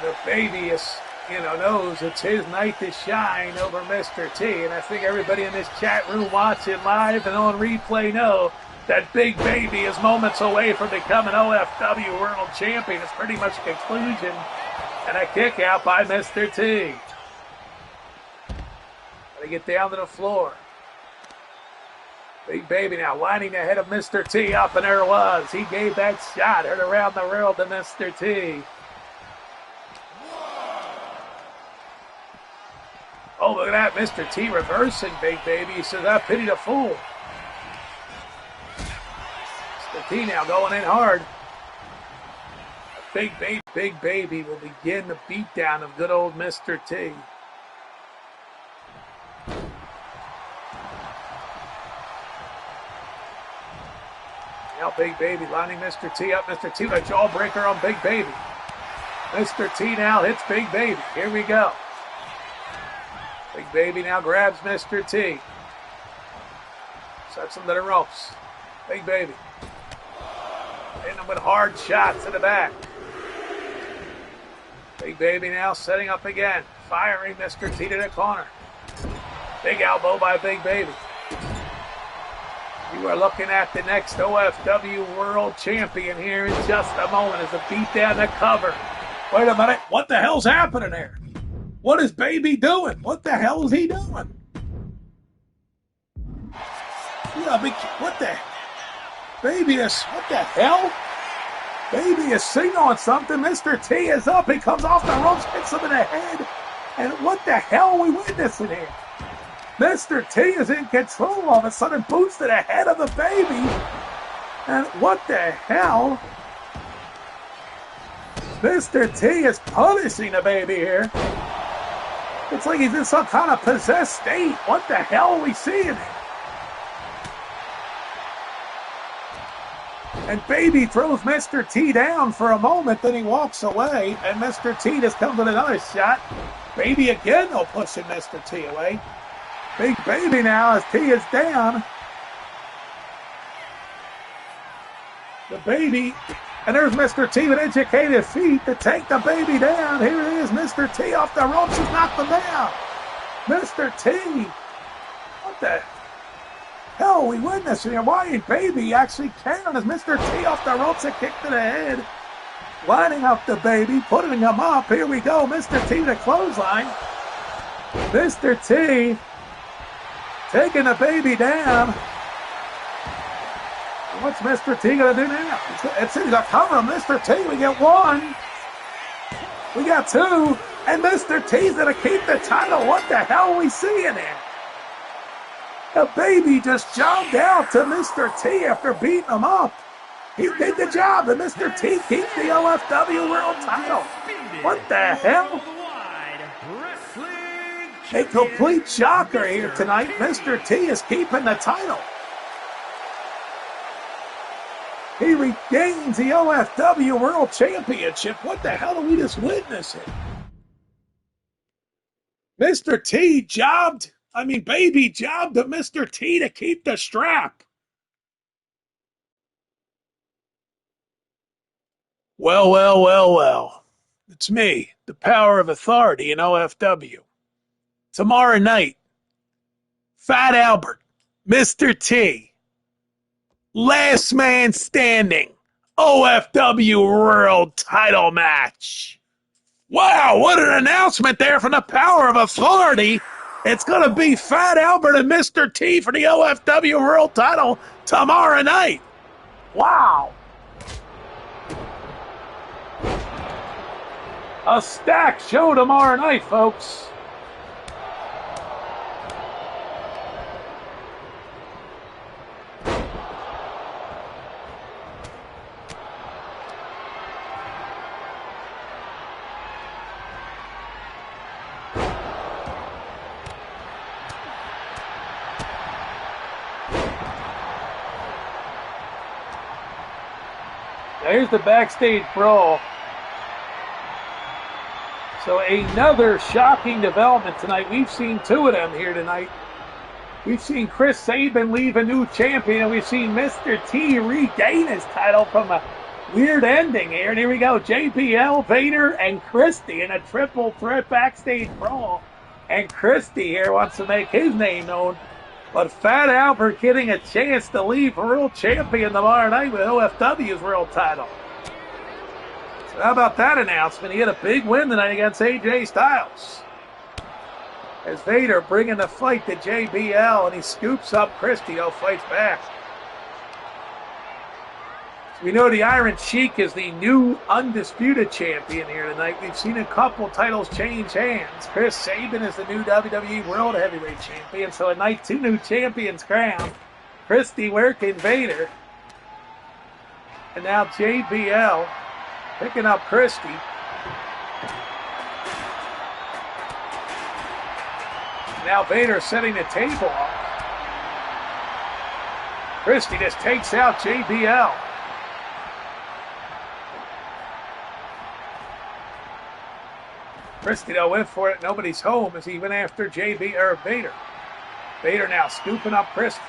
The baby is, knows it's his night to shine over Mr. T. And I think everybody in this chat room watching live and on replay know that Big Baby is moments away from becoming OFW World Champion. It's pretty much a conclusion and a kick out by Mr. T. Gotta get down to the floor. Big Baby now lining the head of Mr. T up, and there it was. He gave that shot, heard around the world to Mr. T. Oh, look at that. Mr. T reversing Big Baby. He says, I pity the fool. Mr. T now going in hard. Big Baby will begin the beatdown of good old Mr. T. Now Big Baby lining Mr. T up. Mr. T with a jawbreaker on Big Baby. Mr. T now hits Big Baby. Here we go. Big Baby now grabs Mr. T. Sets him to the ropes. Big Baby. Hitting him with hard shots in the back. Big Baby now setting up again. Firing Mr. T to the corner. Big elbow by Big Baby. You are looking at the next OFW World Champion here in just a moment as a beat down the cover. Wait a minute. What the hell's happening there? What is Baby doing? What the hell is he doing? What the? Baby is, what the hell? Baby is signaling something. Mr. T is up. He comes off the ropes, hits him in the head. And what the hell are we witnessing here? Mr. T is in control all of a sudden, boots to the head of the baby. And what the hell? Mr. T is punishing the baby here. It's like he's in some kind of possessed state. What the hell are we seeing? And Baby throws Mr. T down for a moment, then he walks away, and Mr. T just comes with another shot. Baby again, though, pushing Mr. T away. Big Baby now as T is down. The baby, and there's Mr. T with educated feet to take the baby down. Here it is, Mr. T off the ropes, he's knocked him down. Mr. T, what the hell are we witnessing here? Why ain't Baby actually carrying as Mr. T off the ropes, a kick to the head, lining up the baby, putting him up. Here we go, Mr. T to clothesline. Mr. T taking the baby down. What's Mr. T going to do now? It's he's a cover of Mr. T. We get one. We got two. And Mr. T's going to keep the title. What the hell are we seeing here? The baby just jogged out to Mr. T after beating him up. He did the job, and Mr. T keeps the OFW World title. What the hell? A complete shocker here tonight. Mr. T is keeping the title. He regains the OFW World Championship. What the hell are we just witnessing? Mr. T baby jobbed to Mr. T to keep the strap. Well, well, well, well. It's me, the power of authority in OFW. Tomorrow night, Fat Albert, Mr. T, last man standing, OFW World Title Match. Wow, what an announcement there from the power of authority. It's going to be Fat Albert and Mr. T for the OFW World Title tomorrow night. Wow. A stacked show tomorrow night, folks. Now here's the backstage brawl. So another shocking development tonight. We've seen two of them here tonight. We've seen Chris Sabin leave a new champion, and we've seen Mr. T regain his title from a weird ending here. And here we go, JBL, Vader, and Christie in a triple threat backstage brawl. And Christie here wants to make his name known. But Fat Albert getting a chance to leave world champion tomorrow night with OFW's world title. So how about that announcement? He had a big win tonight against AJ Styles. As Vader bringing the fight to JBL, and he scoops up Christie, fights back. So we know the Iron Sheik is the new undisputed champion here tonight. We've seen a couple titles change hands. Chris Sabin is the new WWE World Heavyweight Champion. So at night, two new champions crowned. Christie working Vader. And now JBL picking up Christie. Now Vader setting the table up. Christie just takes out JBL. Christie though went for it. Nobody's home as he went after Vader. Vader now scooping up Christie.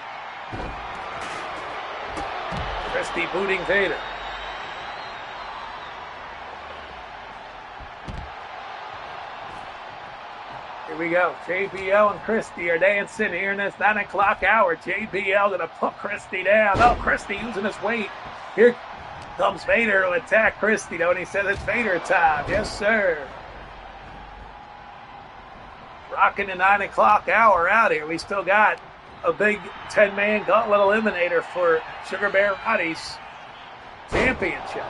Christie booting Vader. Here we go. JBL and Christie are dancing here in this 9 o'clock hour. JBL going to put Christie down. Oh, Christie using his weight. Here comes Vader to attack Christie, though, and he says it's Vader time. Yes, sir. Rocking the 9 o'clock hour out here. We still got a big 10-man gauntlet eliminator for Sugar Bear Roddy's championship.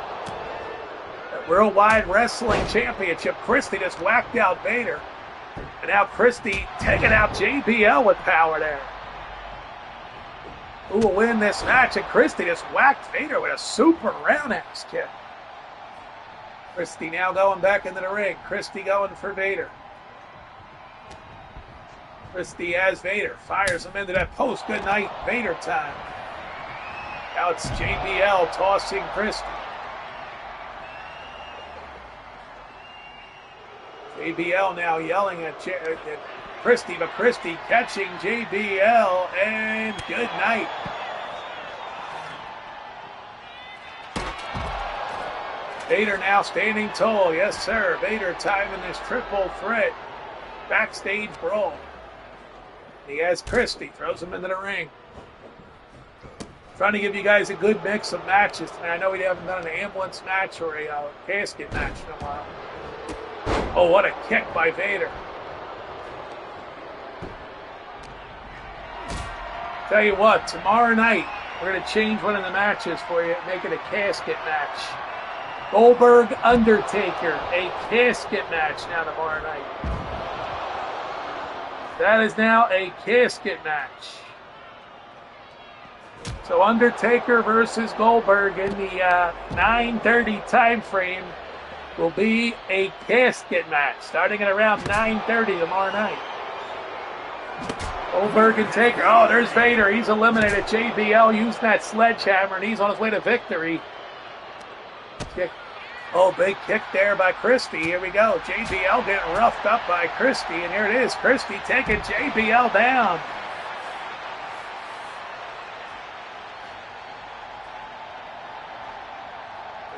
The Worldwide Wrestling Championship. Christie just whacked out Vader. And now Christie taking out JBL with power there. Who will win this match? And Christie just whacked Vader with a super roundhouse kick. Christie now going back into the ring. Christie going for Vader. Christie has Vader. Fires him into that post. Good night, Vader time. Now it's JBL tossing Christie. JBL now yelling at Christie, but Christie catching JBL, and good night. Vader now standing tall. Yes, sir. Vader time in this triple threat backstage brawl. He has Christie, throws him into the ring. Trying to give you guys a good mix of matches. And I know we haven't done an ambulance match or a casket match in a while. Oh, what a kick by Vader. Tell you what, tomorrow night, we're going to change one of the matches for you, make it a casket match. Goldberg Undertaker, a casket match now tomorrow night. That is now a casket match. So Undertaker versus Goldberg in the 9:30 time frame will be a casket match starting at around 9:30 tomorrow night. Goldberg and Taker. Oh, there's Vader. He's eliminated. JBL using that sledgehammer, and he's on his way to victory. Oh, big kick there by Christie. Here we go. JBL getting roughed up by Christie, and here it is. Christie taking JBL down.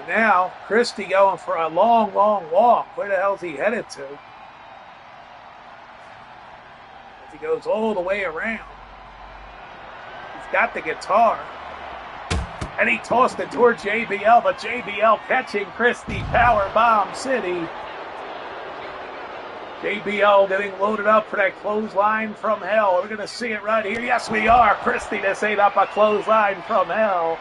And now, Christie going for a long, long walk. Where the hell's he headed to? As he goes all the way around. He's got the guitar. And he tossed it toward JBL, but JBL catching Christie, power bomb city. JBL getting loaded up for that clothesline from hell. We're going to see it right here. Yes, we are. Christie to set up a clothesline from hell.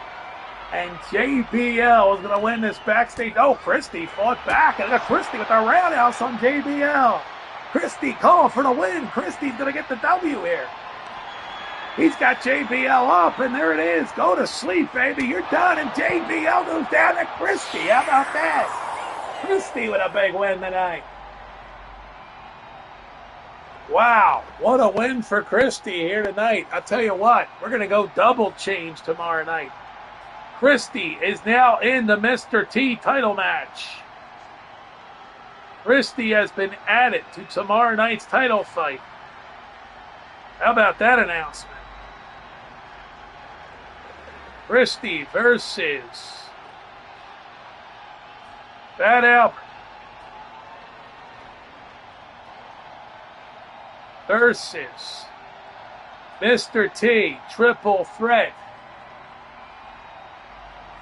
And JBL is going to win this backstage. Oh, Christie fought back. And Christie with a roundhouse on JBL. Christie calling for the win. Christie's going to get the W here. He's got JBL up, and there it is. Go to sleep, baby. You're done. And JBL goes down to Christie. How about that? Christie with a big win tonight. Wow, what a win for Christie here tonight. I'll tell you what, we're going to go double change tomorrow night. Christie is now in the Mr. T title match. Christie has been added to tomorrow night's title fight. How about that announcement? Christie versus Fat Albert versus Mr. T, triple threat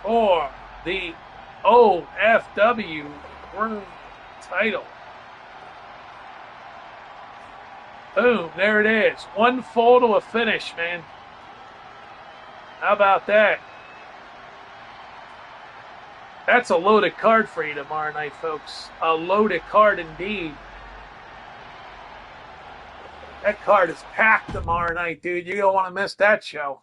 for the OFW World title. Boom, there it is. One fall to a finish, man. How about that? That's a loaded card for you tomorrow night, folks. A loaded card indeed. That card is packed tomorrow night, dude. You don't want to miss that show.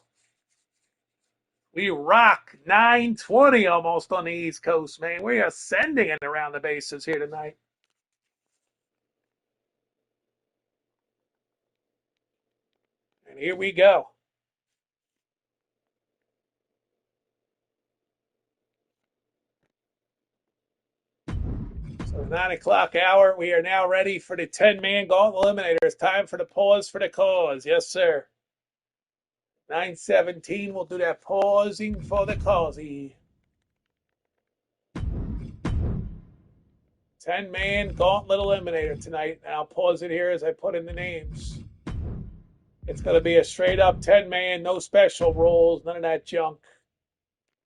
We rock 9:20 almost on the East Coast, man. We are sending it around the bases here tonight. And here we go. So 9 o'clock hour, we are now ready for the 10-man gauntlet eliminator. It's time for the pause for the cause. Yes, sir. 9:17, we'll do that pausing for the causey. 10-man gauntlet eliminator tonight. And I'll pause it here as I put in the names. It's going to be a straight up 10-man, no special rules, none of that junk.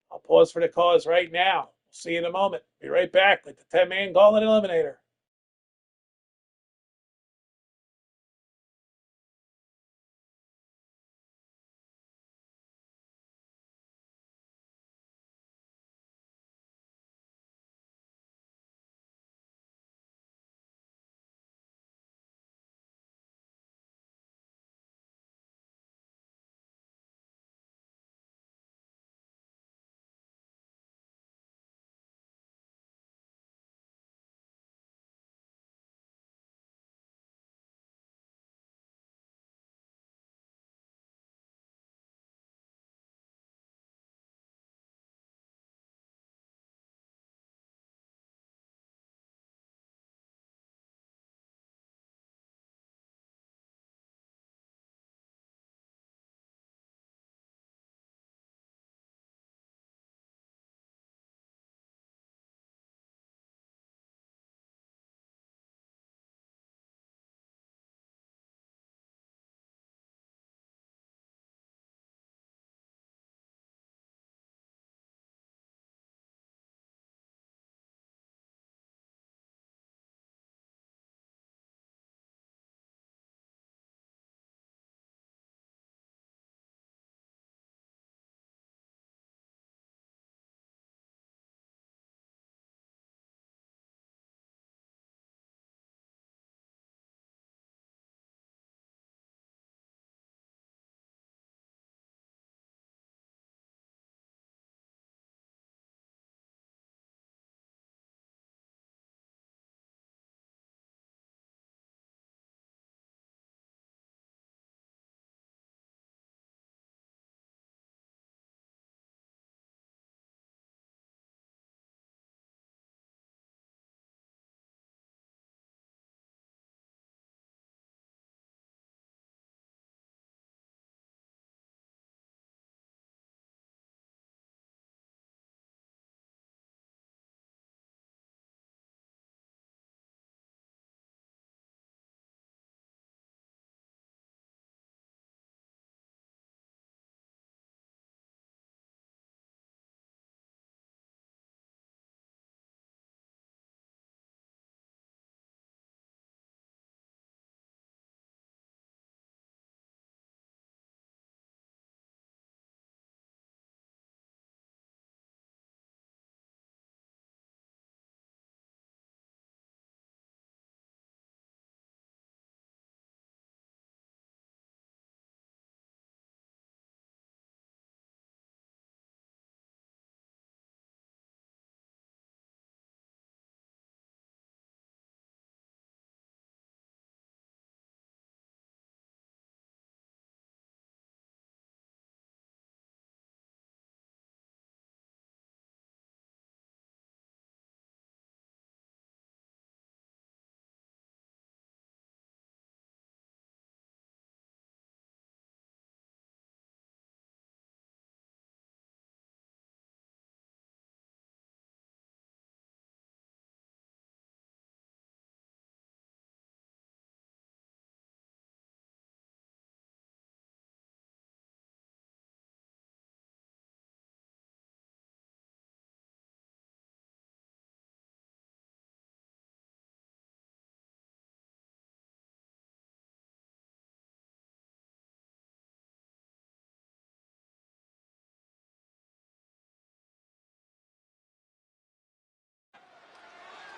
I'll pause for the cause right now. See you in a moment. Be right back with the 10-man gauntlet eliminator.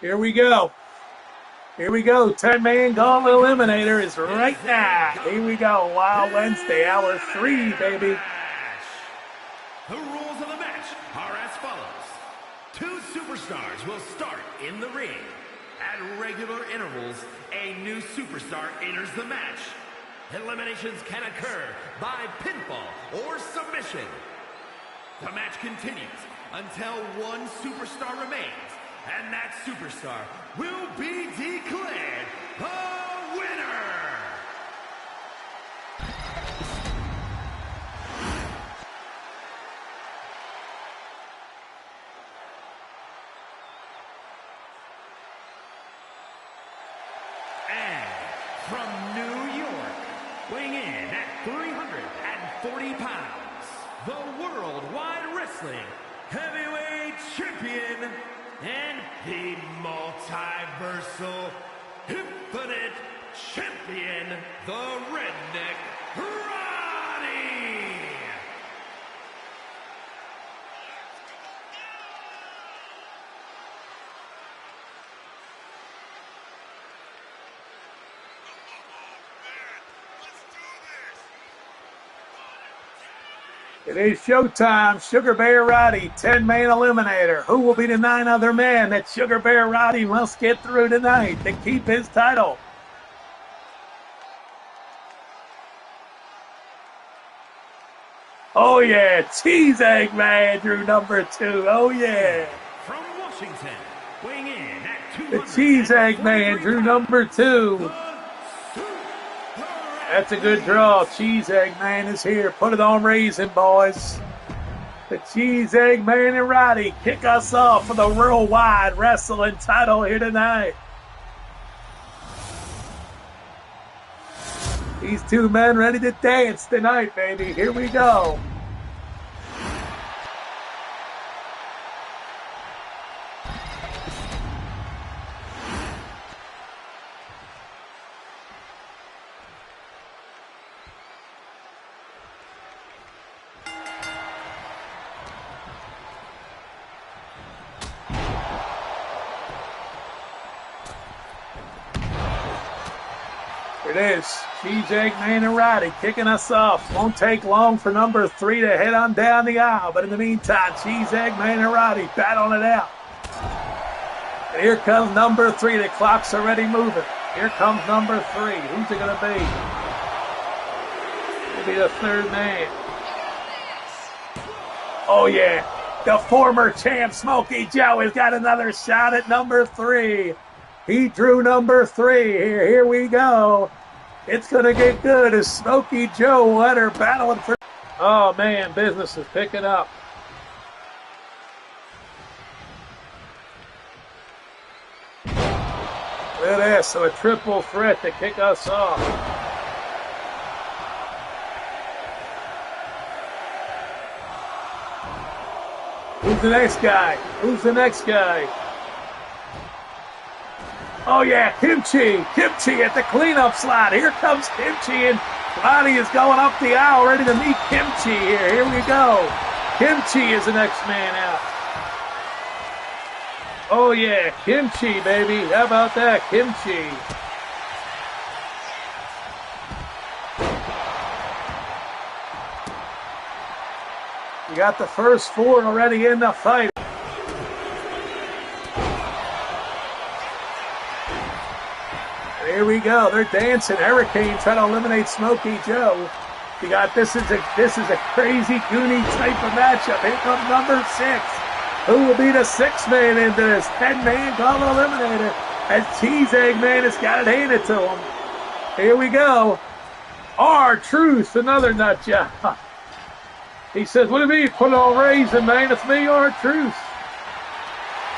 Here we go. Here we go. 10-man gauntlet eliminator is right now. Here we go. Wild Wednesday, hour 3, baby. The rules of the match are as follows. 2 superstars will start in the ring. At regular intervals, a new superstar enters the match. Eliminations can occur by pinfall or submission. The match continues until one superstar remains, and that superstar will be declared the winner! And from New York, weighing in at 340 pounds, the Worldwide Wrestling Heavyweight Champion and the Multiversal Infinite Champion, the Redneck Roddy! It is showtime. Sugar Bear Roddy, 10-man eliminator. Who will be the 9 other man that Sugar Bear Roddy must get through tonight to keep his title? Oh, yeah. Cheese Egg Man drew number 2. Oh, yeah. From Washington, weighing in at The Cheese Egg Man drew number 2. That's a good draw. Cheese Egg Man is here. Put it on raisin, boys. The Cheese Egg Man and Roddy kick us off for the Worldwide Wrestling title here tonight. These 2 men ready to dance tonight, baby. Here we go. It is. Cheese Egg Man and Roddy kicking us off. Won't take long for number 3 to head on down the aisle. But in the meantime, Cheese Egg Man and Roddy battling it out. And here comes number 3. The clock's already moving. Here comes number 3. Who's it going to be? It'll be the 3rd man. Oh, yeah. The former champ, Smokey Joe, has got another shot at number 3. He drew number 3 here. Here we go. It's going to get good as Smokey Joe Letter battling for... Oh, man, business is picking up. Look at this. So a triple threat to kick us off. Who's the next guy? Who's the next guy? Oh, yeah, Kimchi. Kimchi at the cleanup slot. Here comes Kimchi, and Roddy is going up the aisle ready to meet Kimchi here. Here we go. Kimchi is the next man out. Oh, yeah, Kimchi, baby. How about that, Kimchi? You got the first 4 already in the fight. Here we go. They're dancing. Hurricane trying to eliminate Smokey Joe. You got this is a crazy Goonie type of matchup. Here comes number 6. Who will be the 6th man into this 10-man gauntlet eliminator? As Cheese Egg Man has got it handed to him. Here we go. R-Truth, another nut job. He says, "What do you mean? Put it on raisin, man. It's me, R-Truth."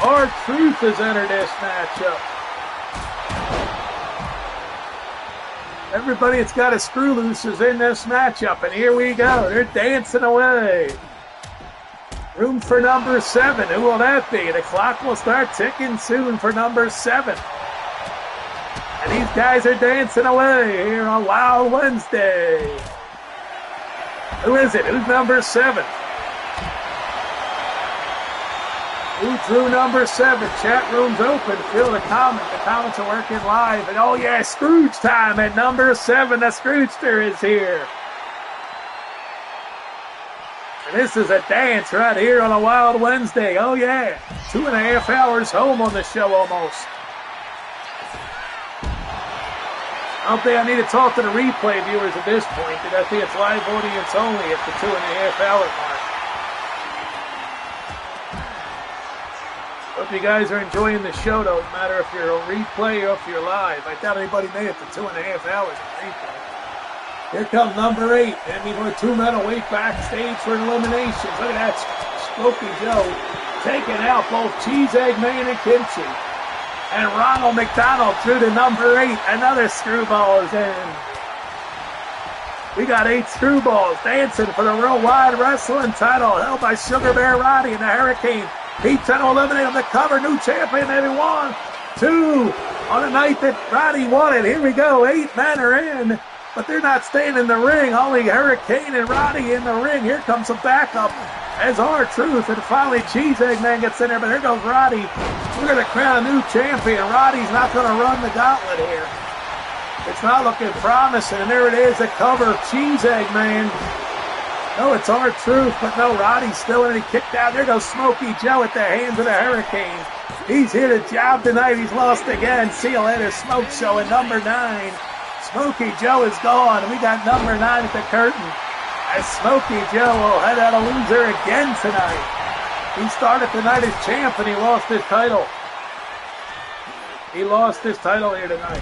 R-Truth has entered this matchup. Everybody that's got a screw loose is in this matchup, and here we go. They're dancing away. Room for number 7. Who will that be? The clock will start ticking soon for number 7. And these guys are dancing away here on Wild Wednesday. Who is it? Who's number 7? Who drew number 7? Chat room's open. Feel the comment. The comments are working live. And oh yeah, Scrooge time at number 7. The Scroogester is here. And this is a dance right here on a Wild Wednesday. Oh yeah. 2.5 hours home on the show almost. I don't think I need to talk to the replay viewers at this point, because I think it's live audience only at the 2.5 hour mark. Hope you guys are enjoying the show, though, no matter if you're on replay or if you're live. I doubt anybody made it to 2.5 hours of replay. Here comes number 8, and we go 2 men away backstage for eliminations. Look at that, Smoky Joe taking out both Cheese Eggman and Kimchi. And Ronald McDonald through to number 8. Another screwball is in. We got 8 screwballs dancing for the Worldwide Wrestling title, held by Sugar Bear Roddy and the Hurricane. Pete trying to eliminate him to cover. New champion, maybe 1, 2. On the night that Roddy won it. Here we go. 8 men are in. But they're not staying in the ring. Only Hurricane and Roddy in the ring. Here comes some backup as R-Truth. And finally Cheese Eggman gets in there. But here goes Roddy. We're going to crown a new champion. Roddy's not going to run the gauntlet here. It's not looking promising. And there it is, the cover. Cheese Eggman. No, it's R-Truth, but no, Roddy's still in. He kicked out. There goes Smoky Joe at the hands of the Hurricane. He's here to job tonight. He's lost again. See you later, Smoke Show at number 9. Smoky Joe is gone. We got number 9 at the curtain. As Smoky Joe will head out a loser again tonight. He started the night as champ and he lost his title. He lost his title here tonight.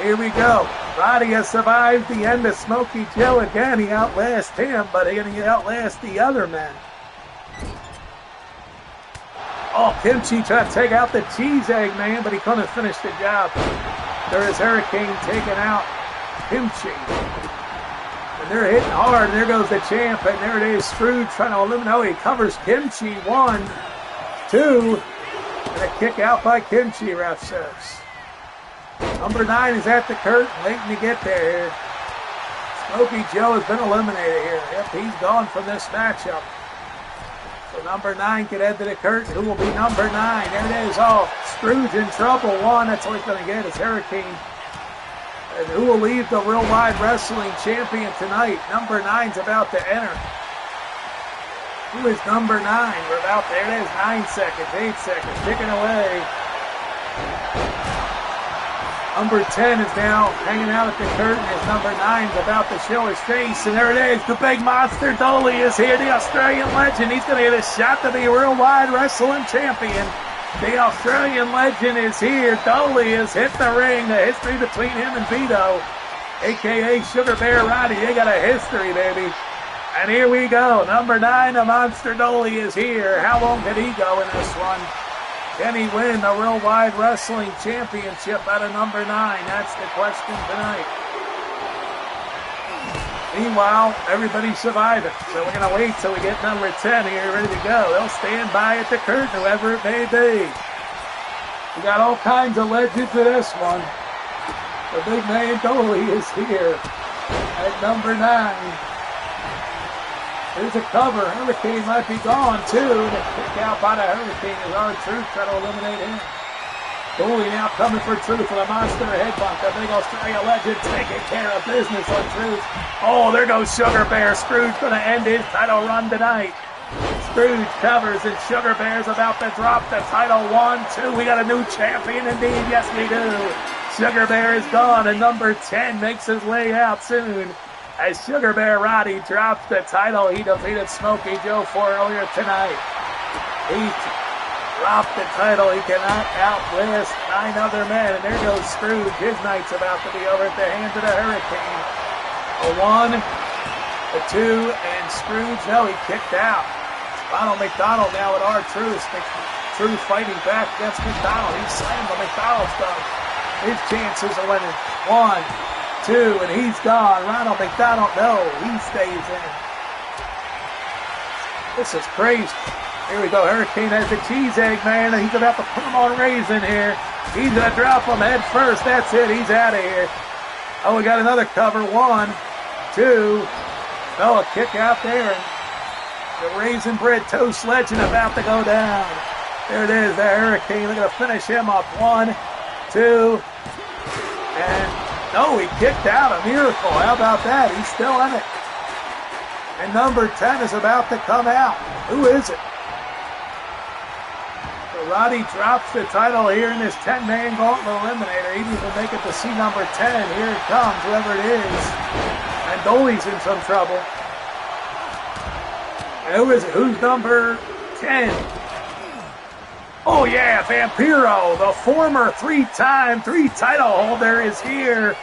Here we go. Roddy has survived the end of Smoky Joe again. He outlasts him, but he outlasts the other men. Oh, Kimchi tried to take out the Cheese Eggman, but he couldn't finish the job. There is Hurricane taking out Kimchi. And they're hitting hard, and there goes the champ, and there it is, Scrooge trying to eliminate. Oh, he covers Kimchi. 1, 2, and a kick out by Kimchi, ref says. Number 9 is at the curtain, waiting to get there here. Smoky Joe has been eliminated here. Yep, he's gone from this matchup. So number 9 can head to the curtain. Who will be number 9? There it is. Oh, Scrooge in trouble. 1, that's all he's going to get is Hurricane. And who will leave the Worldwide Wrestling Champion tonight? Number 9's about to enter. Who is number 9? We're about there. It is 9 seconds, 8 seconds, ticking away. Number 10 is now hanging out at the curtain as number 9 is about to show his face. And there it is. The big monster Dolly is here, the Australian legend. He's going to get a shot to be Worldwide Wrestling Champion. The Australian legend is here. Dolly has hit the ring. The history between him and Vito, a.k.a. Sugar Bear Roddy. They got a history, baby. And here we go. Number 9, the monster Dolly is here. How long did he go in this one? Can he win the Worldwide Wrestling Championship out of number 9? That's the question tonight. Meanwhile, everybody's surviving. So we're going to wait till we get number 10 here ready to go. They'll stand by at the curtain, whoever it may be. We got all kinds of legends in this one. The big man Dolly is here at number 9. There's a cover. Hurricane might be gone, too. The kick out by the Hurricane is R-Truth trying to eliminate him. Dolly now coming for Truth for the monster headbutt. The big Australia legend taking care of business on Truth. Oh, there goes Sugar Bear. Scrooge going to end his title run tonight. Scrooge covers and Sugar Bear's about to drop the title. 1, 2. We got a new champion indeed. Yes, we do. Sugar Bear is gone and number 10 makes his way out soon. As Sugar Bear Roddy drops the title he defeated Smoky Joe for earlier tonight. He dropped the title. He cannot outlast 9 other men. And there goes Scrooge. His night's about to be over at the hands of the Hurricane. A 1, a 2, and Scrooge, no, he kicked out. Ronald McDonald now with R-Truth. Truth fighting back against McDonald. He slammed the McDonald's stuff. His chances of winning. 1, 2, and he's gone. Ronald McDonald, no, he stays in. This is crazy. Here we go. Hurricane has the Cheese Eggman, and he's about to put him on Raisin here. He's going to drop him head first. That's it. He's out of here. Oh, we got another cover. 1, 2. Oh, a kick out there. And the Raisin Bread Toast Legend about to go down. There it is, the Hurricane. They're going to finish him up. 1, 2. And no, he kicked out. A miracle. How about that? He's still in it. And number 10 is about to come out. Who is it? So Roddy drops the title here in this 10-man gauntlet eliminator. He didn't even make it to see number 10. Here it comes, whoever it is. And Dolly's in some trouble. And who is it? Who's number 10? Oh yeah, Vampiro, the former three-time title holder, is here.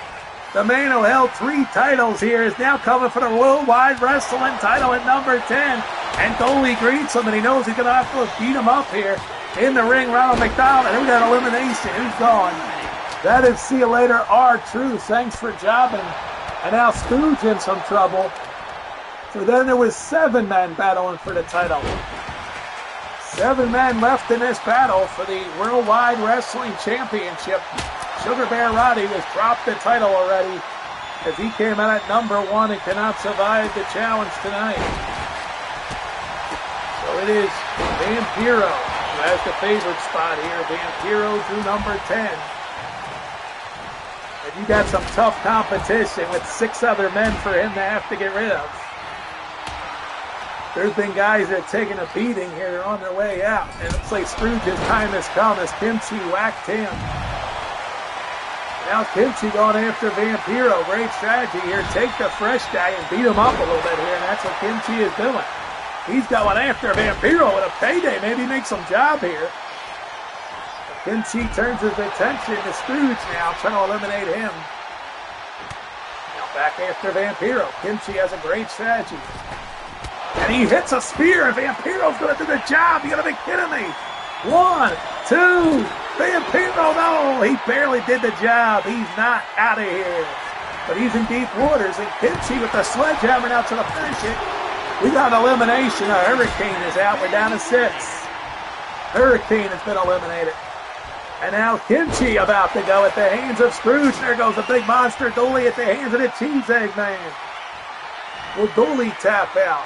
The man who held 3 titles here is now coming for the Worldwide Wrestling title at number 10. And Dolly greets him, and he knows he's going to have to beat him up here. In the ring, Ronald McDonald, and we got elimination. Who's gone? That is See You Later, R-Truth. Thanks for jobbing. And now Scrooge in some trouble. So then there was 7 men battling for the title. 7 men left in this battle for the Worldwide Wrestling Championship. Sugar Bear Roddy has dropped the title already as he came out at number 1 and cannot survive the challenge tonight. So it is Vampiro who has the favorite spot here. Vampiro drew number 10. And you got some tough competition with 6 other men for him to have to get rid of. There's been guys that are taking a beating here. They're on their way out. And it looks like Scrooge's time has come as Kimchi whacked him. Now Kimchi going after Vampiro. Great strategy here. Take the fresh guy and beat him up a little bit here. And that's what Kimchi is doing. He's going after Vampiro with a payday. Maybe make some job here. Kimchi turns his attention to Scrooge now, trying to eliminate him. Now back after Vampiro. Kimchi has a great strategy. And he hits a spear, and Vampiro's going to do the job. You got to be kidding me. 1, 2, Vampiro, no, he barely did the job. He's not out of here. But he's in deep waters, and Kimchi with the sledgehammer now to the finish it. We got an elimination. A Hurricane is out. We're down to 6. Hurricane has been eliminated. And now Kimchi about to go at the hands of Scrooge. There goes the big monster Dooley at the hands of the Cheese Egg Man. Will Dooley tap out?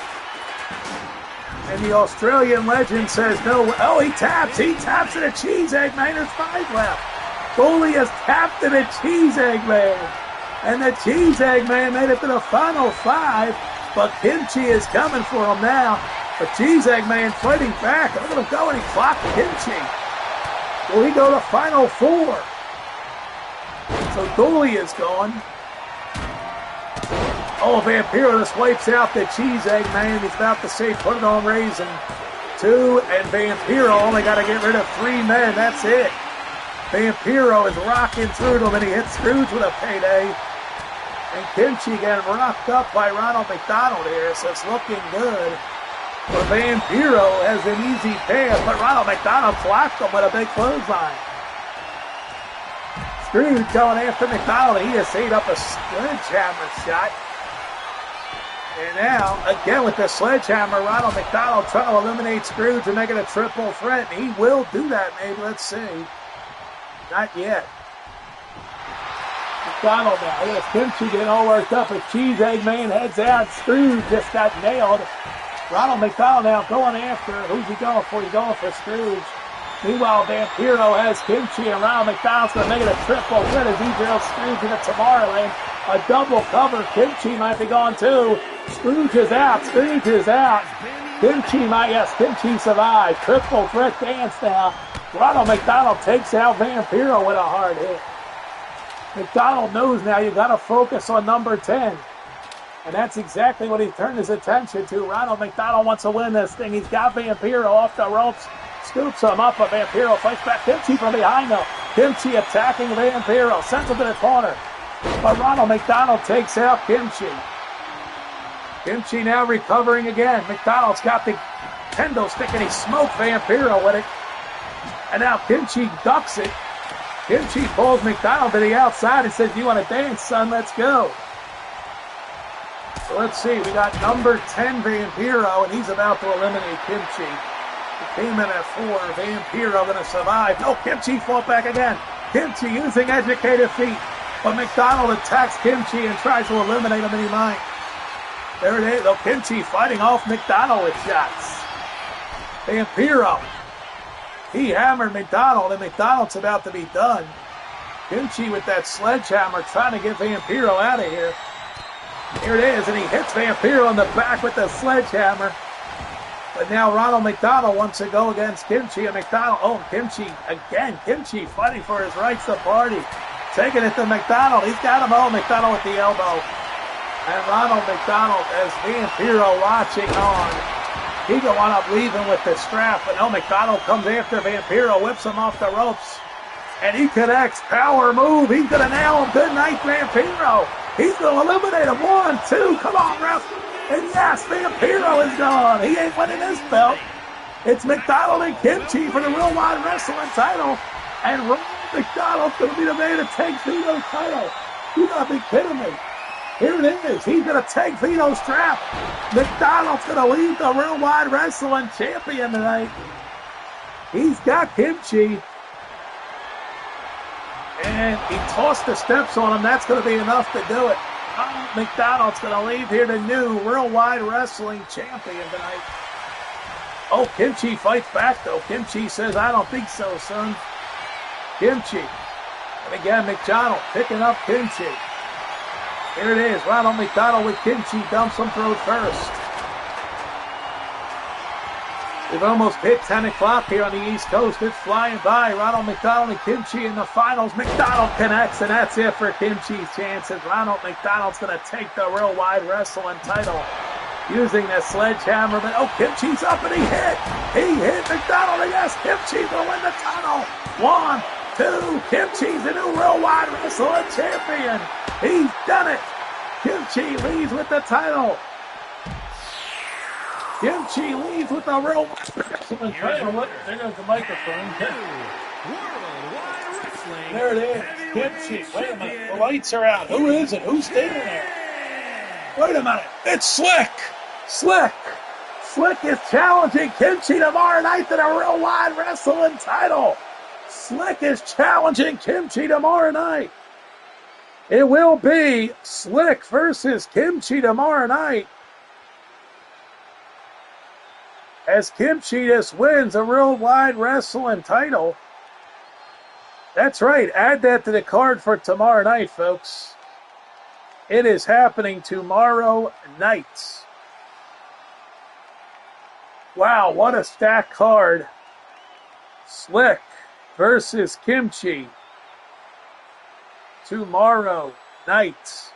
And the Australian legend says no. Oh, he taps to the Cheese Egg Man. There's 5 left. Dooley has tapped to the Cheese Egg Man. And the Cheese Egg Man made it to the final 5. But Kimchi is coming for him now. The Cheese Egg Man fighting back. Look at him go, and he clocked Kimchi. Will he go to final 4? So Dooley is gone. Oh, Vampiro just wipes out the Cheese Egg Man. He's about to say, put it on Raisin. 2, and Vampiro only got to get rid of 3 men. That's it. Vampiro is rocking through them, and he hits Scrooge with a payday. And Kimchi getting rocked up by Ronald McDonald here, so it's looking good. But Vampiro has an easy pass, but Ronald McDonald blocked him with a big clothesline. Scrooge going after McDonald. He has ate up a sledgehammer shot. And now, again with the sledgehammer, Ronald McDonald trying to eliminate Scrooge and make it a triple threat. And he will do that, maybe. Let's see. Not yet. McDonald now. Yes, Kimchi getting all worked up. A Cheese Egg Man heads out. Scrooge just got nailed. Ronald McDonald now going after. Who's he going for? He's going for Scrooge. Meanwhile, Vampiro has Kimchi, and Ronald McDonald's going to make it a triple threat as he drills Scrooge into Tomorrowland. A double cover. Kimchi might be gone too. Scrooge is out. Scrooge is out. Kimchi survives. Triple threat dance now. Ronald McDonald takes out Vampiro with a hard hit. McDonald knows now you got to focus on number 10. And that's exactly what he turned his attention to. Ronald McDonald wants to win this thing. He's got Vampiro off the ropes. Scoops him up, but Vampiro fights back. Kimchi from behind though. Kimchi attacking Vampiro. Sends him to the corner. But Ronald McDonald takes out Kimchi. Kimchi now recovering again. McDonald's got the kendo stick and he smoked Vampiro with it. And now Kimchi ducks it. Kimchi pulls McDonald to the outside and says, "You want to dance, son? Let's go." So let's see. We got number 10 Vampiro, and he's about to eliminate Kimchi. He came in at 4. Vampiro going to survive. No, Kimchi fought back again. Kimchi using educated feet. But McDonald attacks Kimchi and tries to eliminate him, and he might. There it is. Oh, Kimchi fighting off McDonald with shots. Vampiro. He hammered McDonald, and McDonald's about to be done. Kimchi with that sledgehammer trying to get Vampiro out of here. Here it is, and he hits Vampiro in the back with the sledgehammer. But now Ronald McDonald wants to go against Kimchi, and Kimchi again. Kimchi fighting for his rights to party. Taking it to McDonald. He's got him. Oh, McDonald with the elbow. And Ronald McDonald, as Vampiro watching on, he could wind up leaving with the strap. But no, McDonald comes after Vampiro, whips him off the ropes. And he connects. Power move. He's going to nail him. Good night, Vampiro. He's going to eliminate him. 1, 2. Come on, ref. And yes, Vampiro is gone. He ain't winning this belt. It's McDonald and Kimchi for the Worldwide Wrestling title. And Ronald McDonald's going to be the man to take Vito's title. You got to be kidding me. Here it is. He's going to take Vito's strap. McDonald's going to leave the Worldwide Wrestling champion tonight. He's got Kimchi. And he tossed the steps on him. That's going to be enough to do it. McDonald's going to leave here the new Worldwide Wrestling champion tonight. Oh, Kimchi fights back, though. Kimchi says, I don't think so, son. Kimchi. And again, McDonald picking up Kimchi. Here it is. Ronald McDonald with Kimchi. Dumps him throat first. We've almost hit 10 o'clock here on the East Coast. It's flying by. Ronald McDonald and Kimchi in the finals. McDonald connects, and that's it for Kimchi's chances. Ronald McDonald's going to take the Worldwide Wrestling title using the sledgehammer. But, oh, Kimchi's up, and he hit. He hit McDonald, and yes, Kimchi's going to win the title. 1, 2. Kimchi's the new Worldwide Wrestling champion. He's done it. Kimchi leads with the title. Kimchi leads with the Worldwide Wrestling title. There goes the microphone. There it is. Kimchi. Wait a minute. The lights are out. Who is it? Who's standing there? Wait a minute. It's Slick. Slick. Slick is challenging Kimchi tomorrow night to the Worldwide Wrestling title. Slick is challenging Kimchi tomorrow night. It will be Slick versus Kimchi tomorrow night. As Kimchi just wins a Worldwide Wrestling title. That's right. Add that to the card for tomorrow night, folks. It is happening tomorrow night. Wow, what a stacked card. Slick versus Kimchi. Tomorrow night.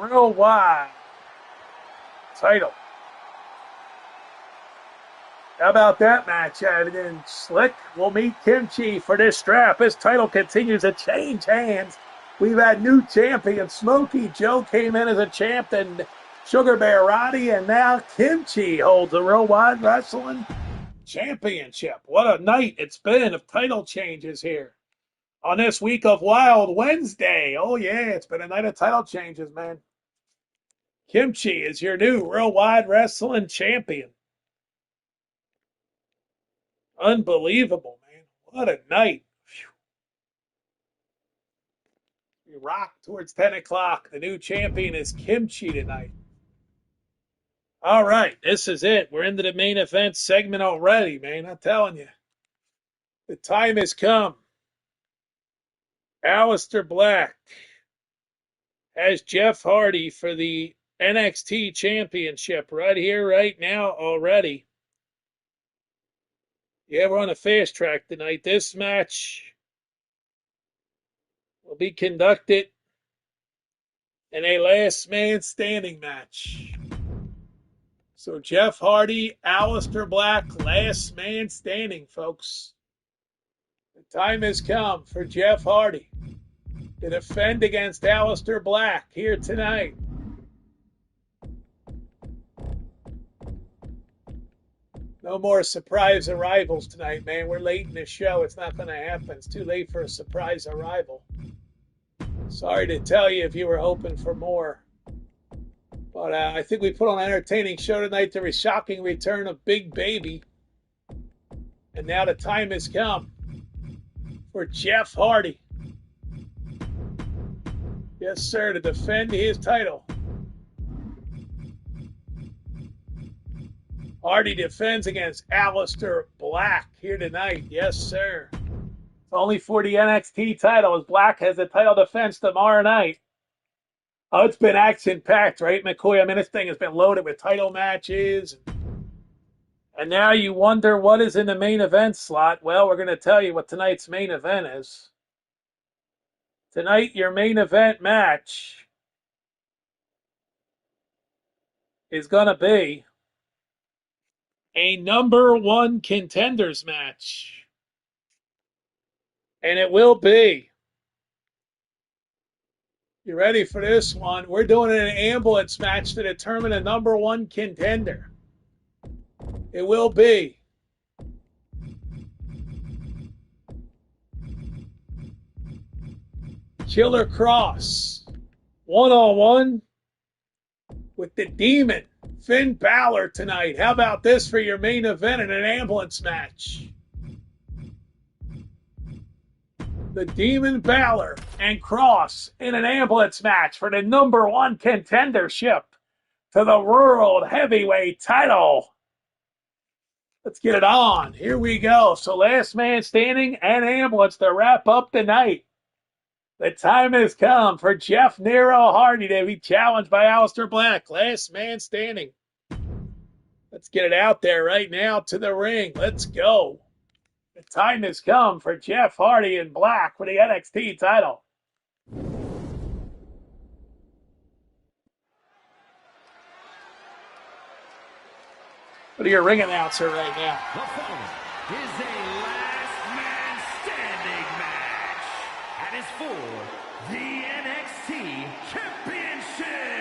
Worldwide title. How about that match? And then Slick will meet Kimchi for this strap. His title continues to change hands. We've had new champions. Smokey Joe came in as a champ, and Sugar Bear Roddy, and now Kimchi holds the Worldwide Wrestling Championship. What a night it's been of title changes here on this week of Wild Wednesday. Oh yeah, it's been a night of title changes, man. Kimchi is your new Worldwide Wrestling Champion. Unbelievable, man. What a night. We rock towards 10 o'clock. The new champion is Kimchi tonight. All right, this is it. We're into the main event segment already, man. I'm telling you. The time has come. Aleister Black has Jeff Hardy for the NXT Championship right here, right now already. Yeah, we're on a fast track tonight. This match will be conducted in a last man standing match. So Jeff Hardy, Aleister Black, last man standing, folks. The time has come for Jeff Hardy to defend against Aleister Black here tonight. No more surprise arrivals tonight, man. We're late in the show. It's not going to happen. It's too late for a surprise arrival. Sorry to tell you if you were hoping for more. But I think we put on an entertaining show tonight. The shocking return of Big Baby. And now the time has come for Jeff Hardy. Yes, sir, to defend his title. Hardy defends against Aleister Black here tonight. Yes, sir. It's only for the NXT title, as Black has a title defense tomorrow night. Oh, it's been action-packed, right, McCoy? I mean, this thing has been loaded with title matches. And now you wonder what is in the main event slot. Well, we're going to tell you what tonight's main event is. Tonight, your main event match is going to be a number one contenders match. And it will be, you ready for this one? We're doing an ambulance match to determine a number one contender. It will be Killer Kross one-on-one with the Demon, Finn Balor, tonight. How about this for your main event in an ambulance match? The Demon Balor and Kross in an ambulance match for the number one contendership to the World Heavyweight title. Let's get it on. Here we go. So last man standing and ambulance to wrap up the night. The time has come for Jeff Nero Hardy to be challenged by Aleister Black. Last man standing. Let's get it out there right now to the ring. Let's go. The time has come for Jeff Hardy and Black for the NXT title. What are your ring announcer right now? The following is a last man standing match. And it's for the NXT Championship.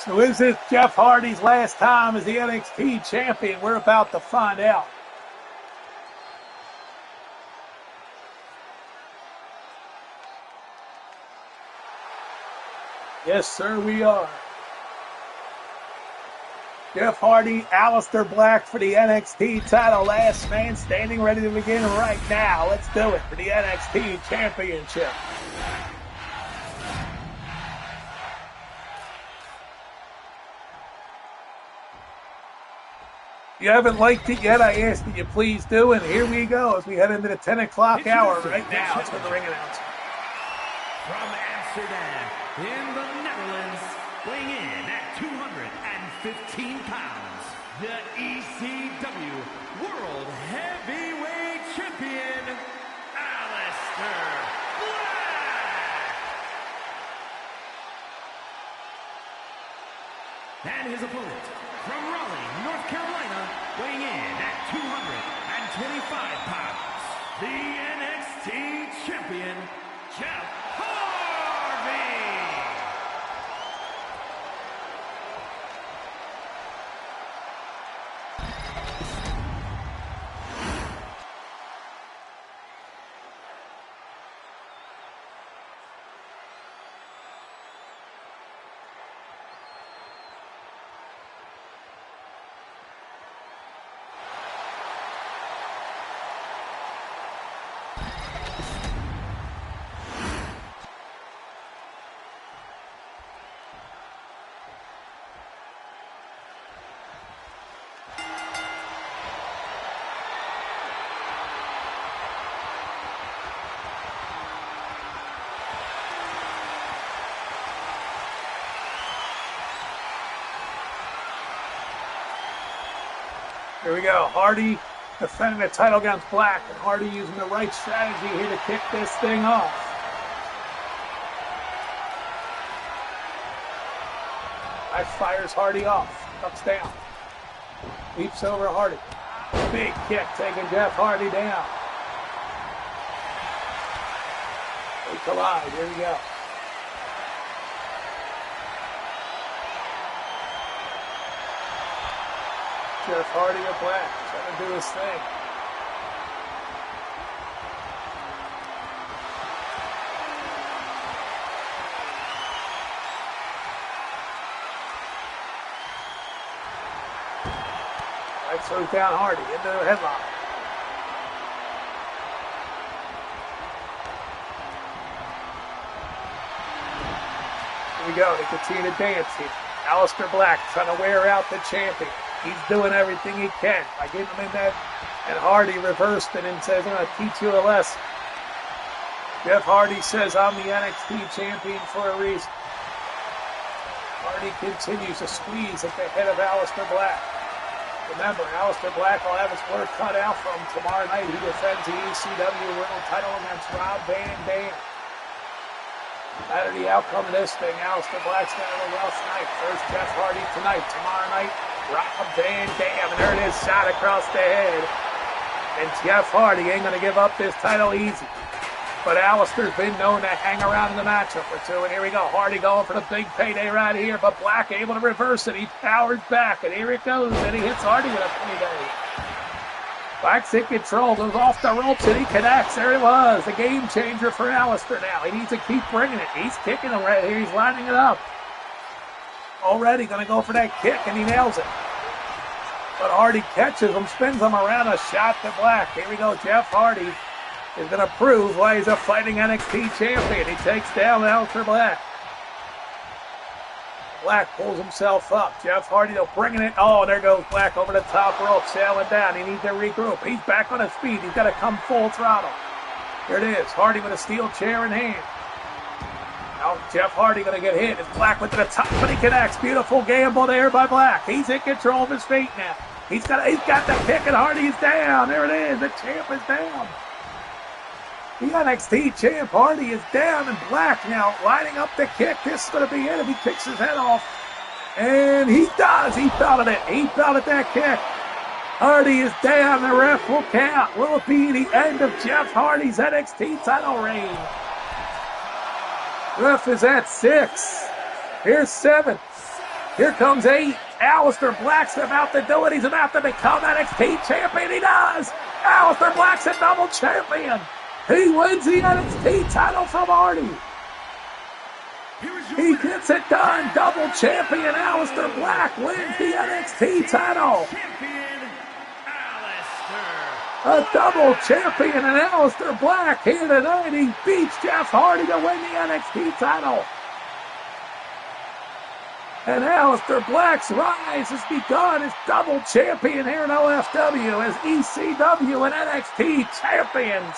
So is this Jeff Hardy's last time as the NXT champion? We're about to find out. Yes, sir, we are. Jeff Hardy, Aleister Black for the NXT title. Last man standing, ready to begin right now. Let's do it for the NXT Championship. If you haven't liked it yet, I ask that you please do. And here we go as we head into the 10 o'clock hour right now. Let's go to the ring announcer. From Amsterdam, in the Netherlands, weighing in at 215 pounds, the ECW World Heavyweight Champion, Aleister Black! And his opponent, from Raleigh, North Carolina, weighing in at 225 pounds, the NXT Champion, Jeff Hardy! Here we go. Hardy defending the title against Black, and Hardy using the right strategy here to kick this thing off. Black fires Hardy off. Ducks down. Leaps over Hardy. Big kick taking Jeff Hardy down. They collide. Here we go. Jeff Hardy or Black trying to do his thing. Black throws down Hardy into the headlock. Here we go. They continue to dance here. Aleister Black trying to wear out the champion. He's doing everything he can. I gave him in that, and Hardy reversed it and says, I'm going to teach you a lesson. Jeff Hardy says, I'm the NXT champion for a reason. Hardy continues to squeeze at the head of Aleister Black. Remember, Aleister Black will have his work cut out for him tomorrow night. He defends the ECW World title against Rob Van Dam. No matter the outcome of this thing, Aleister Black's got a rough night. First Jeff Hardy tonight. Tomorrow night, Rob Van Dam. And there it is, shot across the head. And Jeff Hardy ain't going to give up this title easy. But Aleister's been known to hang around in the matchup or two. And here we go. Hardy going for the big payday right here. But Black able to reverse it. He powers back. And here it goes. And he hits Hardy with a payday. Black's in control, goes off the ropes, and he connects. There it was, the game changer for Aleister now. He needs to keep bringing it. He's kicking him right here. He's lining it up. Already going to go for that kick, and he nails it. But Hardy catches him, spins him around, a shot to Black. Here we go, Jeff Hardy is going to prove why he's a fighting NXT champion. He takes down Aleister Black. Black pulls himself up. Jeff Hardy, though, bringing it. Oh, there goes Black over the top rope, sailing down. He needs to regroup. He's back on his feet. He's got to come full throttle. Here it is. Hardy with a steel chair in hand. Now Jeff Hardy going to get hit. It's Black went to the top, but he connects. Beautiful gamble there by Black. He's in control of his feet now. He's got the kick, and Hardy's down. There it is. The champ is down. The NXT champ Hardy is down, and Black now lining up the kick. This is going to be it if he kicks his head off. And he does. He belted it. He belted that kick. Hardy is down. The ref will count. Will it be the end of Jeff Hardy's NXT title reign? Ref is at 6. Here's 7. Here comes 8. Aleister Black's about to do it. He's about to become NXT champion. He does. Aleister Black's a double champion. He wins the NXT title from Hardy. He gets it done. Double champion Aleister Black wins the NXT title. A double champion in Aleister Black here tonight. He beats Jeff Hardy to win the NXT title. And Aleister Black's rise has begun as double champion here in OFW as ECW and NXT champions.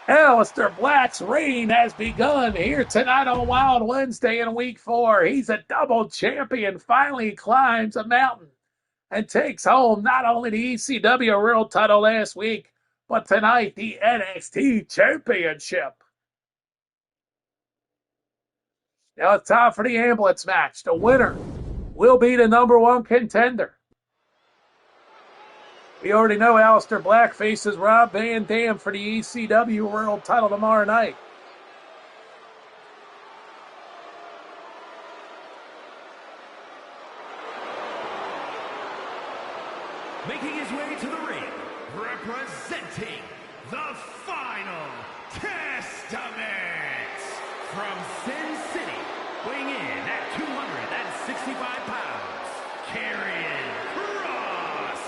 Aleister Black's reign has begun here tonight on Wild Wednesday in Week 4. He's a double champion, finally climbs a mountain and takes home not only the ECW World title last week, but tonight the NXT Championship. Now it's time for the ambulance match. The winner will be the #1 contender. We already know Aleister Black faces Rob Van Dam for the ECW World title tomorrow night. Making his way to the ring, representing the Final Testament from Sin City, weighing in at 265 pounds, Karrion Kross.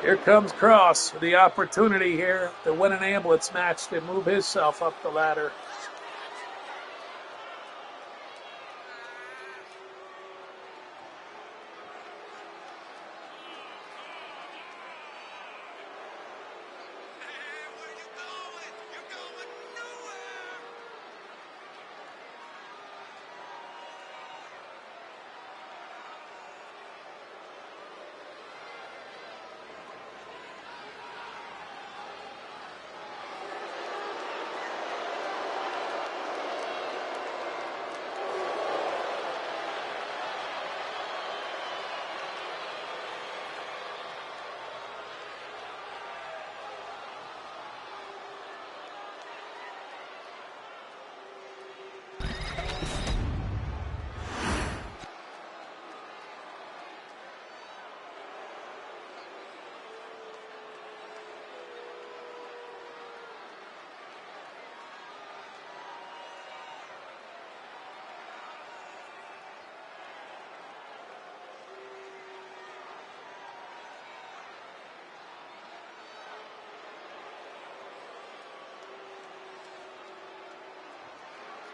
Here comes Kross with the opportunity here to win an ambulance match to move himself up the ladder.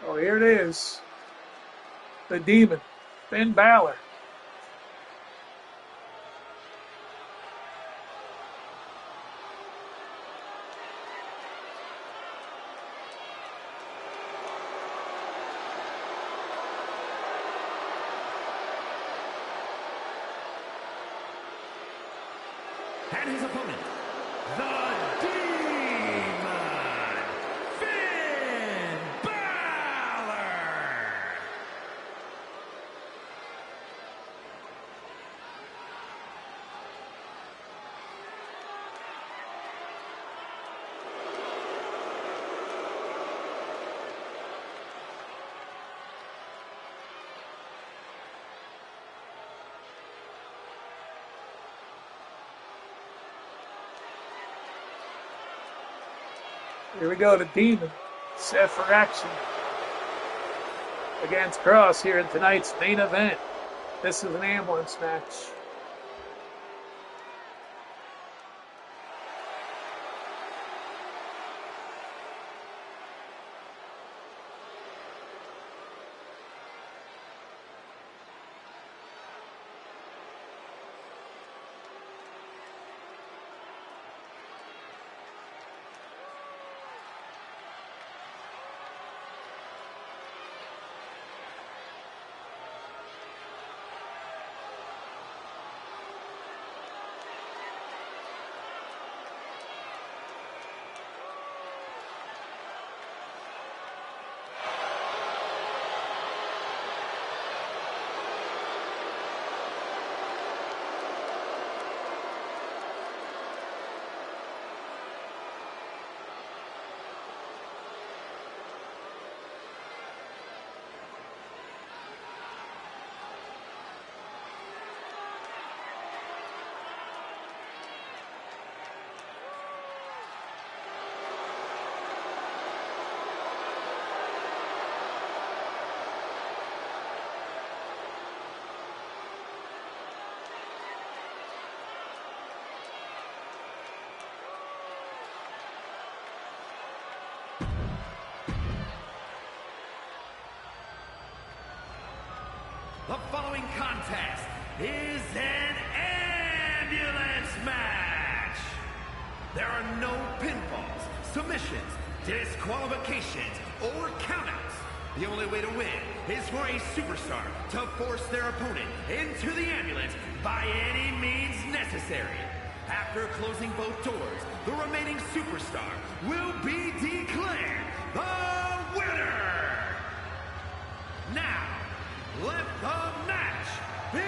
So here it is. The Demon, Finn Balor. And his opponent, the Demon, Finn Balor. Here we go, the Demon, set for action against Kross here in tonight's main event. This is an ambulance match. The following contest is an ambulance match. There are no pinfalls, submissions, disqualifications, or countouts. The only way to win is for a superstar to force their opponent into the ambulance by any means necessary. After closing both doors, the remaining superstar will be declared the winner. Now, let the match begin!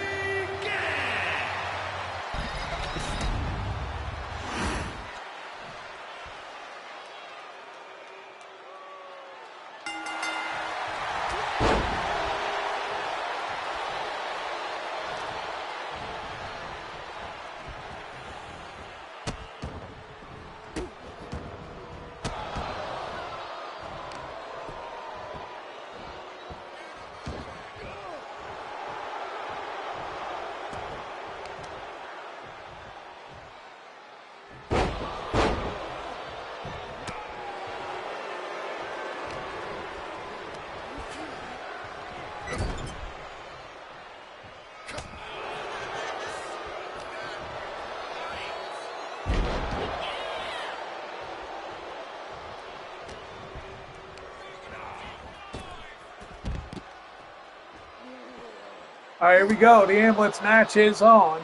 All right, here we go. The ambulance match is on.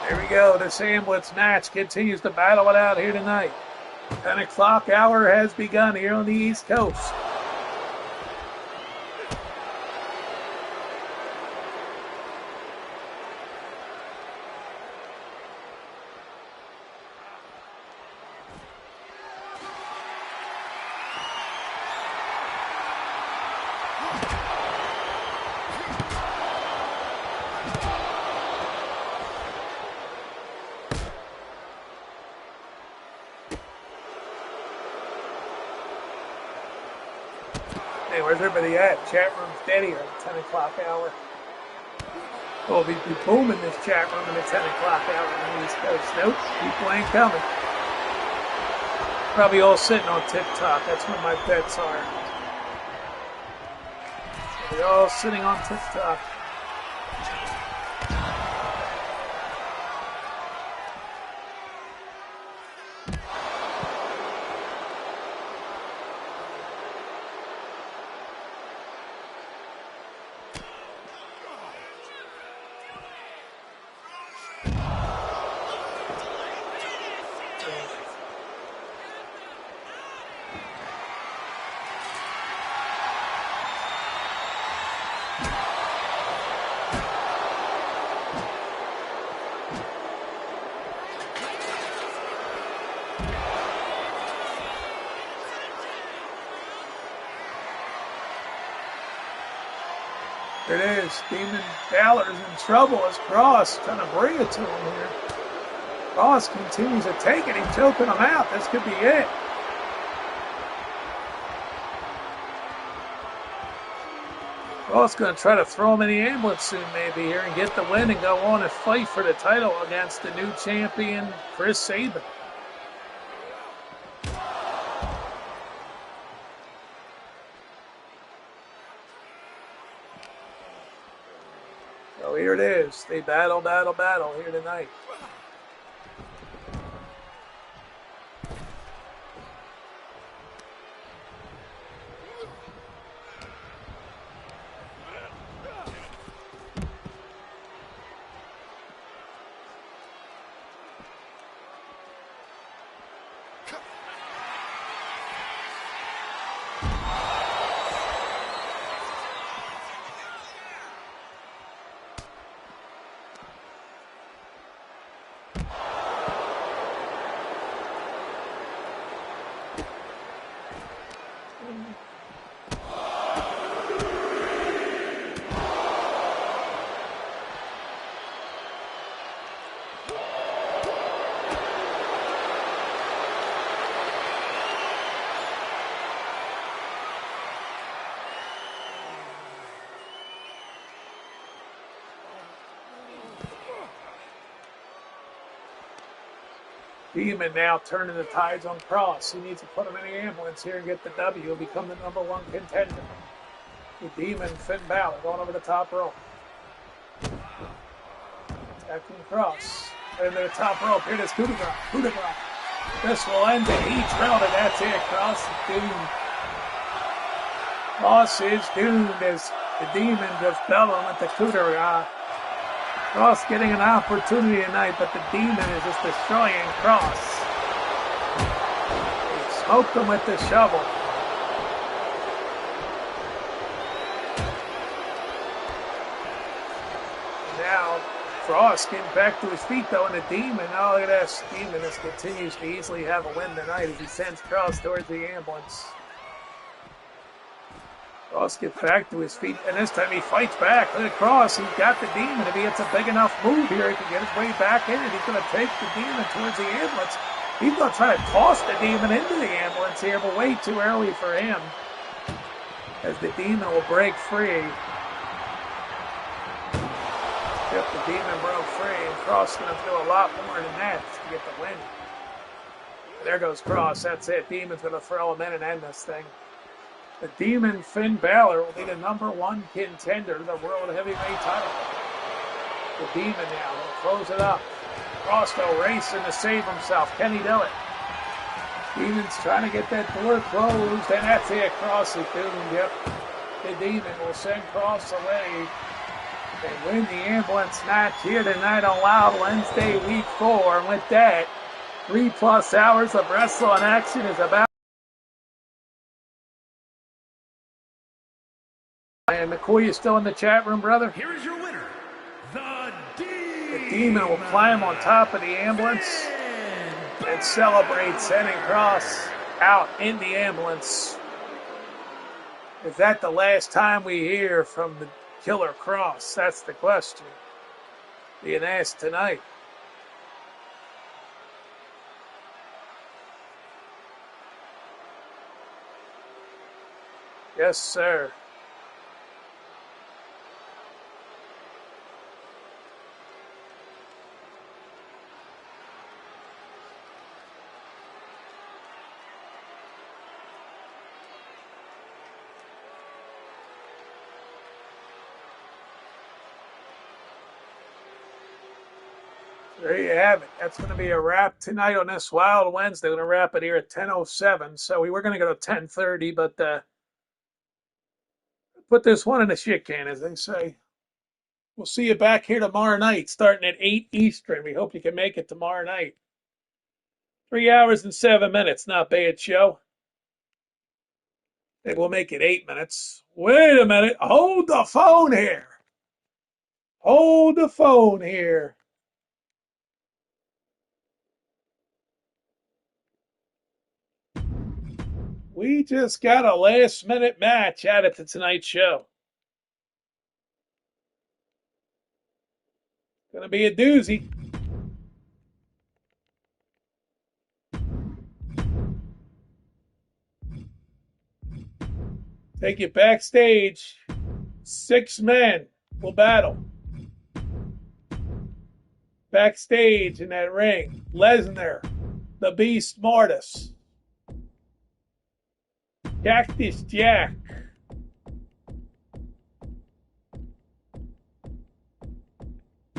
There we go. This ambulance match continues to battle it out here tonight. 10 o'clock hour has begun here on the East Coast. Hey, where's everybody at? Chat room's dead here at 10 o'clock hour. We'll be booming this chat room at 10 o'clock hour on the East Coast. Nope, people ain't coming. Probably all sitting on TikTok. That's where my bets are. They're all sitting on TikTok. There it is. Demon Balor's in trouble as Cross trying to bring it to him here. Cross continues to take it. He's choking him out. This could be it. Cross going to try to throw him in the ambulance soon maybe here and get the win and go on and fight for the title against the new champion, Chris Sabin. So here it is. They battle here tonight. Demon now turning the tides on Cross. He needs to put him in the ambulance here and get the W. He'll become the #1 contender. The Demon, Finn Balor, going over the top rope. Attacking Cross. Into the top rope. Here it is, coup de grace. Coup de grace. This will end it. He drilled it. That's it. Cross is doomed. Cross is doomed as the Demon just fell him with the coup de grace. Cross getting an opportunity tonight, but the Demon is just destroying Cross. He smoked him with the shovel. Now, Cross getting back to his feet, though, and the Demon, oh, look at this. Demon just continues to easily have a win tonight as he sends Cross towards the ambulance. Cross gets back to his feet, and this time he fights back. Look at Cross. He's got the Demon. If he hits a big enough move here, he can get his way back in, and he's going to take the Demon towards the ambulance. He's going to try to toss the Demon into the ambulance here, but way too early for him, as the Demon will break free. Yep, the Demon broke free, and Cross is going to do a lot more than that to get the win. There goes Cross. That's it. Demon's going to throw him in and end this thing. The Demon, Finn Balor, will be the #1 contender to the World Heavyweight title. The Demon now will close it up. Cross, though, racing to save himself. Can he do it? Demon's trying to get that door closed, and that's it. Cross is doomed. Yep. The Demon will send Cross away and win the ambulance match here tonight on Wild Wednesday, Week 4. And with that, 3+ hours of wrestling action is about. And McCoy, you still in the chat room, brother? Here is your winner, the Demon. The Demon will climb on top of the ambulance and celebrate sending Cross out in the ambulance. Is that the last time we hear from the Killer Cross? That's the question being asked tonight. Yes, sir. There you have it. That's going to be a wrap tonight on this Wild Wednesday. We're going to wrap it here at 10:07. So we were going to go to 10:30, but put this one in the shit can, as they say. We'll see you back here tomorrow night, starting at 8 Eastern. We hope you can make it tomorrow night. 3 hours and 7 minutes. Not bad show. Maybe we'll make it 8 minutes. Wait a minute. Hold the phone here. Hold the phone here. We just got a last-minute match added to tonight's show. Gonna be a doozy. Take it backstage. 6 men will battle. Backstage in that ring, Lesnar, the Beast Mortis, Cactus Jack,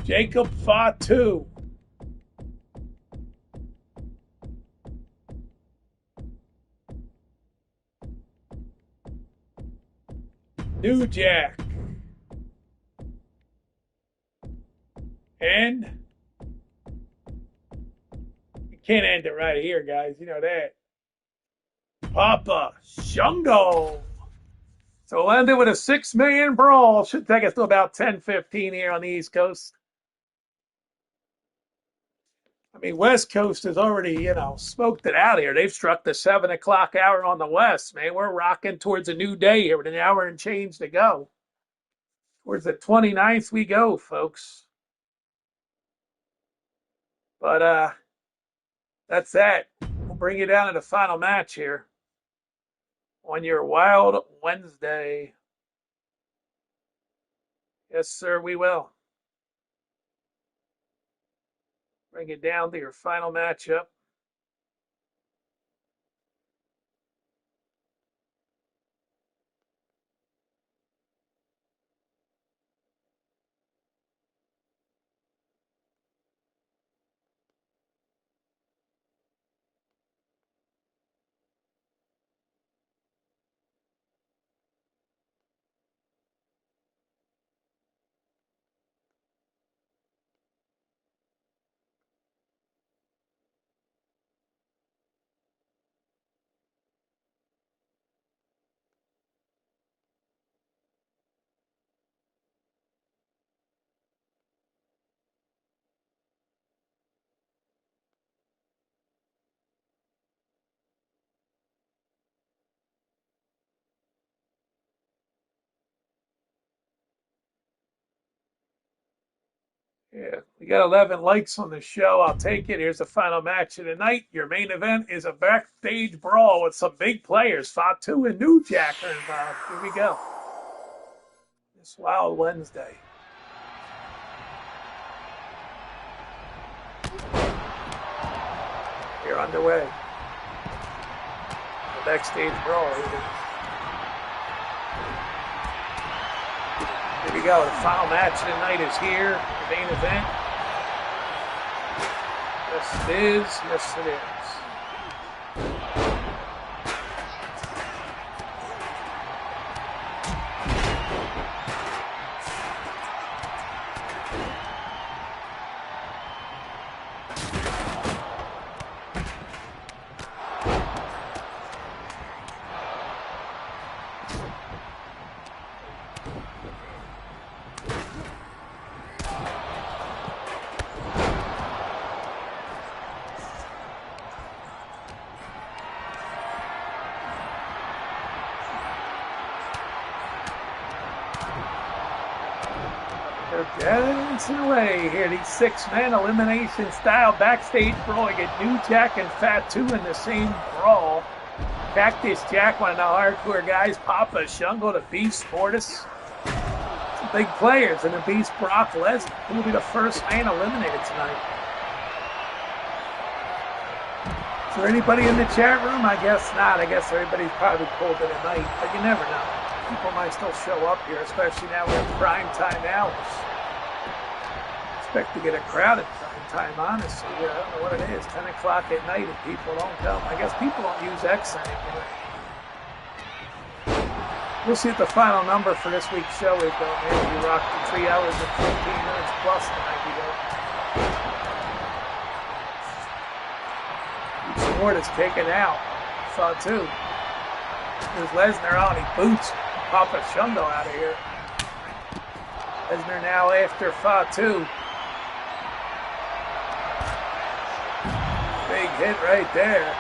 Jacob Fatu, New Jack, and you can't end it right here, guys. You know that. Papa Shango. So we'll end it with a 6-man brawl. Should take us to about 10:15 here on the East Coast. I mean, West Coast has already, smoked it out here. They've struck the 7 o'clock hour on the West, man. We're rocking towards a new day here with an hour and change to go. Towards the 29th we go, folks. But that's that. We'll bring you down to the final match here on your Wild Wednesday. Yes, sir, we will. Bring it down to your final matchup. We got 11 likes on the show. I'll take it. Here's the final match of the night. Your main event is a backstage brawl with some big players. Fatu and New Jack are involved. Here we go. This Wild Wednesday. You're underway. The backstage brawl. Here we go. The final match of the night is here. The main event. Yes, it is. Yes, it is. Dancing away here, these 6-man elimination style backstage brawl. You get New Jack and Fatu in the same brawl. Cactus Jack, one of the hardcore guys. Papa Shango, the Beast Mortis. Some big players, and the Beast Brock Lesnar. Who will be the first man eliminated tonight? Is there anybody in the chat room? I guess not. I guess everybody's probably pulled in at night, but you never know. People might still show up here, especially now we're in prime time hours. Expect to get a crowd at prime time, honestly. I don't know what it is. 10 o'clock at night and people don't come. I guess people don't use X anymore. We'll see what the final number for this week's show is, though. Maybe we rocked the 3 hours and 15 minutes plus tonight. Each award is taken out. Saw too. There's Lesnar on. He boots Papa Shango out of here. Lesnar now after Fatu. Big hit right there.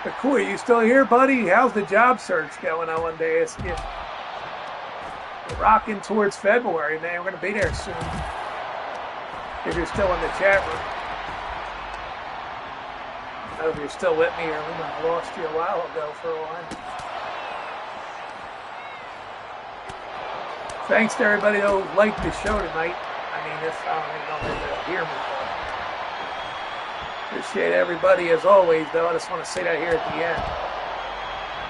McCoy, you still here, buddy? How's the job search going? I wanted to ask you. We're rocking towards February, man. We're going to be there soon. If you're still in the chat room. I don't know if you're still with me or we might have lost you a while ago for a while. Thanks to everybody who liked the show tonight. I mean, I don't even know if they'll hear me. Appreciate everybody as always, though. I just want to say that here at the end.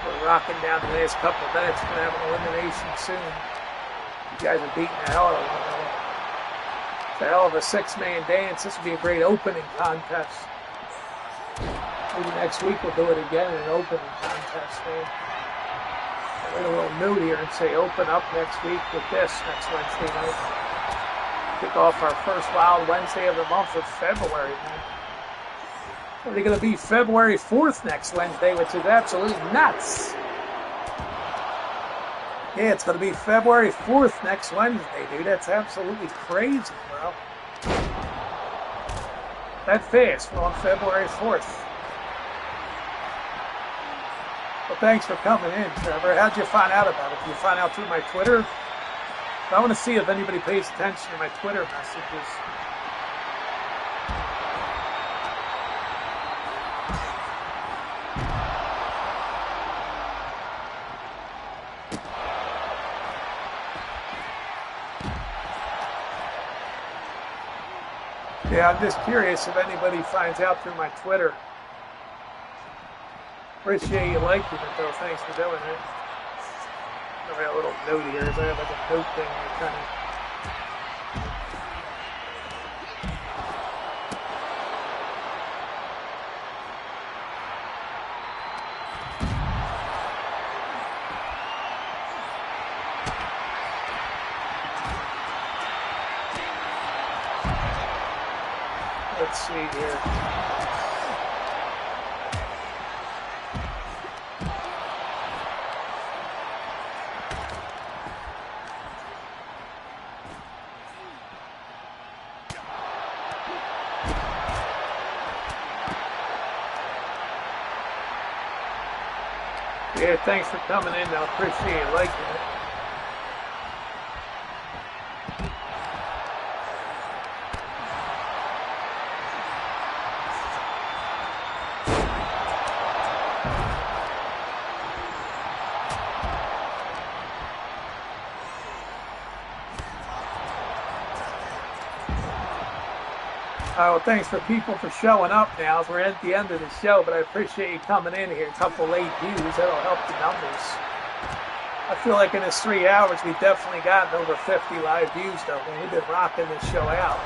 We're rocking down the last couple of minutes. We're going to have an elimination soon. You guys are beating the hell out of one another. It's a hell of a 6-man dance. This will be a great opening contest. Maybe next week we'll do it again in an opening contest, man. I'll get a little mood here and say open up next week with this next Wednesday night. Kick off our first Wild Wednesday of the month of February, man. We're going to be February 4th next Wednesday, which is absolutely nuts. Yeah, it's going to be February 4th next Wednesday, dude. That's absolutely crazy, bro. That fast, we're on February 4th. Well, thanks for coming in, Trevor. How'd you find out about it? Did you find out through my Twitter? I want to see if anybody pays attention to my Twitter messages. Yeah, I'm just curious if anybody finds out through my Twitter. Appreciate you liking it, though. Thanks for doing it. I have a little note here. I have like a note thing that kind of... Let's see here. Yeah, thanks for coming in. I appreciate you liking it. Well, thanks for people for showing up now. We're at the end of the show, but I appreciate you coming in here. A couple late views. That'll help the numbers. I feel like in this 3 hours, we've definitely gotten over 50 live views, though. Man, we've been rocking this show out.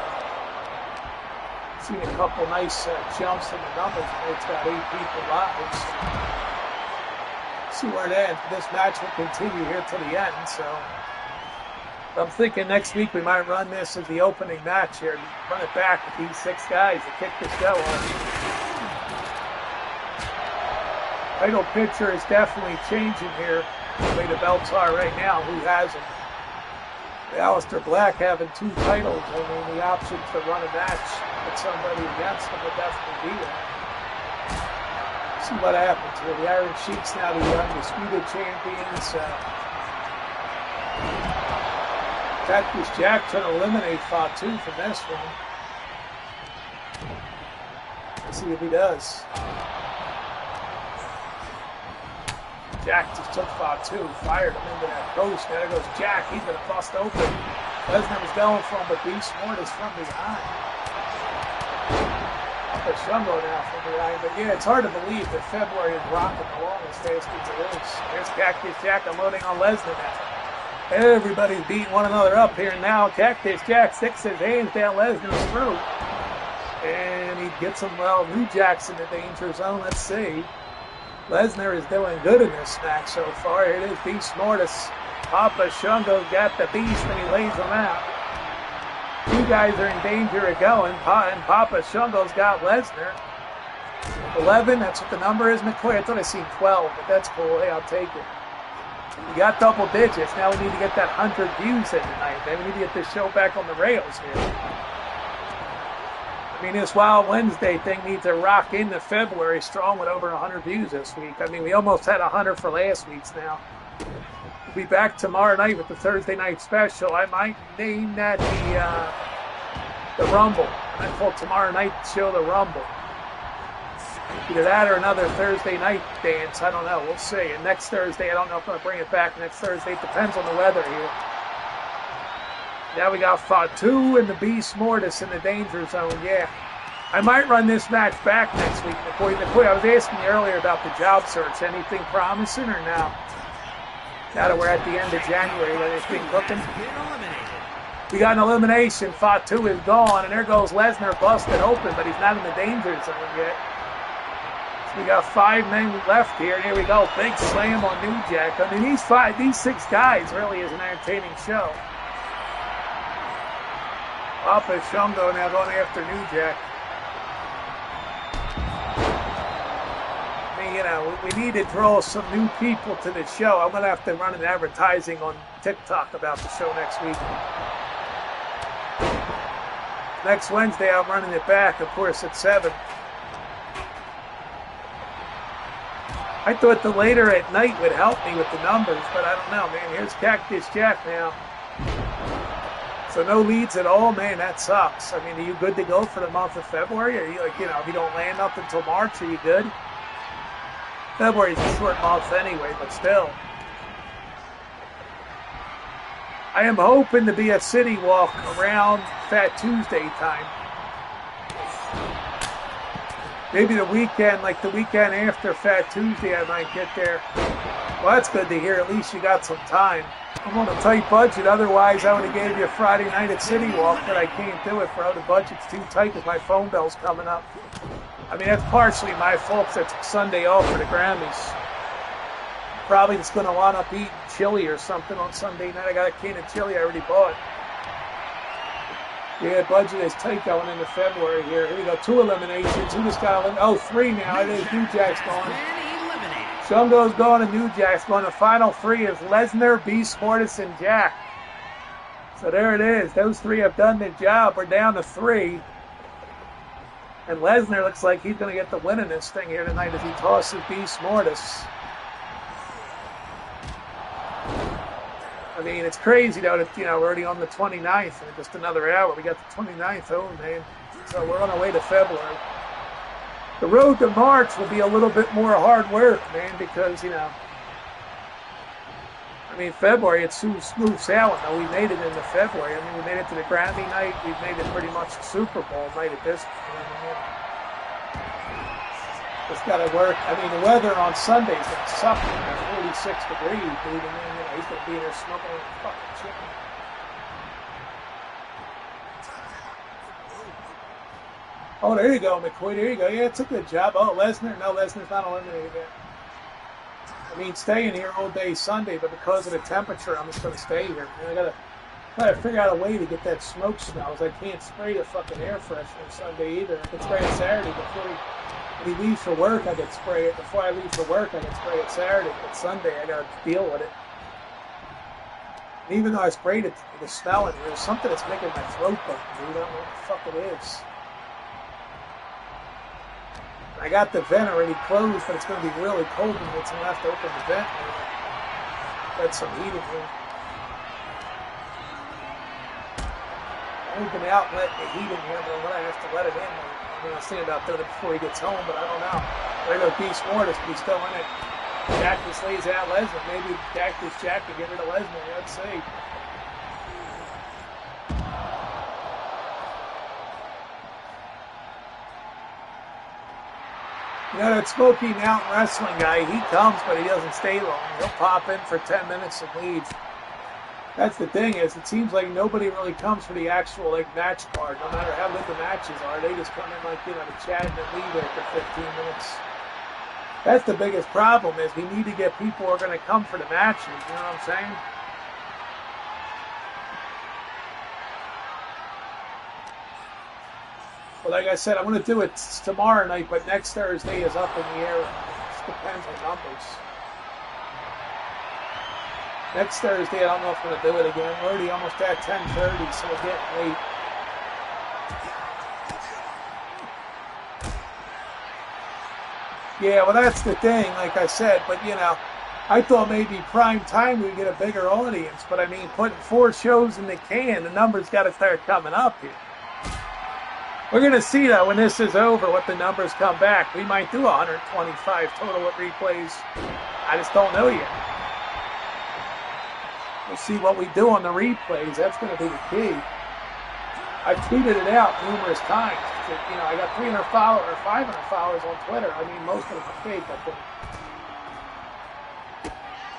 Seen a couple nice jumps in the numbers. It's got 8 people live. So see where it ends. This match will continue here till the end, so I'm thinking next week we might run this as the opening match here. Run it back with these 6 guys to kick the show off. Title picture is definitely changing here. The way the belts are right now, who has them? Aleister Black having 2 titles. I mean, the options to run a match with somebody against him would definitely be there. See what happens here. The Iron Sheik's now the undisputed champions. Cactus Jack trying to eliminate Fatu from this one. Let's see if he does. Jack just took Fatu, fired him into that post. Now there goes Jack. He's going to bust open. Lesnar was going for him, but Beast Mortis from behind. Papa Shango now from behind. But yeah, it's hard to believe that February is rocking along as fast as it is. There's Cactus Jack unloading on Lesnar now. Everybody's beating one another up here now. Cactus Jack sticks his hands down Lesnar's throat. And he gets him, well, New Jack's in the danger zone. Let's see. Lesnar is doing good in this match so far. Here it is, Beast Mortis. Papa Shango's got the beast and he lays him out. 2 guys are in danger of going, and Papa Shango's got Lesnar. 11, that's what the number is, McCoy. I thought I seen 12, but that's cool. Hey, I'll take it. We got double digits. Now we need to get that 100 views in tonight. Then we need to get this show back on the rails here. I mean, this Wild Wednesday thing needs to rock into February strong with over 100 views this week. I mean, we almost had 100 for last week's now. We'll be back tomorrow night with the Thursday night special. I might name that the Rumble. I call tomorrow night show the Rumble. Either that or another Thursday night dance. I don't know. We'll see. And next Thursday, I don't know if I'm going to bring it back next Thursday. It depends on the weather here. Now we got Fatu and the Beast Mortis in the danger zone. Yeah. I might run this match back next week, McCoy. I was asking you earlier about the job search. Anything promising or no? Now that we're at the end of January, anything cooking? We got an elimination. Fatu is gone, and there goes Lesnar busted open, but he's not in the danger zone yet. So we got 5 men left here, and here we go. Big slam on New Jack. I mean, these 6 guys really is an entertaining show. Papa Shango now going after New Jack. I mean, you know, we need to draw some new people to the show. I'm going to have to run an advertising on TikTok about the show next week. Next Wednesday, I'm running it back, of course, at 7. I thought the later at night would help me with the numbers, but I don't know, man. Here's Cactus Jack now. So no leads at all, man, that sucks. I mean, are you good to go for the month of February? Are you, like, you know, if you don't land up until March, are you good? February's a short month anyway, but still. I am hoping to be at City Walk around Fat Tuesday time. Maybe the weekend, like the weekend after Fat Tuesday, I might get there. Well, that's good to hear. At least you got some time. I'm on a tight budget. Otherwise, I would have gave you a Friday night at City Walk, but I can't do it for the budget's too tight because my phone bill's coming up. I mean, that's partially my fault because I took Sunday off for the Grammys. Probably just going to wind up eating chili or something on Sunday night. I got a can of chili I already bought. Yeah, budget is tight going into February here. Here we go. 2 eliminations. Who just got eliminated? Oh, 3 now. It is New Jack's going. Shango's going and New Jack's going. The final 3 is Lesnar, Beast Mortis, and Jack. So there it is. Those 3 have done the job. We're down to 3. And Lesnar looks like he's going to get the win in this thing here tonight as he tosses Beast Mortis. I mean, it's crazy, though, that, you know, we're already on the 29th, and in just another hour, we got the 29th. Oh, man. So we're on our way to February. The road to March will be a little bit more hard work, man, because, you know, I mean, February, it's smooth sailing, though. We made it into February. I mean, we made it to the Grammy night. We've made it pretty much the Super Bowl night at this point. I mean, it's got to work. I mean, the weather on Sunday's going to suck. 46 degrees, dude. I mean, he's going to be in there smoking a fucking chicken. Oh, there you go, McCoy. There you go. Yeah, it's a good job. Oh, Lesnar. No, Lesnar's not eliminated yet. I mean, staying here all day Sunday, but because of the temperature, I'm just going to stay here. I gotta figure out a way to get that smoke smells. I can't spray the fucking air freshener Sunday either. I can spray it Saturday when he leaves for work. I can spray it before I leave for work. I can spray it Saturday, but Sunday I gotta deal with it. And even though I sprayed it, the smell in here, there's something that's making my throat burn, dude. I don't know what the fuck it is. I got the vent already closed, but it's going to be really cold and it's going to have to open the vent. Got some heat in here. I've been out letting the heat in here, but I'm going to have to let it in. I mean, I was thinking about doing it before he gets home, but I don't know. There goes Beast Mortis, but he's still in it. Cactus lays out Lesnar. Maybe Cactus Jack can get rid of Lesnar. Let's see. You know, that Smoky Mountain Wrestling guy, he comes, but he doesn't stay long. He'll pop in for 10 minutes and leave. That's the thing is, it seems like nobody really comes for the actual, like, match card. No matter how good the matches are, they just come in, like, you know, to chat and leave after 15 minutes. That's the biggest problem is we need to get people who are going to come for the matches. You know what I'm saying? But like I said, I'm going to do it tomorrow night, but next Thursday is up in the air. It just depends on numbers. Next Thursday, I don't know if I'm going to do it again. We're already almost at 10:30, so we're getting late. Yeah, well, that's the thing, like I said. But, you know, I thought maybe prime time we'd get a bigger audience. But, I mean, putting 4 shows in the can, the numbers got to start coming up here. We're going to see, though, when this is over, what the numbers come back. We might do 125 total with replays. I just don't know yet. We'll see what we do on the replays. That's going to be the key. I've tweeted it out numerous times. You know, I got 300 followers or 500 followers on Twitter. I mean, most of them are fake,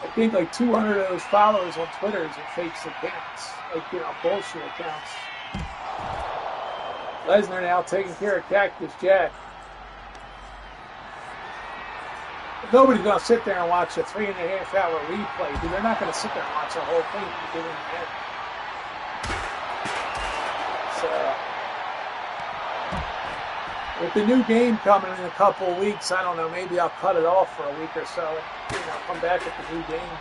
I think like 200 of those followers on Twitter are fake accounts. Like, you know, bullshit accounts. Lesnar now taking care of Cactus Jack. Nobody's going to sit there and watch a 3.5 hour replay. Dude, they're not going to sit there and watch the whole thing from beginning to end. So, with the new game coming in a couple of weeks, I don't know, maybe I'll cut it off for a week or so and, you know, come back with the new game.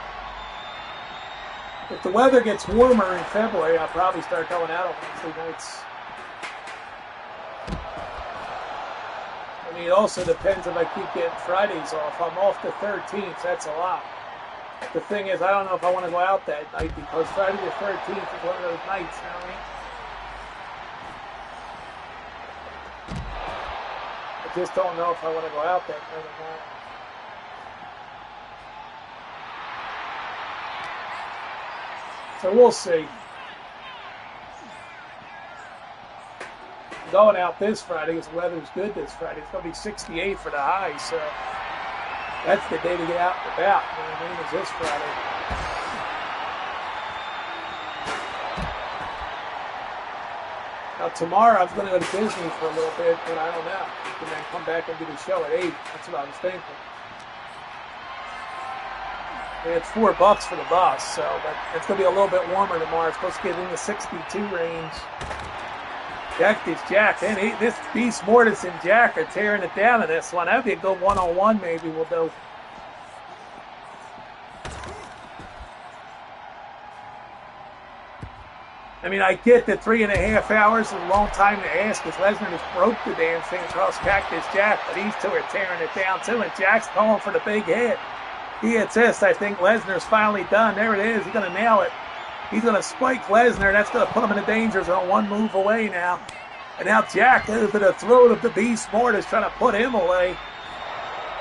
If the weather gets warmer in February, I'll probably start going out on Wednesday nights. I mean, it also depends if I keep getting Fridays off. I'm off the 13th. That's a lot. The thing is, I don't know if I want to go out that night because Friday the 13th is one of those nights, you know what I mean? I just don't know if I want to go out that night or not. So we'll see. Going out this Friday because the weather's good this Friday. It's going to be 68 for the high, so that's the day to get out and about. You know what I mean? Is this Friday. Now tomorrow I was going to go to Disney for a little bit, but I don't know. And then come back and do the show at 8. That's what I was thinking. And it's $4 for the bus, so but it's going to be a little bit warmer tomorrow. It's supposed to get in the 62 range. Cactus Jack, and this Beast Mortis and Jack are tearing it down in this one. That'd be a good one-on-one maybe we'll do. I mean, I get that 3.5 hours is a long time to ask because Lesnar just broke the damn thing across Cactus Jack, but these two are tearing it down too, and Jack's going for the big hit. He hits this. I think Lesnar's finally done. There it is. He's going to nail it. He's going to spike Lesnar. That's going to put him in the danger zone. One move away now. And now Jack goes to the throat of the Beast Mortis trying to put him away.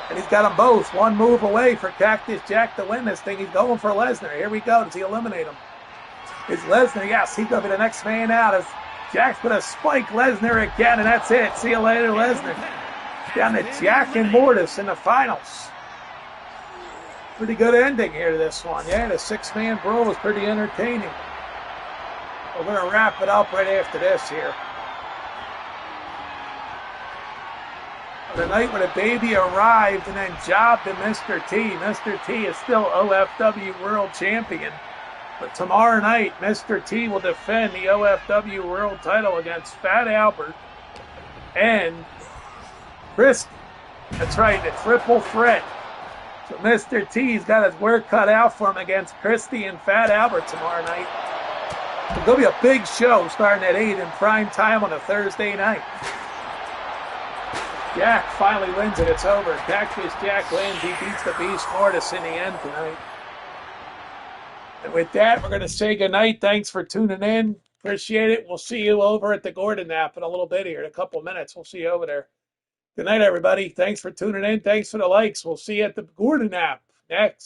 And he's got them both. One move away for Cactus Jack to win this thing. He's going for Lesnar. Here we go. Does he eliminate him? Is Lesnar? Yes, he's going to be the next man out as Jack's going to spike Lesnar again, and that's it. See you later, Lesnar. Down to Jack and Mortis in the finals. Pretty good ending here to this one. Yeah, the six-man brawl was pretty entertaining. We're going to wrap it up right after this here. The night when the baby arrived and then jobbed to Mr. T. Mr. T is still OFW World Champion. But tomorrow night, Mr. T will defend the OFW World title against Fat Albert and Chris. That's right, the triple threat. So Mr. T's got his work cut out for him against Christy and Fat Albert tomorrow night. It's going to be a big show starting at 8 in prime time on a Thursday night. Jack finally wins it. It's over. Cactus Jack wins. He beats the Beast Mortis in the end tonight. And with that, we're going to say goodnight. Thanks for tuning in. Appreciate it. We'll see you over at the Gordon Nap in a little bit here, in a couple minutes. We'll see you over there. Good night, everybody. Thanks for tuning in. Thanks for the likes. We'll see you at the Gordon Nap next.